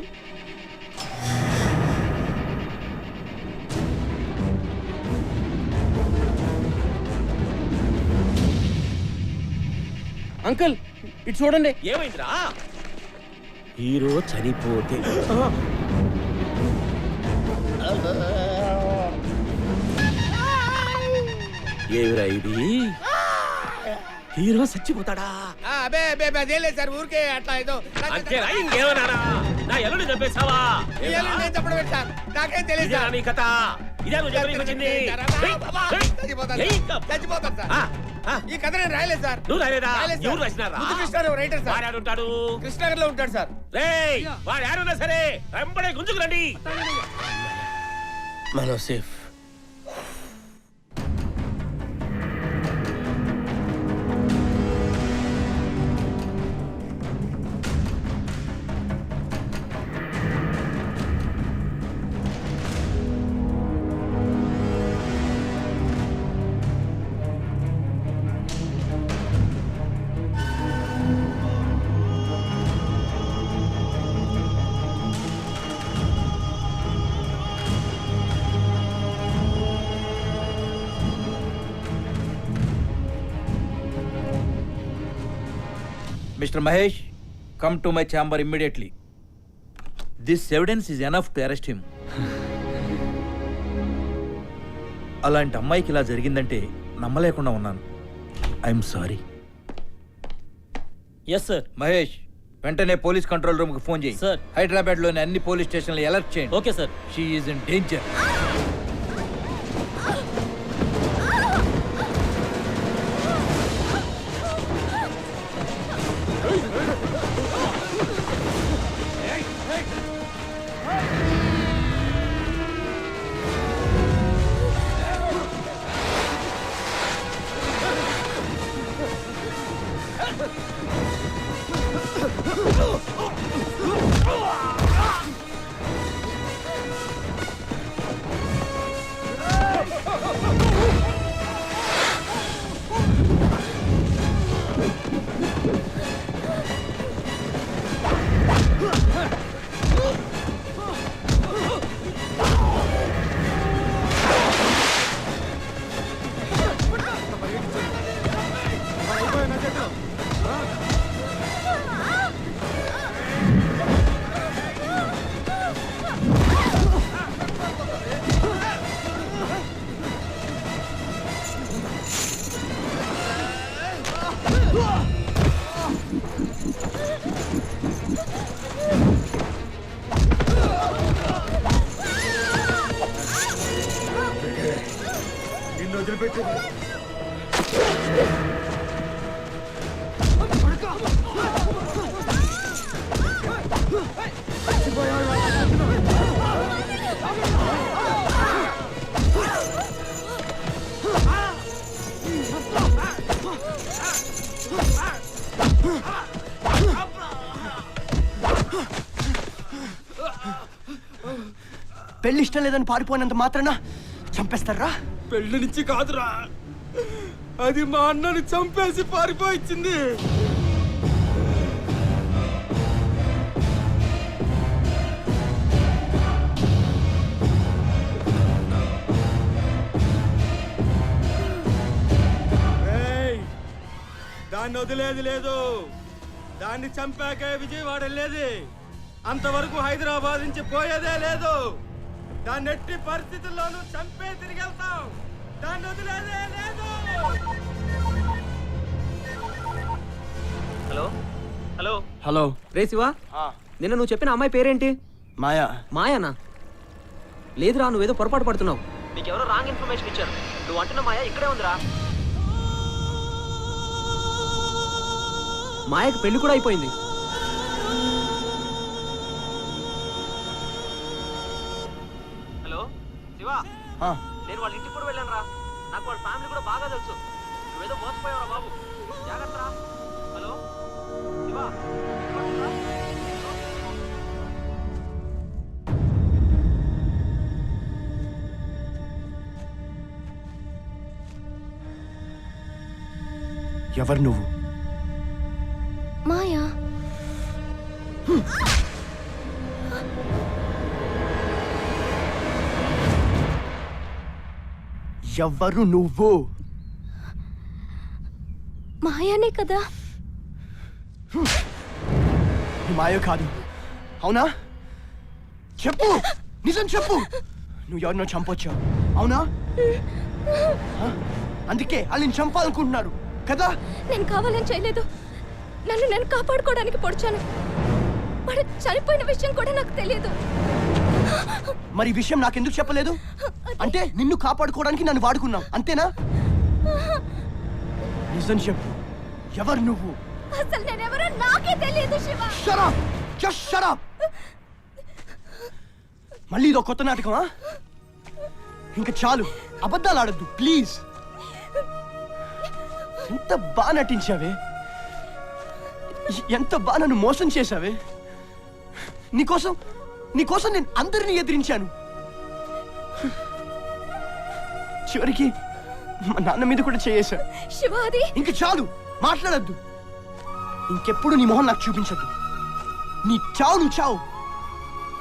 అంకుల్ ఇటు చూడండి ఏమైందిరా హీరో చనిపోతే ఏమిరా ఇది హీరో చచ్చిపోతాడా సార్ ఊరికే అట్లా ఏదో అంతేరా ఇంకేమన్నానా నా ఎల్లుండి చంపేస్తావా నాకేం ఇదేనా నీ కథ ఇదే నువ్వు చెప్పడానికి వచ్చింది చచ్చిపోతాను సార్ ఈ కథ నేను రాయలేదు సార్ నువ్వు రాయలేదా రాయలేదు సార్. ఎవరు రాసినారా ముద్దు కృష్ణారావు రైటర్ సార్ వాడు ఉంటాడు కృష్ణనగర్లో ఉంటాడు సార్ రేయ్ వాడు యారున్నా సరే వెంబడే గుంజుకు రండి మనం safe Mr. Mahesh, come to my chamber immediately. This evidence is enough to arrest him. అలాంటి అమ్మాయికి ఇలా జరిగిందంటే నమ్మలేకుండా ఉన్నాను. I'm sorry. Yes sir. Mahesh, వెంటనే పోలీస్ కంట్రోల్ రూమ్ కి ఫోన్ చేయి. సార్. హైదరాబాద్ లోని అన్ని పోలీస్ స్టేషన్లు అలర్ట్ చేయండి. Okay sir. She is in danger. పెళ్లి ఇష్టం లేదని పారిపోయినంత మాత్రాన చంపేస్తారా? పెళ్లి నుంచి కాదురా, అది మా అన్నని చంపేసి పారిపోయింది. దాన్ని వదిలేది లేదు, దాన్ని చంపాకే విజయవాడ వెళ్ళేది, అంతవరకు హైదరాబాద్ నుంచి పోయేదే లేదు. దాన్ని ఎట్టి పరిస్థితుల్లోనూ చంపే తిరిగి వెళ్తాం, దాన్ని వదిలేదే లేదు. హలో హలో హలో రే శివా, నిన్న నువ్వు చెప్పిన అమ్మాయి పేరేంటి? మాయా. మాయానా? లేదురా, నువ్వేదో పొరపాటు పడుతున్నావు. నీకెవరో రాంగ్ ఇన్ఫర్మేషన్ ఇచ్చారు. నువ్వు అంటున్న మాయా ఇక్కడే ఉందిరా. మాయకి పెళ్లి కూడా అయిపోయింది. హలో శివా, నేను వాళ్ళ ఇంటికి కూడా వెళ్ళాను రా. నాకు వాళ్ళ ఫ్యామిలీ కూడా బాగా తెలుసు. నువ్వేదో మోసపోయావురా బాబు, జాగ్రత్త రా. హలో శివా, ఎవరు నువ్వు? మాయా. ఎవరు నువ్వు? మాయానే కదా. మాయో కాదు, అవునా? చెప్పు, నిజం చెప్పు. నువ్వు ఎవరినో చంపొచ్చావు, అవునా? అందుకే వాళ్ళని చంపాలనుకుంటున్నారు కదా? నేను కావాలని చేయలేదు. నన్ను నేను కాపాడుకోవడానికి పొడిచాను. వాడు చనిపోయిన విషయం కూడా నాకు తెలియదు. మరి ఈ విషయం నాకెందుకు చెప్పలేదు? అంటే నిన్ను కాపాడుకోవడానికి నన్ను వాడుకున్నావు, అంతేనా? నిజం చెప్పు, ఎవరు నువ్వు? అసలు నేనెవరో నాకే తెలియదు Shiva. Shut up! Just shut up! మళ్ళీ ఇదో కొత్త నాటకమా? ఇంకా చాలు, అబద్ధాలు ఆడద్దు ప్లీజ్. ఎంత బాగా నటించావే, ఎంత బాగా నన్ను మోసం చేశావే. నీకోసం నేను అందరినీ ఎదిరించాను. చివరికి మా నాన్న మీద కూడా చేయేశా. శివ, అది ఇంక చాలు, మాట్లాడద్దు. ఇంకెప్పుడు నీ మొహం నాకు చూపించద్దు. నీ చావు నువ్వు చావు,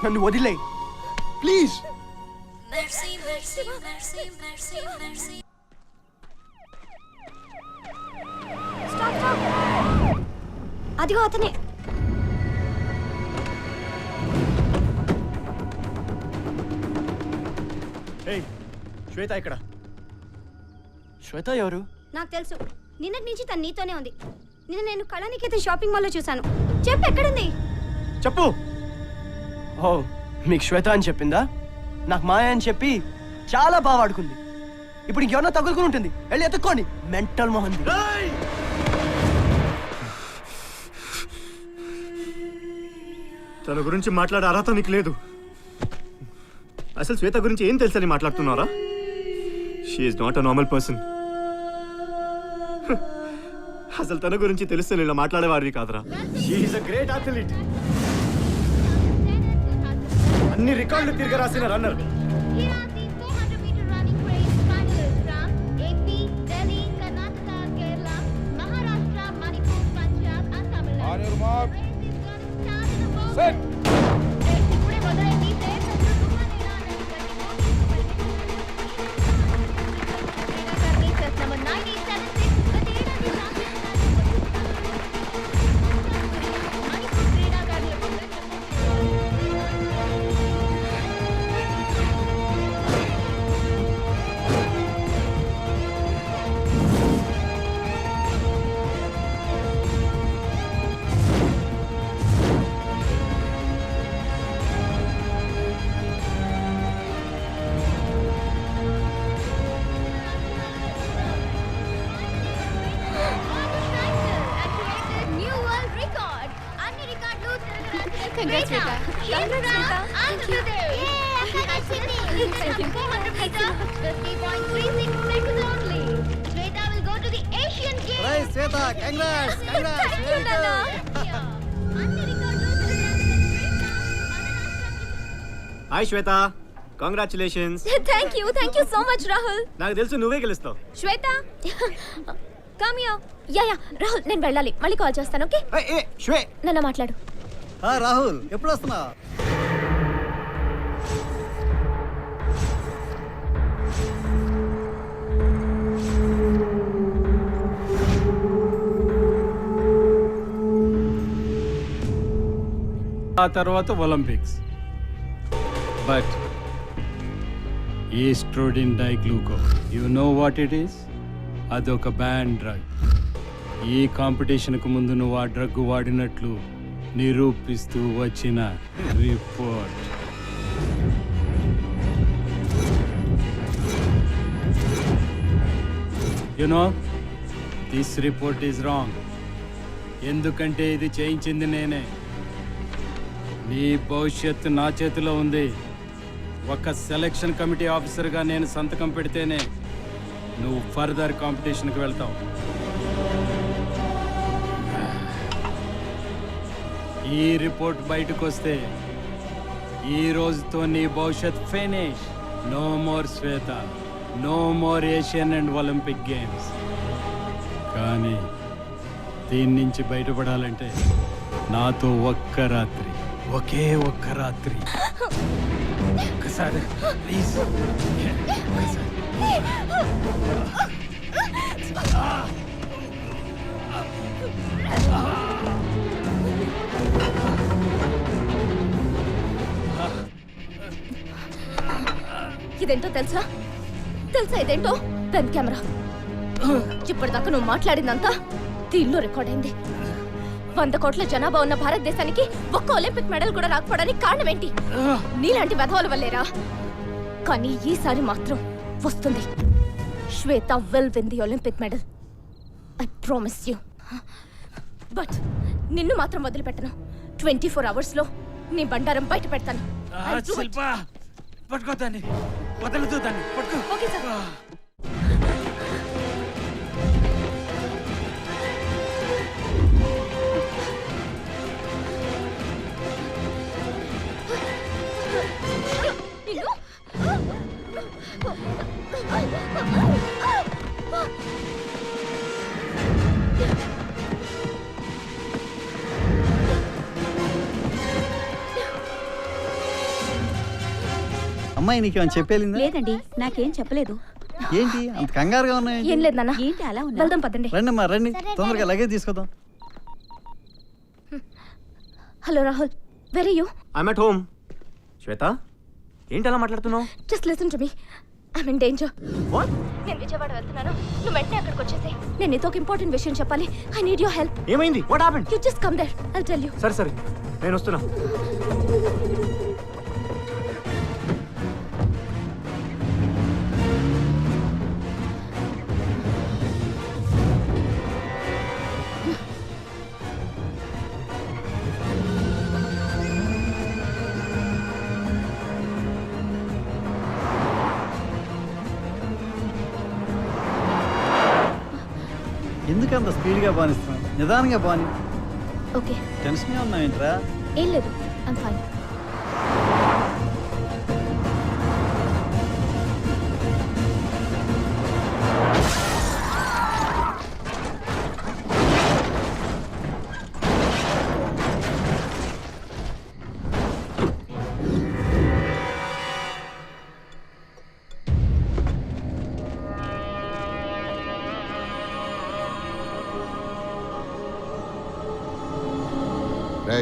నన్ను వదిలే ప్లీజ్. అదిగో అతనే. ఏయ్, శ్వేత ఇక్కడ. శ్వేత ఎవరు? నాకు తెలుసు. నిన్నటి నుంచి తను నీతోనే ఉంది. నిన్న నేను కళానికేతన్ షాపింగ్ మాల్లో చూశాను. చెప్పు, ఎక్కడుంది? చెప్పు. ఓ, మీకు శ్వేత అని చెప్పిందా? నాకు మాయ అని చెప్పి చాలా బాగా ఆడుకుంది. ఇప్పుడు ఇంకెవరన్నా తగులుకుని ఉంటుంది, వెళ్ళి ఎత్తుక్కోండి. మెంటల్ మొహన్. తన గురించి మాట్లాడే అర్హత నీకు లేదు. అసలు శ్వేత గురించి ఏం తెలుసని మాట్లాడుతున్నారా? She is not a normal person. అసలు తన గురించి తెలిస్తే నేను మాట్లాడేవాడివి కాదురా. She is a great athlete. అన్ని రికార్డులు తిరిగి రాసిన runner. Hi Shweta, congratulations. Thank you so much Rahul. నాకు తెలుసు నువ్వే గెలుస్తావు. శ్వేత, కమ్ హియర్. యా రాహుల్, నేను వెళ్ళాలి. మళ్ళీ కాల్ చేస్తాను. ఓకే, నన్ను మాట్లాడు. రాహుల్, ఎప్పుడు వస్తున్నావు? ఆ తర్వాత ఒలింపిక్స్. బట్ ఈస్ట్రోడిన్ డైగ్లూకో, you know what it is? అదొక బ్యాన్ డ్రగ్. ఈ కాంపిటీషన్కు ముందు నువ్వు ఆ డ్రగ్ వాడినట్లు నిరూపిస్తూ వచ్చిన report. You know, this report is wrong. ఎందుకంటే ఇది చేయించింది నేనే. నీ భవిష్యత్తు నా చేతిలో ఉంది. ఒక సెలక్షన్ కమిటీ ఆఫీసర్గా నేను సంతకం పెడితేనే నువ్వు ఫర్దర్ కాంపిటీషన్కి వెళ్తావు. ఈ రిపోర్ట్ బయటకు వస్తే ఈ రోజుతో నీ భవిష్యత్ finish. No more Shweta, no more Asian and Olympic games. కానీ దీని నుంచి బయటపడాలంటే నాతో ఒక్క రాత్రి, ఒకే ఒక్క రాత్రి. ఒక్కసారి ప్లీజ్. ఇదేంటో తెలుసా? ఇదేంటో? Pen camera. ఇప్పటిదాకా నువ్వు మాట్లాడిందంతా దీనిలో రికార్డ్ అయింది. 100 కోట్ల జనాభా ఉన్న భారతదేశానికి ఒక్క ఒలింపిక్ మెడల్ కూడా రాకపోవడానికి కారణం ఏంటి? నీలాంటి వెధవల వల్లేరా. కానీ ఈసారి మాత్రం వస్తుంది. Shweta will win the Olympic medal. I promise you. But నిన్ను మాత్రం వదిలిపెట్టను. 24 అవర్స్ లో నీ బండారం బయట పెడతాను. శిల్ప పట్టుకో దాన్ని, వదలదు దాన్ని, పట్టుకో. Okay sir. అమ్మాయి నీకేమైనా చెప్పేలిందా? లేదండి, నాకేం చెప్పలేదు. ఏంటి అంత కంగారుగా ఉన్నాయి? ఏం లేదు నాన్న. ఏంటి అలా ఉన్నా? వెళ్దాం పదండి. రండమ్మా రండి, తొందరగా లగేజ్ తీసుకుందాం. Hello Rahul, where are you? I'm at home. Shweta, ఏంటి అలా మాట్లాడుతున్నావు? Just listen to me. I in danger. What? నేను విజయవాడ వెళ్తున్నాను. నువ్వు వెంటనే అక్కడికి వచ్చేసేయ్. నేను నీతో ఒక ఇంపార్టెంట్ విషయం చెప్పాలి. I need your help. ఏమైంది? What happened? You just come there. I'll tell you. సరే సరే, నేను వస్తున్నా. ఎందుకు అంత స్పీడ్గా బానిస్తున్నావు? నిదానంగా బాని. ఓకే. టెన్షన్గా ఉన్నావు ఏంట్రా? ఏం లేదు, ఐమ్ ఫైన్.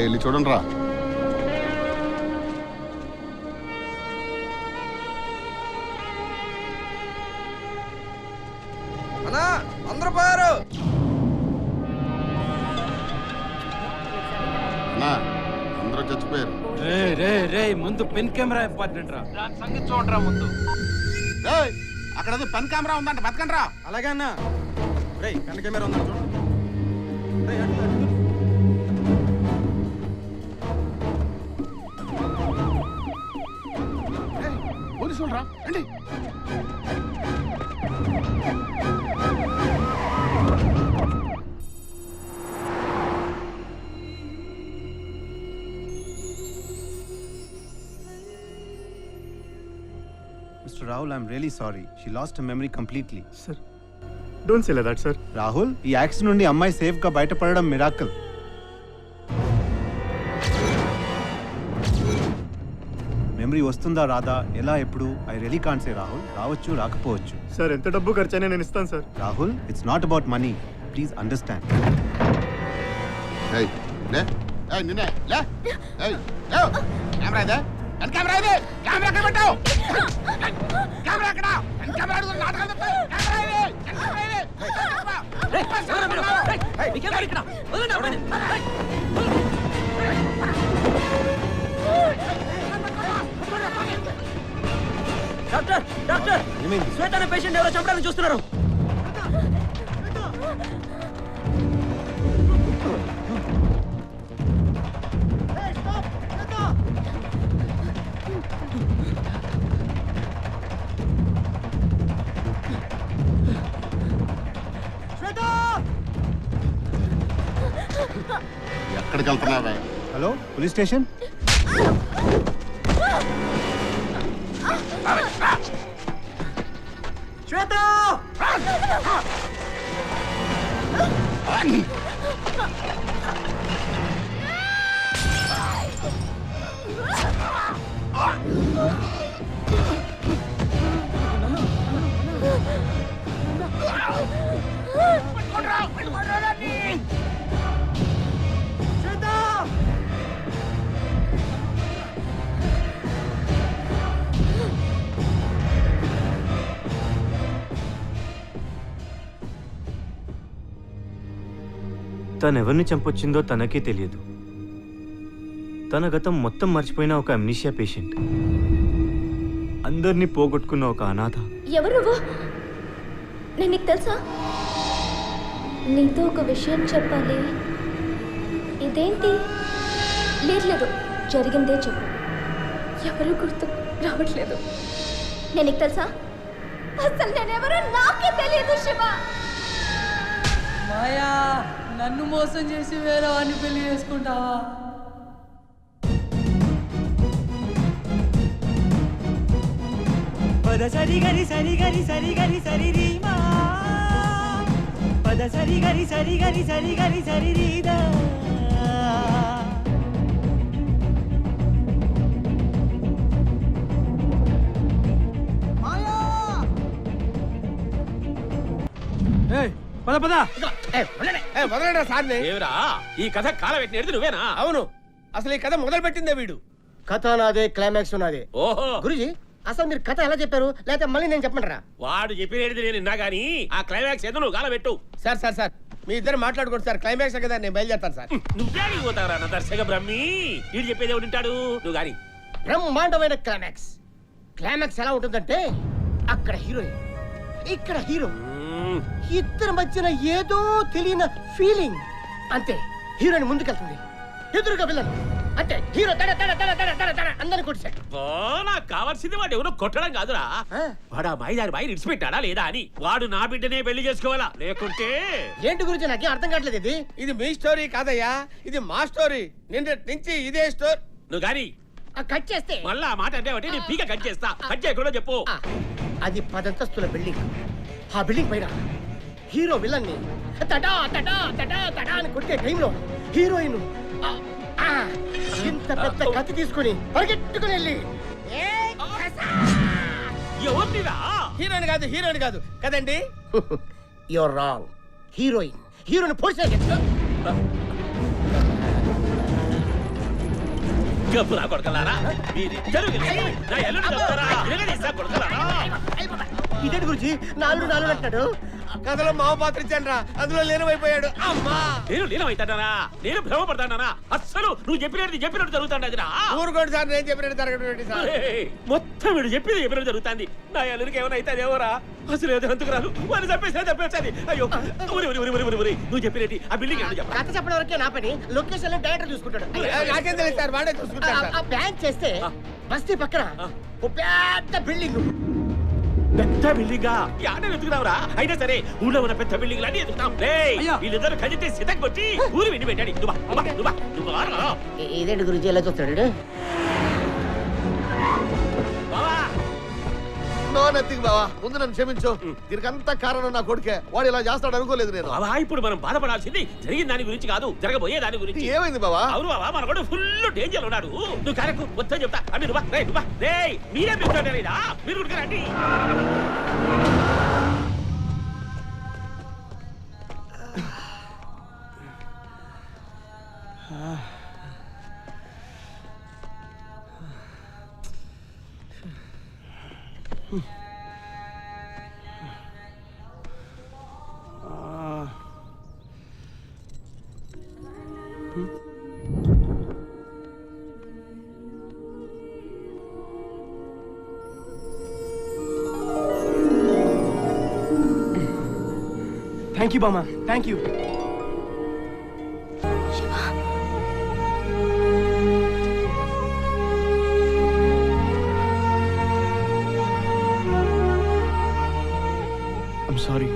వెళ్ళి చూడండి రా. అందరూ పోయారు. అందరూ చచ్చిపోయారు. రే రే రే, ముందు పెన్ కెమెరా ఇంపార్టెంట్ రా. సంగతి చూడరా ముందు. అక్కడ పెన్ కెమెరా ఉందంట, బతకండి రా. అలాగే అన్న. రే పెన్ కెమెరా ఉందా చూడు. పోలీసులు రా, రండి. Mr. Rahul, I'm really sorry. She lost her memory completely. Sir, don't say like that, sir. Rahul, ఈ యాక్సిడెంట్ నుండి అమ్మాయి సేఫ్ గా బయటపడడం మిరాకిల్. మెమరీ వస్తుందా రాదా, ఎలా, ఎప్పుడు, I really can't say Rahul. రావచ్చు, రాకపోవచ్చు. సార్, ఎంత డబ్బు ఖర్చైనా నేను ఇస్తాను sir. Rahul, it's not about money. Please understand. నిన్నే లే. కెమెరా ఇదే, కెమెరా ఇది, కెమెరా ఎక్కడ పెట్టావు? కెమెరా ఎక్కడ? కెమెరా అడుగు, నాటకాలు చెప్తావు. కెమెరా ఇది, కెమెరా ఇది. డాక్టర్, డాక్టర్, శ్వేత అనే పేషెంట్ ఎవరో చంపడానికి చూస్తున్నారు. ఎక్కడికి వెళ్తున్నావే? Hello, police station. శ్వేత! తనెవరిని చంపొచ్చిందో తనకే తెలియదు. తన గతం మొత్తం మర్చిపోయిన ఒక అమ్నీషియా పేషెంట్, అందరినీ పోగొట్టుకున్న ఒక అనాథ. ఎవరు నువ్వు? నేను నీకు తెలుసా? నీతో ఒక విషయం చెప్పాలి. ఇదేంటి? లేదు, జరిగిందే చెప్పు. ఎవరు గుర్తు రావట్లేదు. నేను నీకు తెలుసా? అసలు నేనెవరో నాకే తెలియదు శివ. మాయా, నన్ను మోసం చేసి వేరే వాడిని పెళ్లి చేసుకుంటావా? పద సరి గరి సరి గరి సరి గరి సరి రీమా, పద సరి గరి సరి గరి సరి గరి సరి రీదా. పద పద. మొదలైన సార్ని ఏమిరా ఈ కథ కాల పెట్టినది నువ్వేనా? అవును, అసలు ఈ కథ మొదలు పెట్టిందే వీడు. కథ నాదే, క్లైమాక్స్ నాదే. ఓహో, గురుజీ అసలు మీరు కథ ఎలా చెప్పారు? లేకపోతే మళ్ళీ నేను చెప్పమంటారా? వాడు చెప్పినది నేను విన్నా గానీ ఆ క్లైమాక్స్ ఏదో నువ్వు కాల పెట్టు. సార్ మీ ఇద్దరు మాట్లాడుకోండి సార్. క్లైమాక్స్ కదా, నేను బయలుదేరుతాను సార్. నువ్వే పోతావురా నా దర్శక బ్రహ్మి. వీడు చెప్పేది ఎవడు వింటాడు? నువ్వు గాని బ్రహ్మాండమైన క్లైమాక్స్. క్లైమాక్స్ ఎలా ఉంటుందంటే, అక్కడ హీరోయిన్, ఇక్కడ హీరో, ఇద్దరి మధ్యన ఏదో తెలియని ఫీలింగ్. అంతే, హీరోయిన్ ముందుకెళ్తుంది, ఎదురుగా విలన్. అంటే హీరో తడ తడ తడ తడ తడ తడ అందరిని కొట్టాడు. నాకు కావాల్సింది వాడు ఎవరో కొట్టడం కాదురా, వాడు ఆ మాయదారి బాయి ఇడిచిపెట్టాడా లేదా అని. వాడు నా బిడ్డనే పెళ్లి చేసుకోవాలా, లేకుంటే ఏంటి గురించి నాకేం అర్థం కావట్లేదు. ఇది మీ స్టోరీ కాదయ్యా, ఇది మా స్టోరీ. నిన్నటి నుంచి ఇదే స్టోరీ. నువ్వు గాని కట్ చేస్తే మళ్ళా ఆ మాట అంటే నేను పీక కట్ చేస్తా. కట్ చేయకుండా చెప్పు. అది 10 అంతస్తుల బిల్డింగ్. ఆ బిల్డింగ్ పైన హీరో విలన్ ని తటా తటా తటా తటా అని కొట్టే టైంలో హీరోయిన్ ఇంత పెద్ద కత్తి తీసుకుని పరిగెట్టుకుని వెళ్ళి హీరోయిన్ కాదు కదండి. Your wrong. హీరోయిన్ పోలీసు గబ్బురా కొడకలారా, మీరిద్దరూ కలిసి నా ఎల్లుండి చంపుతారా? ఇరగదీస్తా కొడకలారా. ఇదేంటి గురించి నాలుగు అంటాడు. కథలో మావ పాత్ర ఇచ్చాను రా, అందులో లీనమైపోయాడు. అమ్మా, నేను లీనమైతానా? నేను భ్రమపడతానా? అస్సలు నువ్వు చెప్పినట్టు జరుగుతాండి. ఊరుకోండి సార్, నేను చెప్పినట్టు జరగడం సార్. మొత్తం వీడు చెప్పినట్టు జరుగుతుంది. నా ఎల్లుడికి ఏమైనా అయితే ఎవరా? అసలు ఏదో అంతకురాలు వాడిని చంపేసి. అయ్యో నువ్వు చెప్పినట్టు ఆ బిల్డింగ్ కథ చెప్పడం వరకే నా పని. లొకేషన్ డైరెక్టర్ చూసుకుంటాడు. నాకేం తెలియదు సార్, వాడే చూసుకుంటాడు. ప్లాన్ చేస్తే బస్తీ పక్కన ఒక పెద్ద బిల్డింగ్. పెద్ద బిల్డింగా యాడ వెతుకున్నావురా? అయినా సరే ఊళ్ళో ఉన్న పెద్ద బిల్డింగ్ అన్ని ఎదుగుతాం. వీళ్ళిద్దరు కలిస్తే సిద్ధం కొట్టి ఊరు వెండి పెట్టాడు. ఇదేంటి గురించి ఎలా చూస్తాడు? నో నథింగ్ బావా, ముందు నన్ను క్షమించు. దీనికంతా కారణం నా కొడుకే. వాడు ఇలా చేస్తాడు అనుకోలేదు నేను. బావా, ఇప్పుడు మనం బాధపడాల్సింది జరిగిన దాని గురించి కాదు, జరగబోయే దాని గురించి. ఏమైంది బావా? అవును బావా, మన కూడా ఫుల్ డేంజర్ ఉన్నాడు. నువ్వు కరెక్ట్ మొత్తం చెప్తా. మీరే పిలుచుకోలేదా? మీరు ఉడకరండి. థ్యాంక్ యూ బామ్మ, థ్యాంక్ యూ. I'm sorry.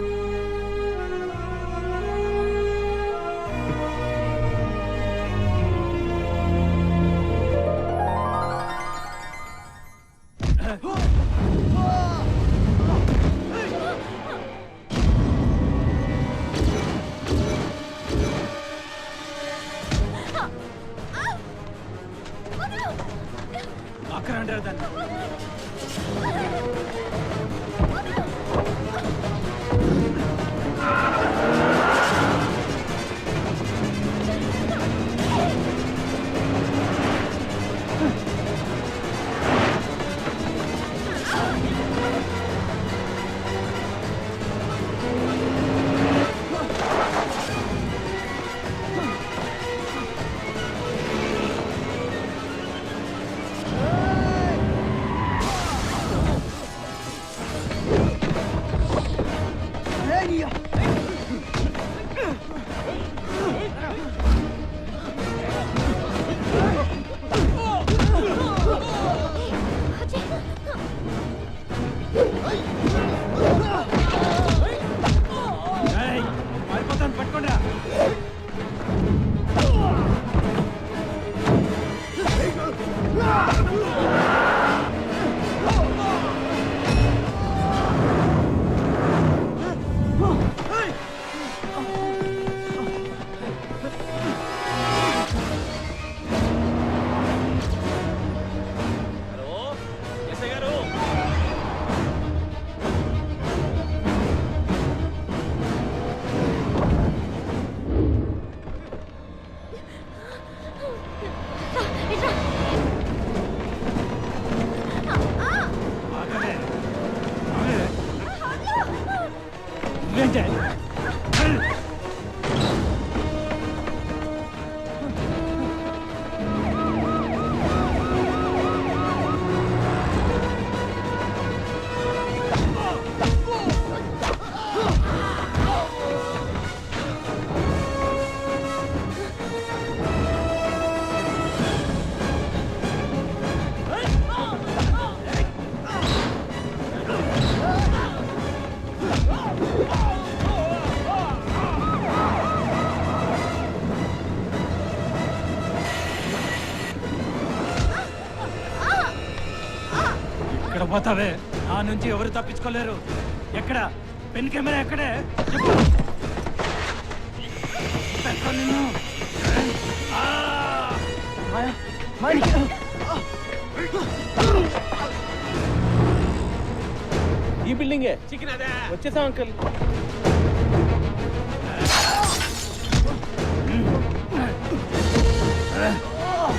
నిద్రపోతావే నా నుంచి ఎవరు తప్పించుకోలేరు. ఎక్కడ పెన్ కెమెరా ఎక్కడే చెప్పు. పెద్ద నిన్ను. ఆ! ఈ బిల్డింగే చికెన్ అదే వచ్చేసాం అంకుల్.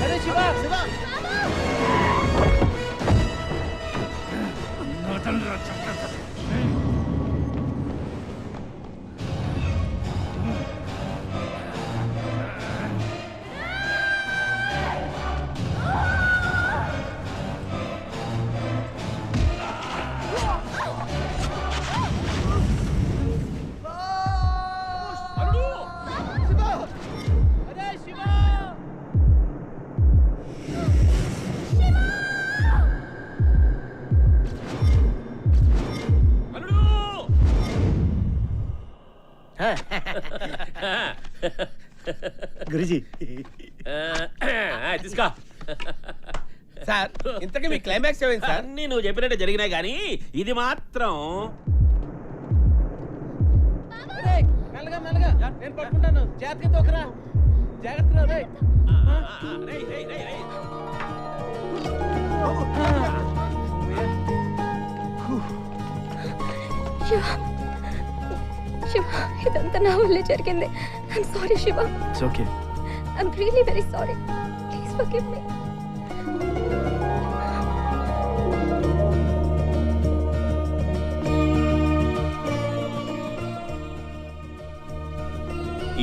అరే శివ శివ గురుజీ తీసుకో. సార్ ఇంతకీ మీ క్లైమాక్స్ ఏమైంది సార్? అన్నీ నువ్వు చెప్పినట్టే జరిగినాయి కానీ ఇది మాత్రం మెల్లగా మెల్లగా నేను పట్టుకుంటాను. జాగ్రత్తగా తోకరా. జాగ్రత్త రే. రేయ్, రేయ్, రేయ్, రేయ్. శివ శివ ఇదంతా నా వల్లే జరిగింది. I'm sorry Shiva. It's okay. I'm really very sorry. Please forgive me.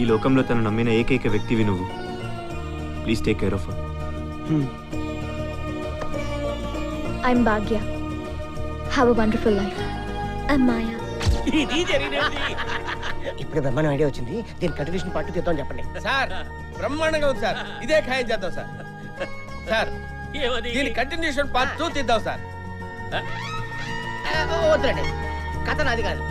ఈ లోకంలో తను నమ్మిన ఏకైక వ్యక్తివి నువ్వు. Please take care of her. I'm Bhagya. Have a wonderful life. I'm Maya. ఇది జరిగినది. ఇప్పుడు బ్రహ్మాండం ఐడియా వచ్చింది. దీని కంటిన్యూషన్ పార్ట్ తీద్దాం చెప్పండి సార్. బ్రహ్మాండంగా ఉంది సార్. ఇదే ఖాయం చేద్దాం సార్. సార్ ఏమది? దీని కంటిన్యూషన్ పార్ట్ 2 తీద్దాం సార్. వద్దండి, కథ నాది కాదు.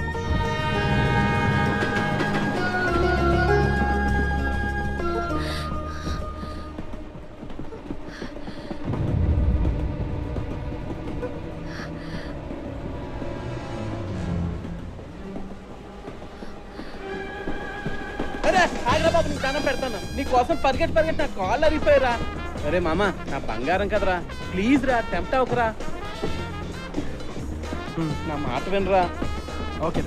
అరే ఆగ్రా బాబు, నీకు దండం పెడతాను. నీ కోసం పరిగెట్టి నా కాళ్ళు అరిగిపోయారా. అరే మామ, నా బంగారం కదరా, ప్లీజ్ రా, టెంప్ట్ అవ్వకురా. నా మాట వినరా. ఓకే.